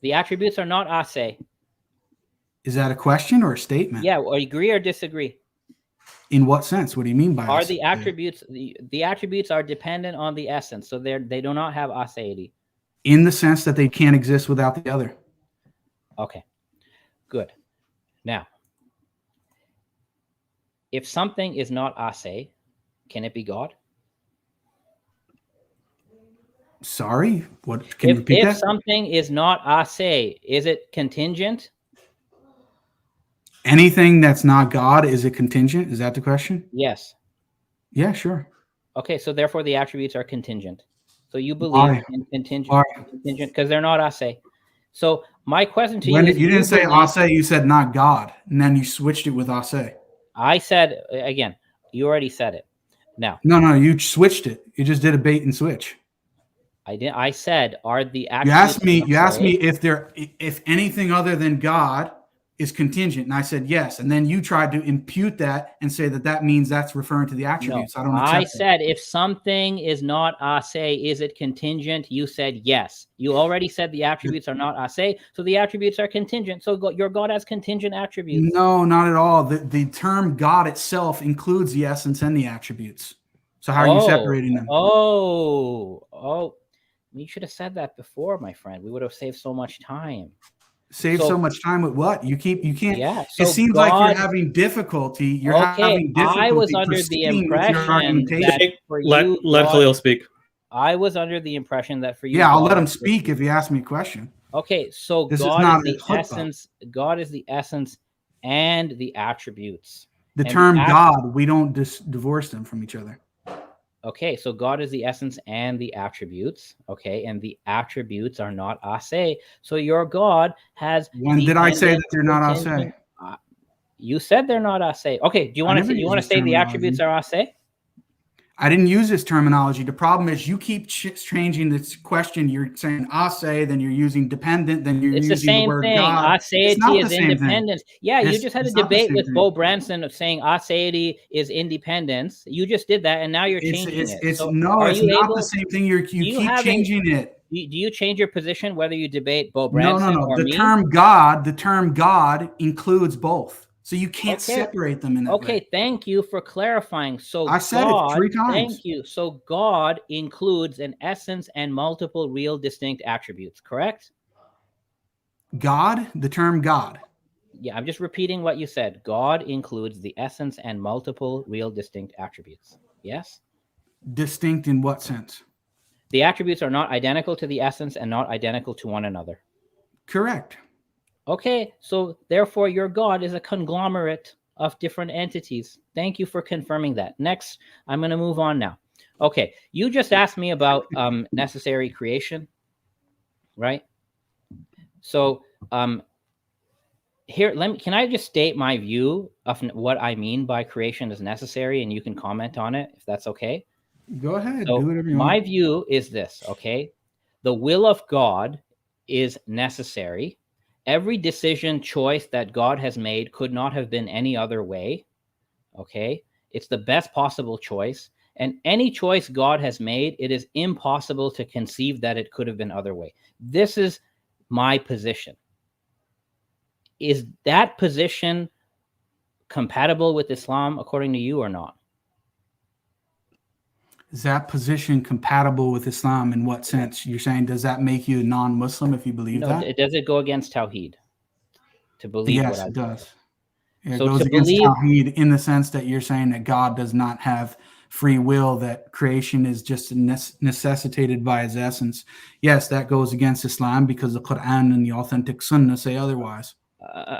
D: The attributes are not ase.
C: Is that a question or a statement?
D: Yeah, or agree or disagree?
C: In what sense? What do you mean by
D: are the attributes? The attributes are dependent on the essence, so they do not have aseity.
C: In the sense that they can't exist without the other.
D: Okay, good. Now, if something is not ase, can it be God?
C: Sorry, what? Can you repeat that?
D: If something is not ase, is it contingent?
C: Anything that's not God, is it contingent? Is that the question?
D: Yes.
C: Yeah, sure.
D: Okay, so therefore the attributes are contingent. So you believe in contingent because they're not ase. So my question to you is,
C: you didn't say ase, you said not God, and then you switched it with ase.
D: I said, again, you already said it. Now.
C: No, you switched it. You just did a bait and switch.
D: I didn't. I said, are the attributes?
C: You asked me if anything other than God is contingent, and I said yes. And then you tried to impute that and say that means that's referring to the attributes.
D: No,
C: I don't accept
D: I said if something is not ase, is it contingent? You said yes. You already said the attributes are not ase, so the attributes are contingent. So your God has contingent attributes.
C: No, not at all. The term God itself includes the essence and the attributes. So how are you separating them?
D: You should have said that before, my friend. We would have saved so much time.
C: So much time with what? You can't.
D: Yeah.
C: So it seems like you're having difficulty. Having difficulty.
D: I was under the impression that for you,
B: let Khalil speak.
D: I was under the impression that for you.
C: Yeah, I'll let him speak if he asks me a question.
D: Okay, so God is the essence. God is the essence and the attributes.
C: The term God, we don't divorce them from each other.
D: Okay, so God is the essence and the attributes. Okay, and the attributes are not ase. So your God has.
C: When did I say that they're not ase?
D: You said they're not ase. Okay, do you want to say the attributes are ase?
C: I didn't use this terminology. The problem is you keep changing this question. You're saying ase, then you're using dependent, then you're using the word God.
D: Aseity is independence. Yeah, you just had a debate with Bo Branson of saying aseity is independence. You just did that, and now you're changing it.
C: It's not the same thing. You keep changing it.
D: Do you change your position whether you debate Bo Branson or me?
C: The term God includes both. So you can't separate them in that way.
D: Okay, thank you for clarifying. So
C: I said it 3 times.
D: Thank you. So God includes an essence and multiple real distinct attributes, correct?
C: God, the term God.
D: Yeah, I'm just repeating what you said. God includes the essence and multiple real distinct attributes. Yes?
C: Distinct in what sense?
D: The attributes are not identical to the essence and not identical to one another.
C: Correct.
D: Okay, so therefore your God is a conglomerate of different entities. Thank you for confirming that. Next, I'm going to move on now. Okay, you just asked me about necessary creation, right? So here, can I just state my view of what I mean by creation is necessary, and you can comment on it if that's okay?
C: Go ahead.
D: So
C: do whatever you want.
D: My view is this, okay? The will of God is necessary. Every decision, choice that God has made could not have been any other way, okay? It's the best possible choice. And any choice God has made, it is impossible to conceive that it could have been other way. This is my position. Is that position compatible with Islam according to you or not?
C: Is that position compatible with Islam in what sense? You're saying, does that make you a non-Muslim if you believe that?
D: Does it go against Tawhid to believe
C: yes,
D: what I
C: it does. It
D: so
C: goes against Tawhid in the sense that you're saying that God does not have free will, that creation is just necessitated by his essence. Yes, that goes against Islam because the Quran and the authentic Sunnah say otherwise.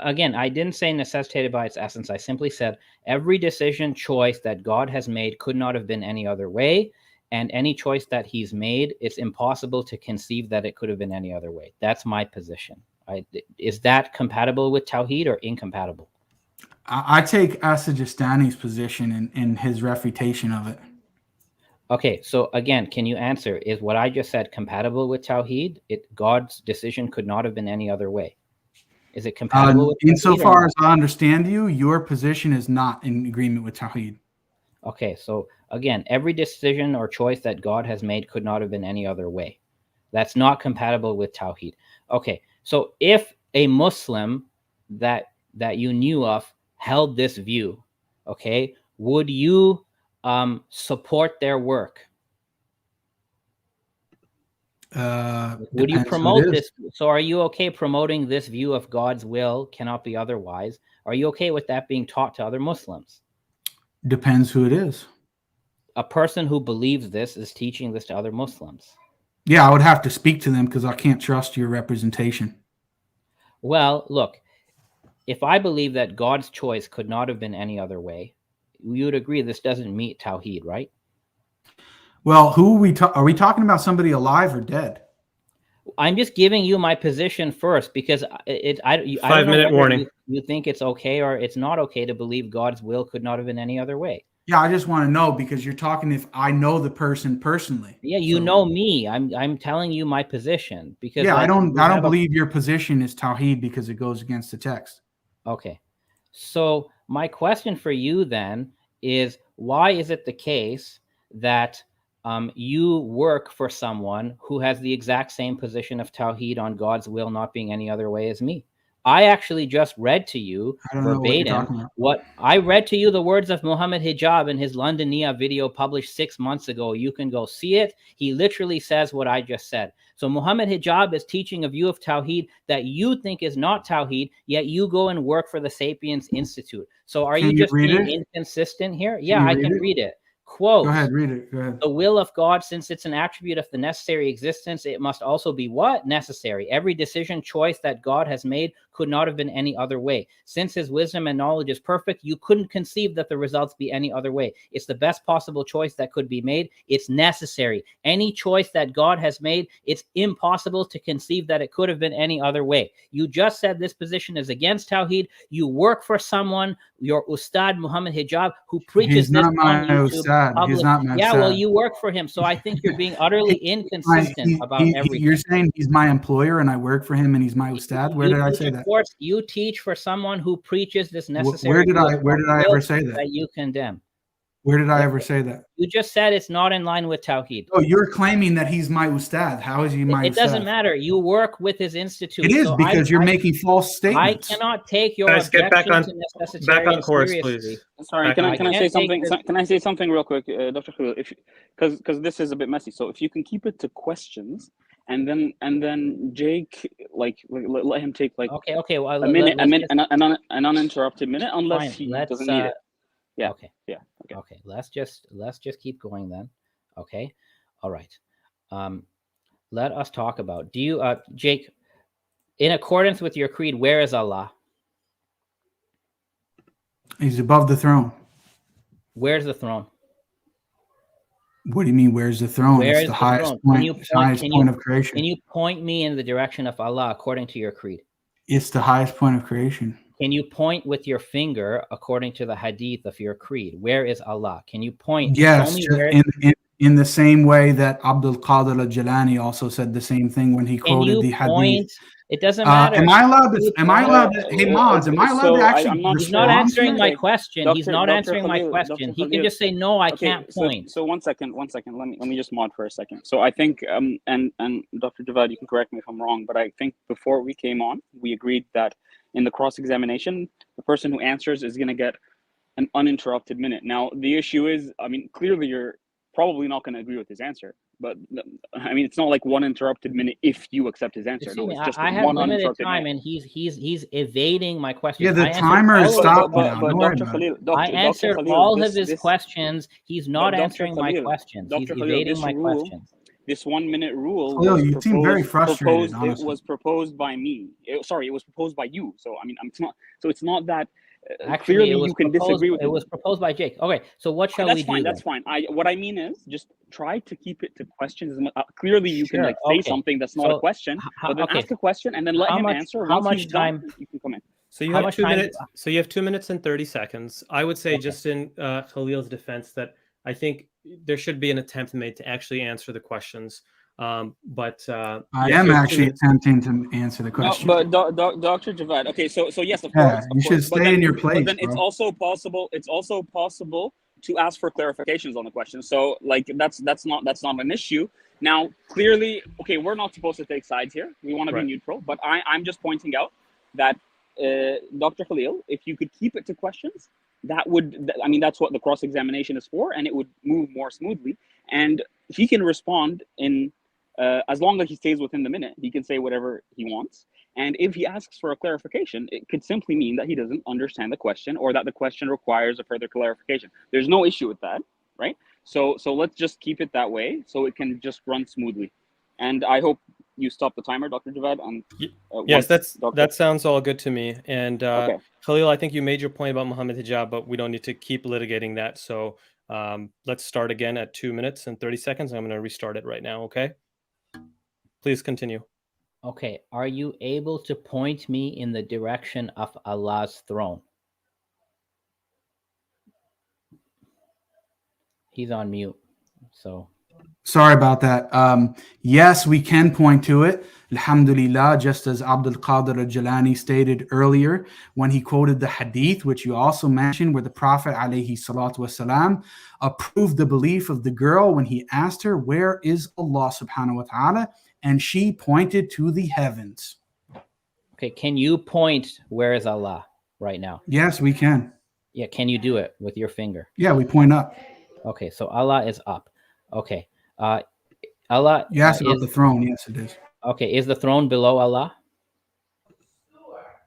D: Again, I didn't say necessitated by its essence. I simply said every decision, choice that God has made could not have been any other way. And any choice that he's made, it's impossible to conceive that it could have been any other way. That's my position. Is that compatible with Tawhid or incompatible?
C: I take As-Sijistani's position in his refutation of it.
D: Okay, so again, can you answer, is what I just said compatible with Tawhid? God's decision could not have been any other way. Is it compatible with Tawhid?
C: Insofar as I understand you, your position is not in agreement with Tawhid.
D: Okay, so again, every decision or choice that God has made could not have been any other way. That's not compatible with Tawhid. Okay, so if a Muslim that you knew of held this view, okay, would you support their work? Would you promote this? So are you okay promoting this view of God's will cannot be otherwise? Are you okay with that being taught to other Muslims?
C: Depends who it is.
D: A person who believes this is teaching this to other Muslims.
C: Yeah, I would have to speak to them because I can't trust your representation.
D: Well, look, if I believe that God's choice could not have been any other way, you would agree this doesn't meet Tawhid, right?
C: Well, who are we talking about? Somebody alive or dead?
D: I'm just giving you my position first because I don't know
B: warning.
D: You think it's okay or it's not okay to believe God's will could not have been any other way.
C: Yeah, I just want to know because you're talking if I know the person personally.
D: Yeah, you know me. I'm telling you my position because
C: I don't believe your position is Tawhid because it goes against the text.
D: Okay. So my question for you then is, why is it the case that you work for someone who has the exact same position of Tawhid on God's will not being any other way as me? I actually just read to you verbatim what I read to you, the words of Muhammad Hijab in his London Nia video published 6 months ago. You can go see it. He literally says what I just said. So Muhammad Hijab is teaching a view of Tawhid that you think is not Tawhid, yet you go and work for the Sapiens Institute. So are you just being inconsistent here? Yeah, I can read it. Quote,
C: go ahead, read it. Go ahead.
D: The will of God, since it's an attribute of the necessary existence, it must also be what? Necessary. Every decision, choice that God has made could not have been any other way. Since his wisdom and knowledge is perfect, you couldn't conceive that the results be any other way. It's the best possible choice that could be made. It's necessary. Any choice that God has made, it's impossible to conceive that it could have been any other way. You just said this position is against Tawhid. You work for someone, your Ustad Muhammad Hijab, who preaches this on YouTube.
C: He's not my
D: yeah,
C: Ustad.
D: well, you work for him, so I think you're being utterly inconsistent about everything.
C: You're saying he's my employer and I work for him and he's my Ustad? Where did I say that?
D: Course, you teach for someone who preaches this necessary.
C: Where did I ever say that?
D: That you condemn.
C: Where did I ever say that?
D: You just said it's not in line with Tawhid.
C: Oh, you're claiming that he's my Ustad. How is he my Ustad?
D: It doesn't matter. You work with his institute.
C: It is because you're making false statements.
D: I cannot take your
B: objection back on course,
D: seriously.
B: please.
A: Sorry, can I say something? Can I say something real quick, Dr. Khalil? Because this is a bit messy. So if you can keep it to questions, and then Jake, let him take
D: okay, well,
A: a minute, an uninterrupted minute, unless he doesn't need it. Yeah.
D: Okay. Let's just keep going then. Okay. All right. Let us talk about. Do you, Jake, in accordance with your creed, where is Allah?
C: He's above the throne.
D: Where's the throne?
C: What do you mean? Where's the throne? It's the highest point of creation.
D: Can you point me in the direction of Allah according to your creed?
C: It's the highest point of creation.
D: Can you point with your finger according to the hadith of your creed? Where is Allah? Can you point?
C: Yes, in the same way that Abdul Qadir al-Jilani also said the same thing when he quoted the hadith.
D: It doesn't matter.
C: Am I allowed to? Hey, Mods, am I allowed to actually?
D: He's not answering my question. He's not answering my question. He can just say no. I can't point.
A: So 1 second. Let me just mod for a second. So I think and Dr. Javad, you can correct me if I'm wrong, but I think before we came on, we agreed that in the cross-examination, the person who answers is going to get an uninterrupted minute. Now the issue is, clearly you're probably not going to agree with his answer. But it's not like one interrupted minute if you accept his answer. No, it's just
D: I have limited time, and he's evading my question.
C: Yeah, the timer is stopped now.
A: But Dr. Khalil,
D: I answered all of his questions. He's not answering my questions. He's evading my questions.
A: This 1 minute rule.
C: Khalil, you seem very frustrated.
A: It was proposed by me. It was proposed by you. So it's not. So it's not that.
D: Actually,
A: clearly you can disagree with
D: it. It was proposed by Jake. Okay, so what shall we do?
A: That's fine. What I mean is just try to keep it to questions. Clearly you can say something that's not a question, but then ask a question and then let him answer.
D: How much time?
A: You can come in.
B: So you have 2 minutes. So you have 2 minutes and 30 seconds. I would say, just in Khalil's defense, that I think there should be an attempt made to actually answer the questions. But
C: I
B: yes,
C: am
B: you have 2
C: actually
B: minutes.
C: attempting to answer the
A: No,
C: question.
A: but Dr. Javad. Okay, so yes, of
C: Yeah,
A: course,
C: you should
A: But
C: stay in your
A: but
C: place,
A: then it's
C: bro.
A: also possible. It's also possible to ask for clarifications on the question. So like that's not an issue. Now, clearly, okay, we're not supposed to take sides here. We want to be
B: Right.
A: neutral. But I'm just pointing out that Dr. Khalil, if you could keep it to questions, that would. I mean, that's what the cross examination is for, and it would move more smoothly. And he can respond in. As long as he stays within the minute, he can say whatever he wants. And if he asks for a clarification, it could simply mean that he doesn't understand the question or that the question requires a further clarification. There's no issue with that, right? So let's just keep it that way so it can just run smoothly. And I hope you stop the timer, Dr. Javad. And
B: Yes,
A: Dr.
B: that sounds all good to me. And
A: Okay.
B: Khalil, I think you made your point about Muhammad hijab, but we don't need to keep litigating that. So let's start again at 2 minutes and 30 seconds. I'm going to restart it right now. Okay. Please continue.
D: Okay, are you able to point me in the direction of Allah's throne? He's on mute, so.
C: Sorry about that. Yes, we can point to it. Alhamdulillah, just as Abdul Qadir al-Jalani stated earlier when he quoted the hadith, which you also mentioned, where the Prophet alayhi salatu wasalam approved the belief of the girl when he asked her, where is Allah subhanahu wa ta'ala? And she pointed to the heavens.
D: Okay, can you point where is Allah right now?
C: Yes, we can.
D: Yeah, can you do it with your finger?
C: Yeah, we point up.
D: Okay, so Allah is up. Okay, Allah
C: You asked about
D: is
C: the throne. Yes, it is.
D: okay. Is the throne below Allah?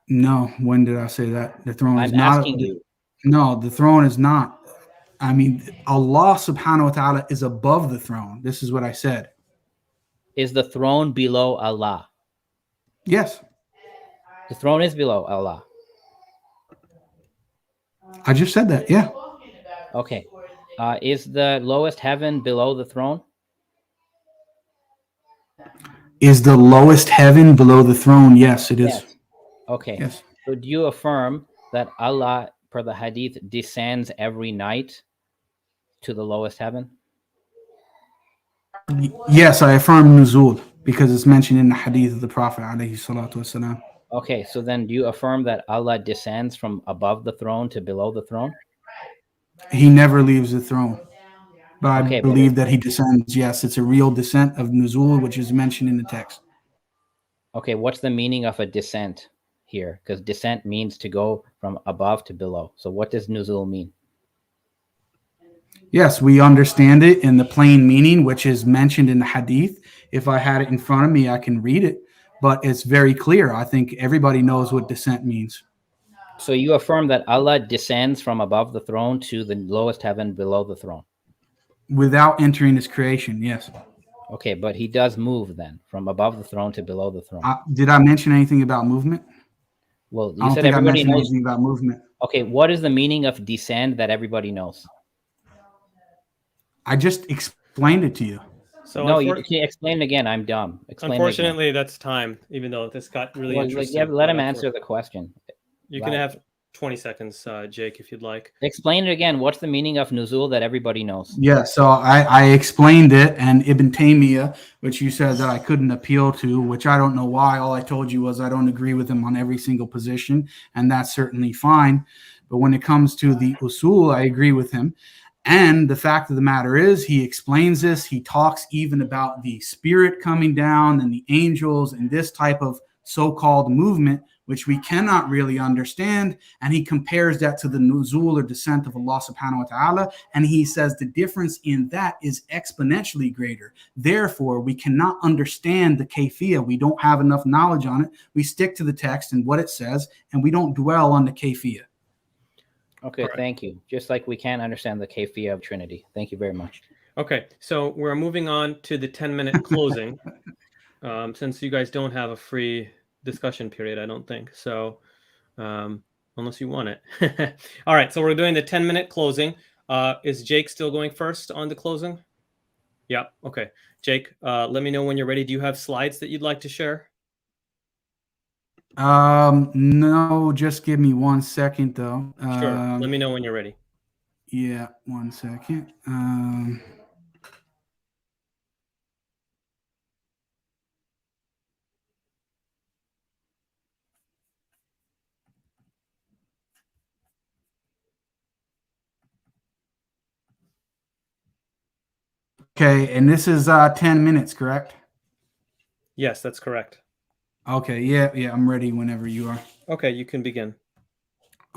C: No, when did I say that? The throne is
D: I'm
C: not.
D: asking you.
C: No, the throne is not. I mean, Allah subhanahu wa ta'ala is above the throne. This is what I said.
D: Is the throne below Allah?
C: Yes,
D: The throne is below Allah.
C: I just said that. Yeah.
D: Okay. Is the lowest heaven below the throne?
C: Is the lowest heaven below the throne? Yes, it is.
D: Yes. Okay.
C: Yes.
D: So do you affirm that Allah, per the hadith, descends every night to the lowest heaven?
C: Yes, I affirm nuzul because it's mentioned in the hadith of the Prophet alayhi salatu wasalam.
D: Okay, so then do you affirm that Allah descends from above the throne to below the throne?
C: He never leaves the throne. But
D: Okay,
C: I believe that he descends. Yes, it's a real descent of nuzul, which is mentioned in the text.
D: Okay, what's the meaning of a descent here? Because descent means to go from above to below. So what does nuzul mean?
C: Yes, we understand it in the plain meaning, which is mentioned in the hadith. If I had it in front of me, I can read it, but it's very clear. I think everybody knows what descent means.
D: So you affirm that Allah descends from above the throne to the lowest heaven below the throne.
C: Without entering his creation, yes.
D: Okay, but he does move then from above the throne to below the throne.
C: Did I mention anything about movement?
D: Well,
C: I
D: you
C: don't
D: said
C: think I
D: everybody
C: mentioned
D: knows.
C: anything about movement.
D: Okay, what is the meaning of descend that everybody knows?
C: I just explained it to you.
B: So
D: No, you can't explain it again. I'm dumb. Explain
B: unfortunately, that's time, even though this got really interesting.
D: Let him answer the question.
B: You can have 20 seconds, Jake, if you'd like.
D: Explain it again. What's the meaning of nuzul that everybody knows?
C: Yeah, so I explained it, and Ibn Taymiyyah, which you said that I couldn't appeal to, which I don't know why. All I told you was I don't agree with him on every single position, and that's certainly fine. But when it comes to the usul, I agree with him. And the fact of the matter is, he explains this. He talks even about the spirit coming down and the angels and this type of so-called movement, which we cannot really understand. And he compares that to the nuzul or descent of Allah subhanahu wa ta'ala. And he says the difference in that is exponentially greater. Therefore, we cannot understand the kayfiyah. We don't have enough knowledge on it. We stick to the text and what it says, and we don't dwell on the kayfiyah.
D: Okay, thank you. Just like we can't understand the kayfiyah of Trinity. Thank you very much.
B: Okay, so we're moving on to the 10-minute closing. Since you guys don't have a free discussion period, I don't think. So unless you want it. All right, so we're doing the 10-minute closing. Is Jake still going first on the closing? Yeah, okay. Jake, let me know when you're ready. Do you have slides that you'd like to share?
C: No, just give me 1 second though.
B: Sure. Let me know when you're ready.
C: Yeah, 1 second. Okay, and this is 10 minutes, correct?
B: Yes, that's correct.
C: Okay, yeah, I'm ready whenever you are.
B: Okay, you can begin.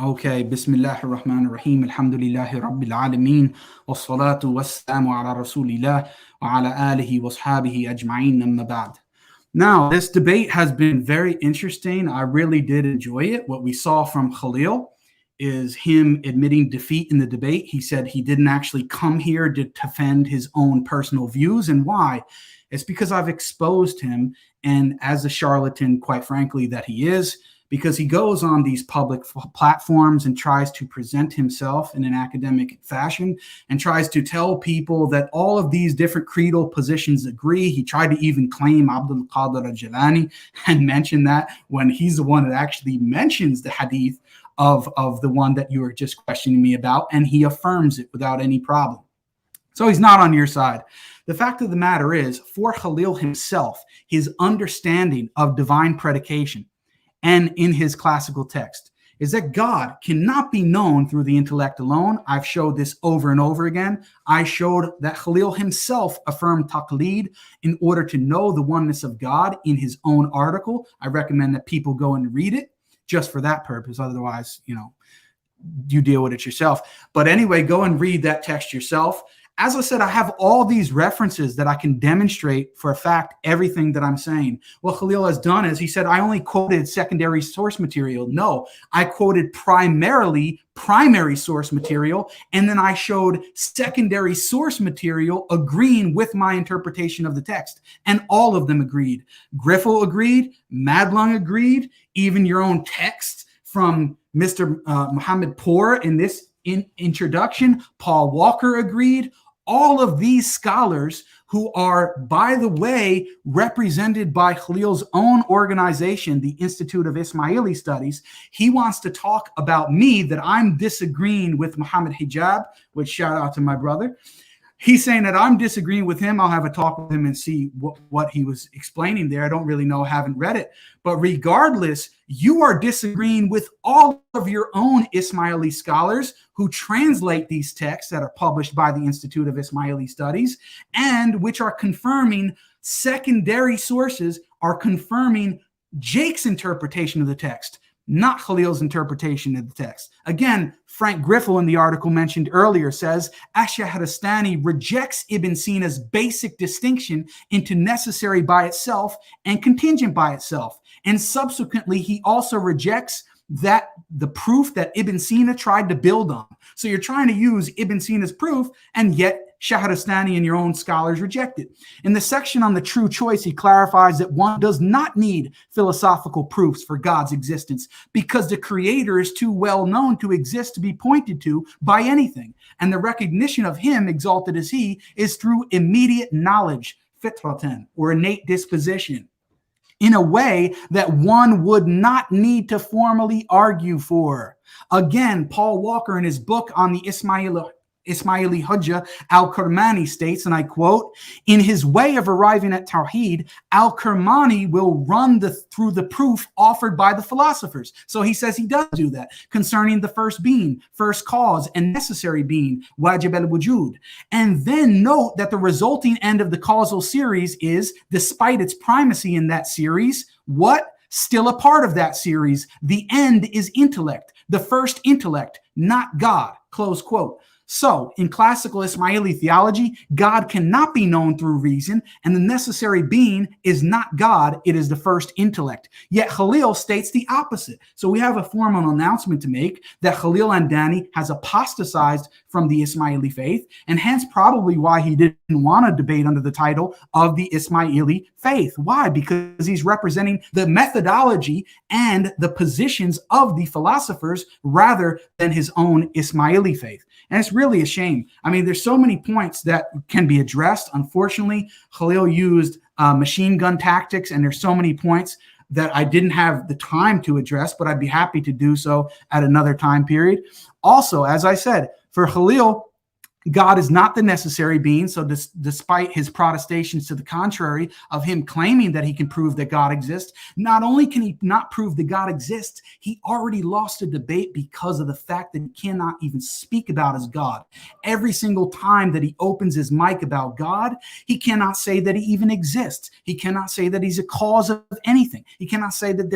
C: Okay, Bismillah ar-Rahman ar-Rahim, Alhamdulillahi Rabbil Alameen, wassalatu wassalamu ala Rasulillah, wa ala alihi wa ashabihi ajma'in, amma ba'd. Now, this debate has been very interesting. I really did enjoy it. What we saw from Khalil is him admitting defeat in the debate. He said he didn't actually come here to defend his own personal views. And why? It's because I've exposed him, and as a charlatan, quite frankly, that he is, because he goes on these public platforms and tries to present himself in an academic fashion and tries to tell people that all of these different creedal positions agree. He tried to even claim Abdul Qadir al-Jilani and mention that when he's the one that actually mentions the hadith of the one that you were just questioning me about, and he affirms it without any problem. So he's not on your side. The fact of the matter is, for Khalil himself, his understanding of divine predication and in his classical text is that God cannot be known through the intellect alone. I've showed this over and over again. I showed that Khalil himself affirmed taqlid in order to know the oneness of God in his own article. I recommend that people go and read it just for that purpose. Otherwise, you deal with it yourself. But anyway, go and read that text yourself. As I said, I have all these references that I can demonstrate for a fact everything that I'm saying. What Khalil has done is he said, I only quoted secondary source material. No, I quoted primarily primary source material, and then I showed secondary source material agreeing with my interpretation of the text. And all of them agreed. Griffel agreed, Madlung agreed, even your own text from Mr. Muhammad Poor in this introduction, Paul Walker agreed. All of these scholars who are, by the way, represented by Khalil's own organization, the Institute of Ismaili Studies, he wants to talk about me, that I'm disagreeing with Muhammad Hijab, which shout out to my brother. He's saying that I'm disagreeing with him. I'll have a talk with him and see what he was explaining there. I don't really know, haven't read it. But regardless, you are disagreeing with all of your own Ismaili scholars who translate these texts that are published by the Institute of Ismaili Studies, and which are confirming secondary sources are confirming Jake's interpretation of the text, not Khalil's interpretation of the text. Again, Frank Griffel in the article mentioned earlier says, Ash-Shahrastani rejects Ibn Sina's basic distinction into necessary by itself and contingent by itself. And subsequently, he also rejects that the proof that Ibn Sina tried to build on. So you're trying to use Ibn Sina's proof, and yet Shahrastani and your own scholars reject it. In the section on the true choice, he clarifies that one does not need philosophical proofs for God's existence because the creator is too well known to exist to be pointed to by anything. And the recognition of him, exalted as he, is through immediate knowledge, fitratan, or innate disposition, in a way that one would not need to formally argue for. Again, Paul Walker in his book on the Ismaili Hujjah, Al-Kermani states, and I quote, in his way of arriving at Tawhid, Al-Kermani will run through the proof offered by the philosophers. So he says he does do that concerning the first being, first cause, and necessary being, wajib al-wujud. And then note that the resulting end of the causal series is, despite its primacy in that series, what? Still a part of that series. The end is intellect, the first intellect, not God, close quote. So, in classical Ismaili theology, God cannot be known through reason, and the necessary being is not God, it is the first intellect. Yet Khalil states the opposite. So we have a formal announcement to make that Khalil Andani has apostatized from the Ismaili faith, and hence probably why he didn't want to debate under the title of the Ismaili faith. Why? Because he's representing the methodology and the positions of the philosophers rather than his own Ismaili faith. And it's really a shame. I mean, there's so many points that can be addressed. Unfortunately, Khalil used machine gun tactics, and there's so many points that I didn't have the time to address, but I'd be happy to do so at another time period. Also, as I said, for Khalil, God is not the necessary being. So despite his protestations to the contrary of him claiming that he can prove that God exists, not only can he not prove that God exists, he already lost a debate because of the fact that he cannot even speak about his God. Every single time that he opens his mic about God, he cannot say that he even exists. He cannot say that he's a cause of anything. He cannot say that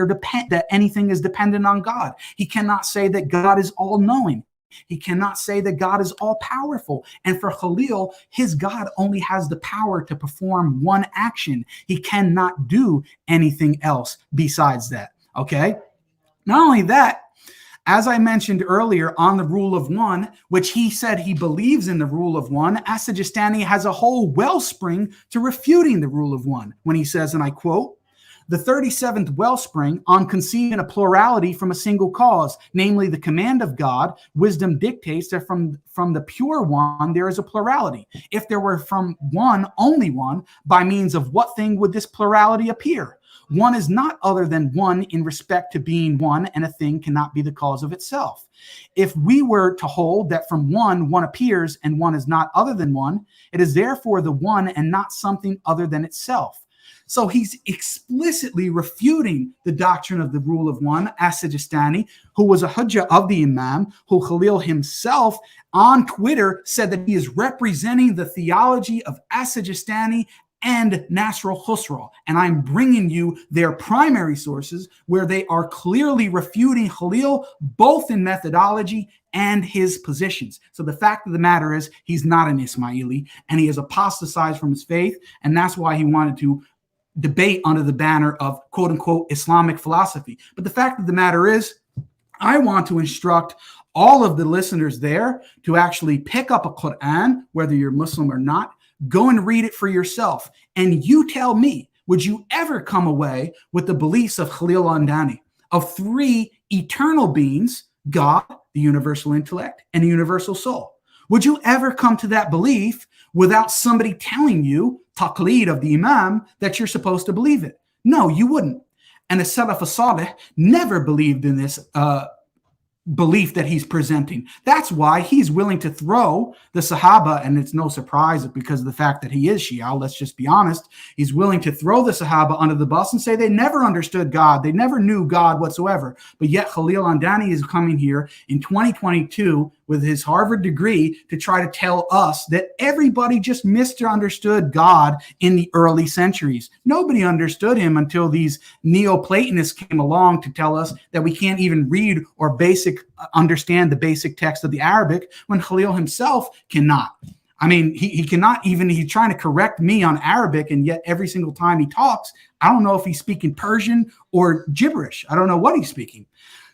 C: that anything is dependent on God. He cannot say that God is all-knowing. He cannot say that God is all-powerful. And for Khalil, his God only has the power to perform one action. He cannot do anything else besides that. Okay? Not only that, as I mentioned earlier on the rule of one, which he said he believes in the rule of one, As-Sijistani has a whole wellspring to refuting the rule of one when he says, and I quote, "The 37th wellspring on conceiving a plurality from a single cause, namely the command of God, wisdom dictates that from the pure one there is a plurality. If there were from one only one, by means of what thing would this plurality appear? One is not other than one in respect to being one, and a thing cannot be the cause of itself. If we were to hold that from one appears and one is not other than one, it is therefore the one and not something other than itself." So he's explicitly refuting the doctrine of the rule of one, As-Sijistani, who was a hujjah of the Imam, who Khalil himself on Twitter said that he is representing the theology of As-Sijistani and Nasr al-Khusra. And I'm bringing you their primary sources where they are clearly refuting Khalil, both in methodology and his positions. So the fact of the matter is he's not an Ismaili, and he has apostatized from his faith, and that's why he wanted to debate under the banner of quote unquote Islamic philosophy. But the fact of the matter is, I want to instruct all of the listeners there to actually pick up a Quran, whether you're Muslim or not, go and read it for yourself. And you tell me, would you ever come away with the beliefs of Khalil Andani, of three eternal beings, God, the universal intellect, and the universal soul? Would you ever come to that belief without somebody telling you, taqleed of the Imam, that you're supposed to believe it? No, you wouldn't. And the Salaf as-Salih never believed in this belief that he's presenting. That's why he's willing to throw the Sahaba, and it's no surprise because of the fact that he is Shia, let's just be honest, he's willing to throw the Sahaba under the bus and say they never understood God, they never knew God whatsoever. But yet Khalil Andani is coming here in 2022 with his Harvard degree to try to tell us that everybody just misunderstood God in the early centuries. Nobody understood him until these Neoplatonists came along to tell us that we can't even read or understand the basic text of the Arabic, when Khalil himself cannot. I mean, he cannot even, he's trying to correct me on Arabic, and yet every single time he talks, I don't know if he's speaking Persian or gibberish. I don't know what he's speaking.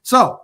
C: So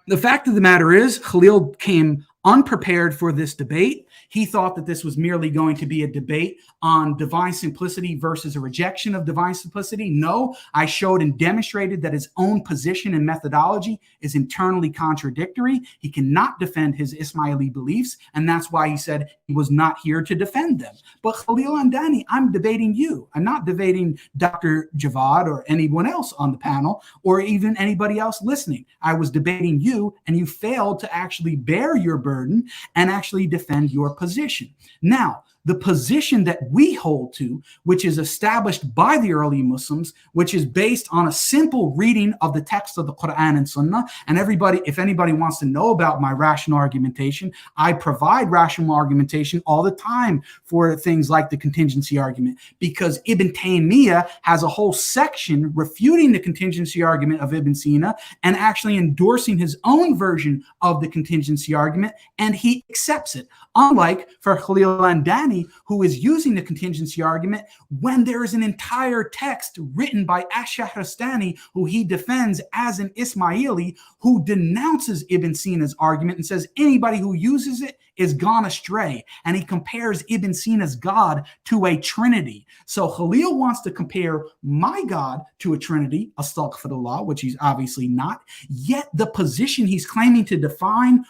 C: the fact of the matter is, Khalil came unprepared for this debate. He thought that this was merely going to be a debate on divine simplicity versus a rejection of divine simplicity. No, I showed and demonstrated that his own position and methodology is internally contradictory. He cannot defend his Ismaili beliefs, and that's why he said he was not here to defend them. But Khalil Andani, I'm debating you. I'm not debating Dr. Javad or anyone else on the panel or even anybody else listening. I was debating you, and you failed to actually bear your burden and actually defend your position. Now, the position that we hold to, which is established by the early Muslims, which is based on a simple reading of the text of the Quran and Sunnah. And everybody, if anybody wants to know about my rational argumentation, I provide rational argumentation all the time for things like the contingency argument, because Ibn Taymiyyah has a whole section refuting the contingency argument of Ibn Sina and actually endorsing his own version of the contingency argument, and he accepts it. Unlike for Khalil Andani, who is using the contingency argument when there is an entire text written by Ash-Shahrastani, who he defends as an Ismaili, who denounces Ibn Sina's argument and says anybody who uses it is gone astray. And he compares Ibn Sina's God to a trinity. So Khalil wants to compare my God to a trinity, astaghfirullah, which he's obviously not. Yet the position he's claiming to defend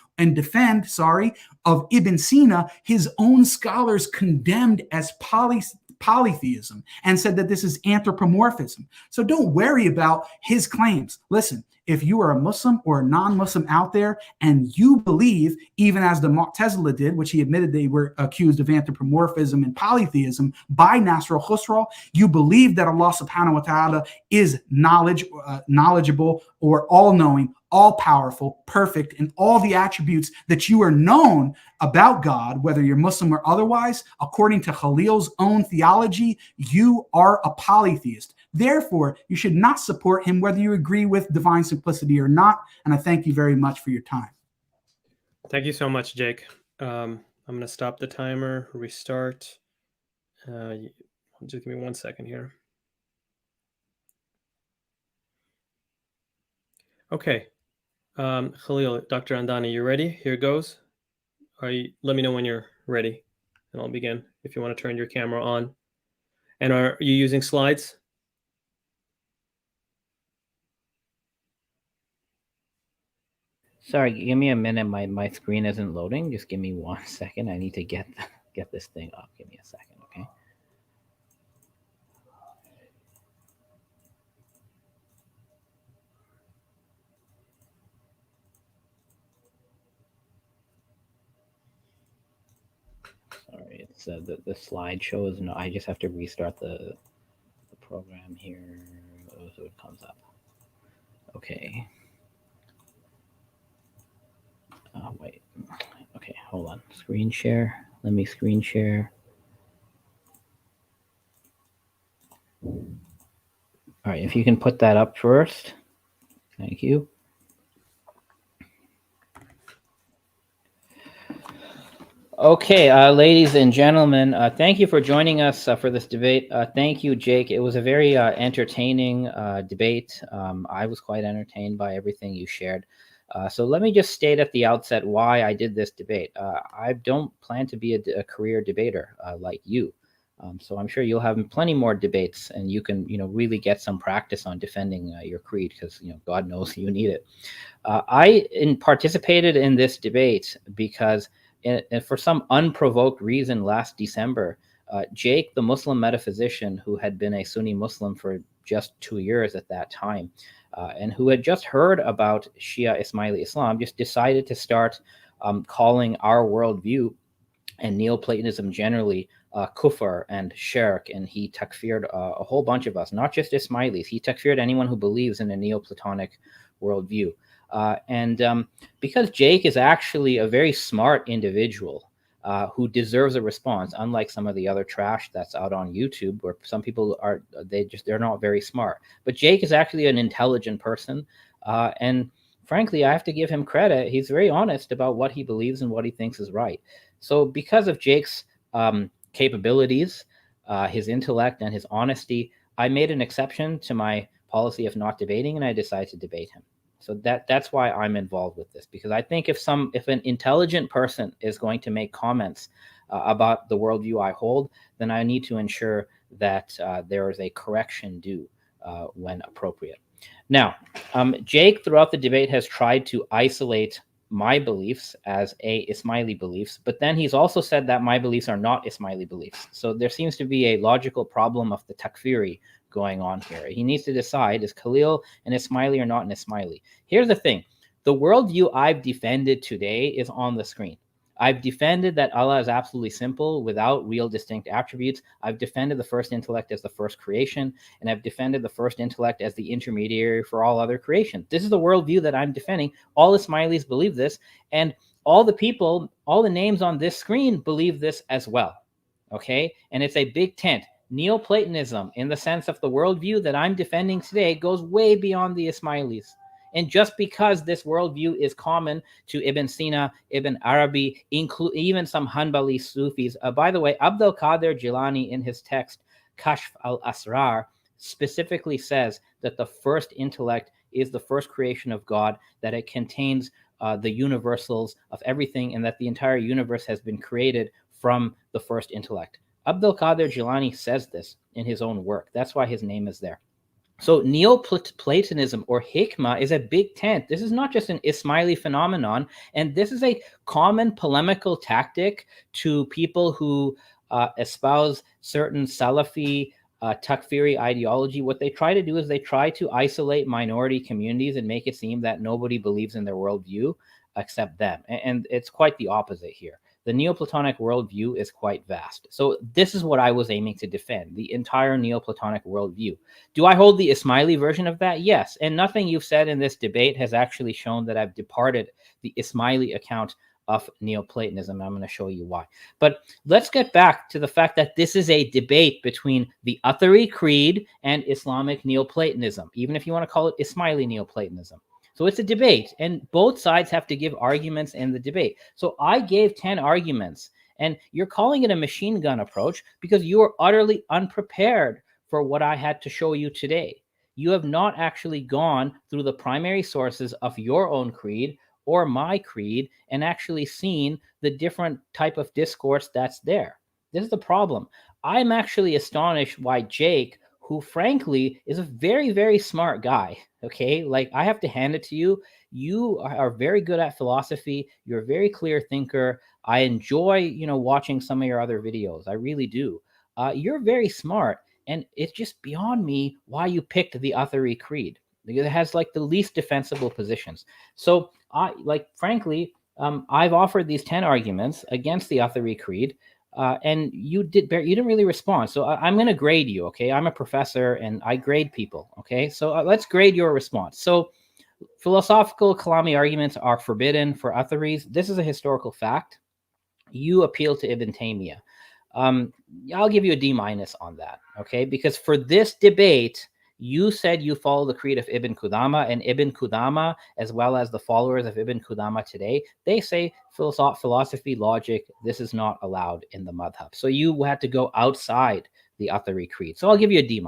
C: of Ibn Sina, his own scholars condemned as polytheism and said that this is anthropomorphism. So don't worry about his claims. Listen, if you are a Muslim or a non-Muslim out there and you believe, even as the Mu'tazila did, which he admitted they were accused of anthropomorphism and polytheism by Nasr al-Khusraw, you believe that Allah subhanahu wa ta'ala is knowledgeable or all-knowing, all-powerful, perfect in all the attributes that you are known about God, whether you're Muslim or otherwise. According to Khalil's own theology, you are a polytheist. Therefore, you should not support him whether you agree with divine simplicity or not. And I thank you very much for your time.
B: Thank you so much, Jake. I'm going to stop the timer, restart. Just give me 1 second here. Okay. Khalil, Dr. Andani, you ready? Here it goes. Let me know when you're ready, and I'll begin if you want to turn your camera on. And are you using slides?
D: Sorry, give me a minute. My screen isn't loading. Just give me 1 second. I need to get this thing up. Give me a second, okay? Sorry, it's the slideshow is no. I just have to restart the program here so it comes up. Okay. Wait. Okay, hold on. Screen share. Let me screen share. All right, if you can put that up first. Thank you. Okay, ladies and gentlemen, thank you for joining us for this debate. Thank you, Jake. It was a very entertaining debate. I was quite entertained by everything you shared. So let me just state at the outset why I did this debate. I don't plan to be a career debater like you. So I'm sure you'll have plenty more debates, and you can, really get some practice on defending your creed, because, God knows you need it. I participated in this debate because, and for some unprovoked reason, last December, Jake, the Muslim metaphysician, who had been a Sunni Muslim for just 2 years at that time, and who had just heard about Shia Ismaili Islam, just decided to start calling our worldview and Neoplatonism generally kufr and shirk, and he takfired a whole bunch of us, not just Ismailis. He takfired anyone who believes in a Neoplatonic worldview. And because Jake is actually a very smart individual who deserves a response, unlike some of the other trash that's out on YouTube, where some people they're not very smart. But Jake is actually an intelligent person, and frankly, I have to give him credit. He's very honest about what he believes and what he thinks is right. So because of Jake's capabilities, his intellect, and his honesty, I made an exception to my policy of not debating, and I decided to debate him. So that's why I'm involved with this, because I think if an intelligent person is going to make comments about the worldview I hold, then I need to ensure that there is a correction due when appropriate. Now, Jake throughout the debate has tried to isolate my beliefs as Ismaili beliefs, but then he's also said that my beliefs are not Ismaili beliefs. So there seems to be a logical problem of the takfiri going on here. He needs to decide, is Khalil an Ismaili or not an Ismaili? Here's the thing. The worldview I've defended today is on the screen. I've defended that Allah is absolutely simple without real distinct attributes. I've defended the first intellect as the first creation, and I've defended the first intellect as the intermediary for all other creation. This is the worldview that I'm defending. All Ismailis believe this, and all the people, all the names on this screen believe this as well. Okay? And it's a big tent. Neoplatonism, in the sense of the worldview that I'm defending today, goes way beyond the Ismailis. And just because this worldview is common to Ibn Sina, Ibn Arabi, even some Hanbali Sufis. By the way, Abdul Qadir Jilani, in his text Kashf al-Asrar, specifically says that the first intellect is the first creation of God, that it contains the universals of everything, and that the entire universe has been created from the first intellect. Abdul Qadir Jilani says this in his own work. That's why his name is there. So Neoplatonism, or Hikmah, is a big tent. This is not just an Ismaili phenomenon, and this is a common polemical tactic to people who espouse certain Salafi Takfiri ideology. What they try to do is they try to isolate minority communities and make it seem that nobody believes in their worldview except them. And it's quite the opposite here. The Neoplatonic worldview is quite vast. So this is what I was aiming to defend, the entire Neoplatonic worldview. Do I hold the Ismaili version of that? Yes. And nothing you've said in this debate has actually shown that I've departed the Ismaili account of Neoplatonism. I'm going to show you why. But let's get back to the fact that this is a debate between the Athari Creed and Islamic Neoplatonism, even if you want to call it Ismaili Neoplatonism. So it's a debate, and both sides have to give arguments in the debate. So I gave 10 arguments, and you're calling it a machine gun approach because you are utterly unprepared for what I had to show you today. You have not actually gone through the primary sources of your own creed or my creed and actually seen the different type of discourse that's there. This is the problem. I'm actually astonished why Jake, who frankly is a very, very smart guy, okay? Like, I have to hand it to you. You are very good at philosophy. You're a very clear thinker. I enjoy, watching some of your other videos. I really do. You're very smart. And it's just beyond me why you picked the Athari Creed. Because it has like the least defensible positions. So frankly, I've offered these 10 arguments against the Athari Creed. And you didn't really respond. So I'm going to grade you, okay? I'm a professor and I grade people, okay? So let's grade your response. So philosophical Kalami arguments are forbidden for Atharis. This is a historical fact. You appeal to Ibn Taymiyyah. I'll give you a D- on that, okay? Because for this debate, you said you follow the creed of Ibn Qudama, and Ibn Qudama, as well as the followers of Ibn Qudama today, they say philosophy, logic, this is not allowed in the madhab. So you had to go outside the Athari Creed. So I'll give you a D-.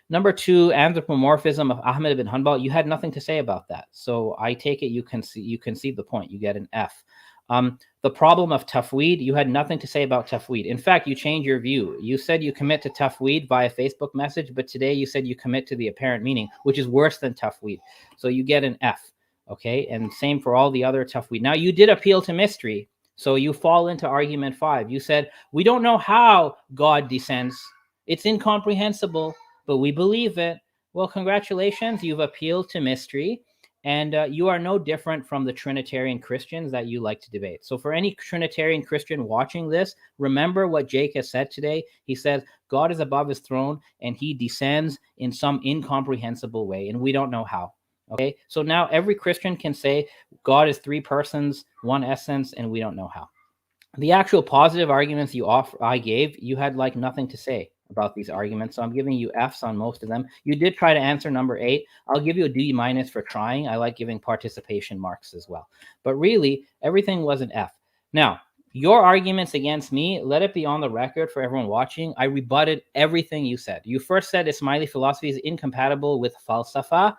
D: Number 2, anthropomorphism of Ahmed ibn Hanbal. You had nothing to say about that. So I take it you concede the point. You get an F. The problem of Tawhid, you had nothing to say about Tawhid. In fact, you changed your view. You said you commit to Tawhid via Facebook message, but today you said you commit to the apparent meaning, which is worse than Tawhid. So you get an F, okay? And same for all the other Tawhid. Now, you did appeal to mystery, so you fall into argument 5. You said, we don't know how God descends. It's incomprehensible, but we believe it. Well, congratulations, you've appealed to mystery. And you are no different from the Trinitarian Christians that you like to debate. So for any Trinitarian Christian watching this, remember what Jake has said today. He says, God is above his throne and he descends in some incomprehensible way, and we don't know how. Okay, so now every Christian can say God is 3 persons, 1 essence, and we don't know how. The actual positive arguments I gave, you had like nothing to say about these arguments. So I'm giving you Fs on most of them. You did try to answer number 8. I'll give you a D- for trying. I like giving participation marks as well. But really, everything was an F. Now, your arguments against me, let it be on the record for everyone watching. I rebutted everything you said. You first said Ismaili philosophy is incompatible with falsafa.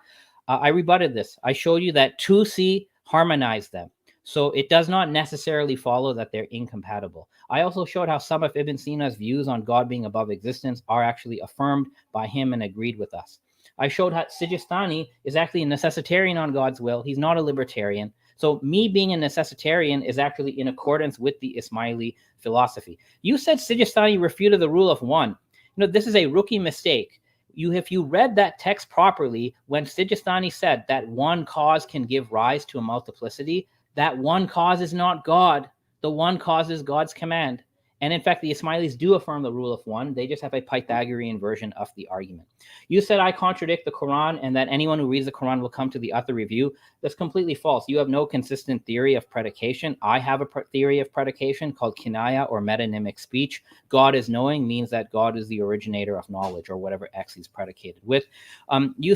D: I rebutted this. I showed you that Tusi harmonized them. So it does not necessarily follow that they're incompatible. I also showed how some of Ibn Sina's views on God being above existence are actually affirmed by him and agreed with us. I showed how Sijistani is actually a necessitarian on God's will. He's not a libertarian. So me being a necessitarian is actually in accordance with the Ismaili philosophy. You said Sijistani refuted the rule of 1. This is a rookie mistake. If you read that text properly, when Sijistani said that one cause can give rise to a multiplicity, that one cause is not God. The one cause is God's command. And in fact, the Ismailis do affirm the rule of 1. They just have a Pythagorean version of the argument. You said I contradict the Quran and that anyone who reads the Quran will come to the Athari view. That's completely false. You have no consistent theory of predication. I have a theory of predication called kinaya or metonymic speech. God is knowing means that God is the originator of knowledge or whatever X is predicated with. You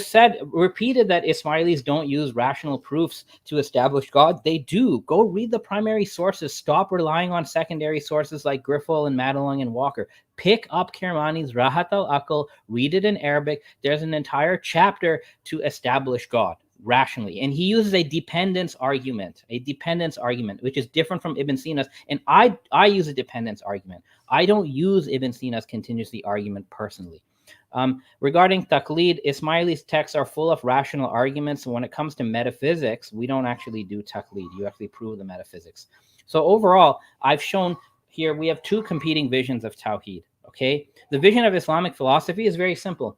D: repeated that Ismailis don't use rational proofs to establish God. They do. Go read the primary sources. Stop relying on secondary sources like Griffel and Madelung and Walker. Pick up Kirmani's Rahat al-Aql, read it in Arabic. There's an entire chapter to establish God rationally. And he uses a dependence argument, which is different from Ibn Sina's. And I use a dependence argument. I don't use Ibn Sina's continuously argument personally. Regarding taqlid, Ismaili's texts are full of rational arguments. So when it comes to metaphysics, we don't actually do taqlid. You actually prove the metaphysics. So overall, I've shown here we have 2 competing visions of Tawhid. Okay, the vision of Islamic philosophy is very simple.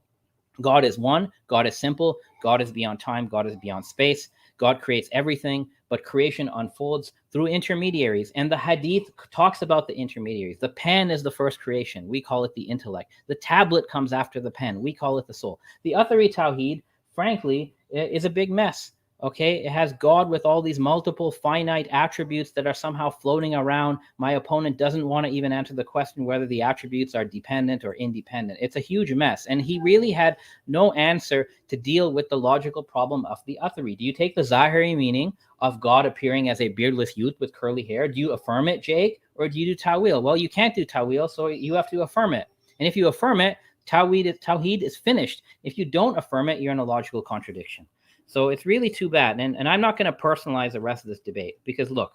D: God is one, God is simple, God is beyond time, God is beyond space, God creates everything, but creation unfolds through intermediaries. And the hadith talks about the intermediaries. The pen is the first creation. We call it the intellect. The tablet comes after the pen. We call it the soul. The Athari Tawhid, frankly, is a big mess. Okay, it has God with all these multiple finite attributes that are somehow floating around. My opponent doesn't want to even answer the question whether the attributes are dependent or independent. It's a huge mess. And he really had no answer to deal with the logical problem of the Athari. Do you take the Zahiri meaning of God appearing as a beardless youth with curly hair? Do you affirm it, Jake? Or do you do Tawil? Well, you can't do Tawil, so you have to affirm it. And if you affirm it, Tawhid is finished. If you don't affirm it, you're in a logical contradiction. So it's really too bad. And I'm not going to personalize the rest of this debate because, look,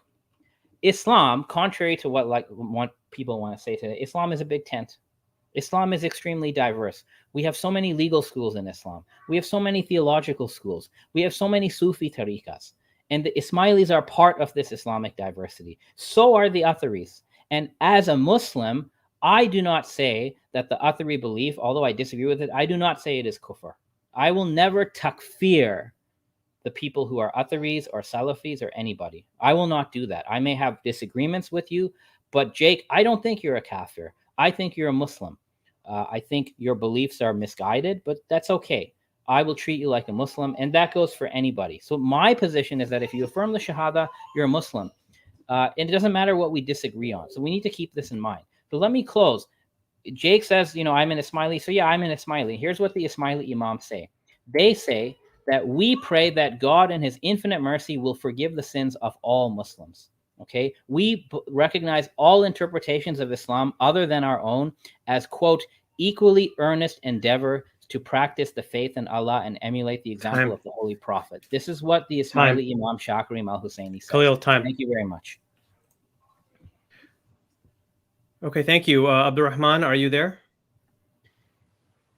D: Islam, contrary to what people want to say today, Islam is a big tent. Islam is extremely diverse. We have so many legal schools in Islam. We have so many theological schools. We have so many Sufi tariqas. And the Ismailis are part of this Islamic diversity. So are the Atharis. And as a Muslim, I do not say that the Athari belief, although I disagree with it, I do not say it is kufr. I will never takfir the people who are Atharis or Salafis or anybody. I will not do that. I may have disagreements with you, but Jake, I don't think you're a kafir. I think you're a Muslim. I think your beliefs are misguided, but that's okay. I will treat you like a Muslim, and that goes for anybody. So my position is that if you affirm the Shahada, you're a Muslim. And it doesn't matter what we disagree on. So we need to keep this in mind. But let me close. Jake says, I'm an Ismaili. So yeah, I'm an Ismaili. Here's what the Ismaili Imams say. They say that we pray that God in his infinite mercy will forgive the sins of all Muslims. Okay, we recognize all interpretations of Islam other than our own as, quote, equally earnest endeavor to practice the faith in Allah and emulate the example of the Holy Prophet. This is what the Ismaili Imam Shakri al-Husseini says.
B: Khalil, time.
D: Thank you very much.
B: Okay, thank you. Abdulrahman, are you there?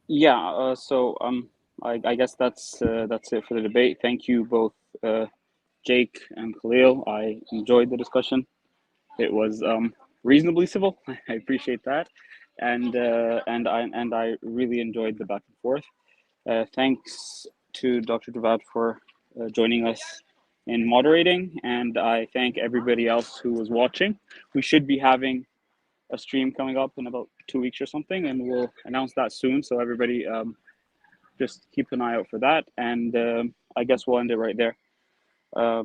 A: Yeah, I guess that's it for the debate. Thank you both, Jake and Khalil. I enjoyed the discussion. It was reasonably civil. I appreciate that, and I really enjoyed the back and forth. Thanks to Dr. Javad for joining us in moderating, and I thank everybody else who was watching. We should be having a stream coming up in about 2 weeks or something, and we'll announce that soon. So everybody, just keep an eye out for that. And I guess we'll end it right there.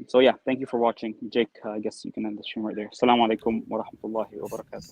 A: So yeah, thank you for watching. Jake, I guess you can end the stream right there. Assalamu alaikum wa rahmatullahi wa barakatuh.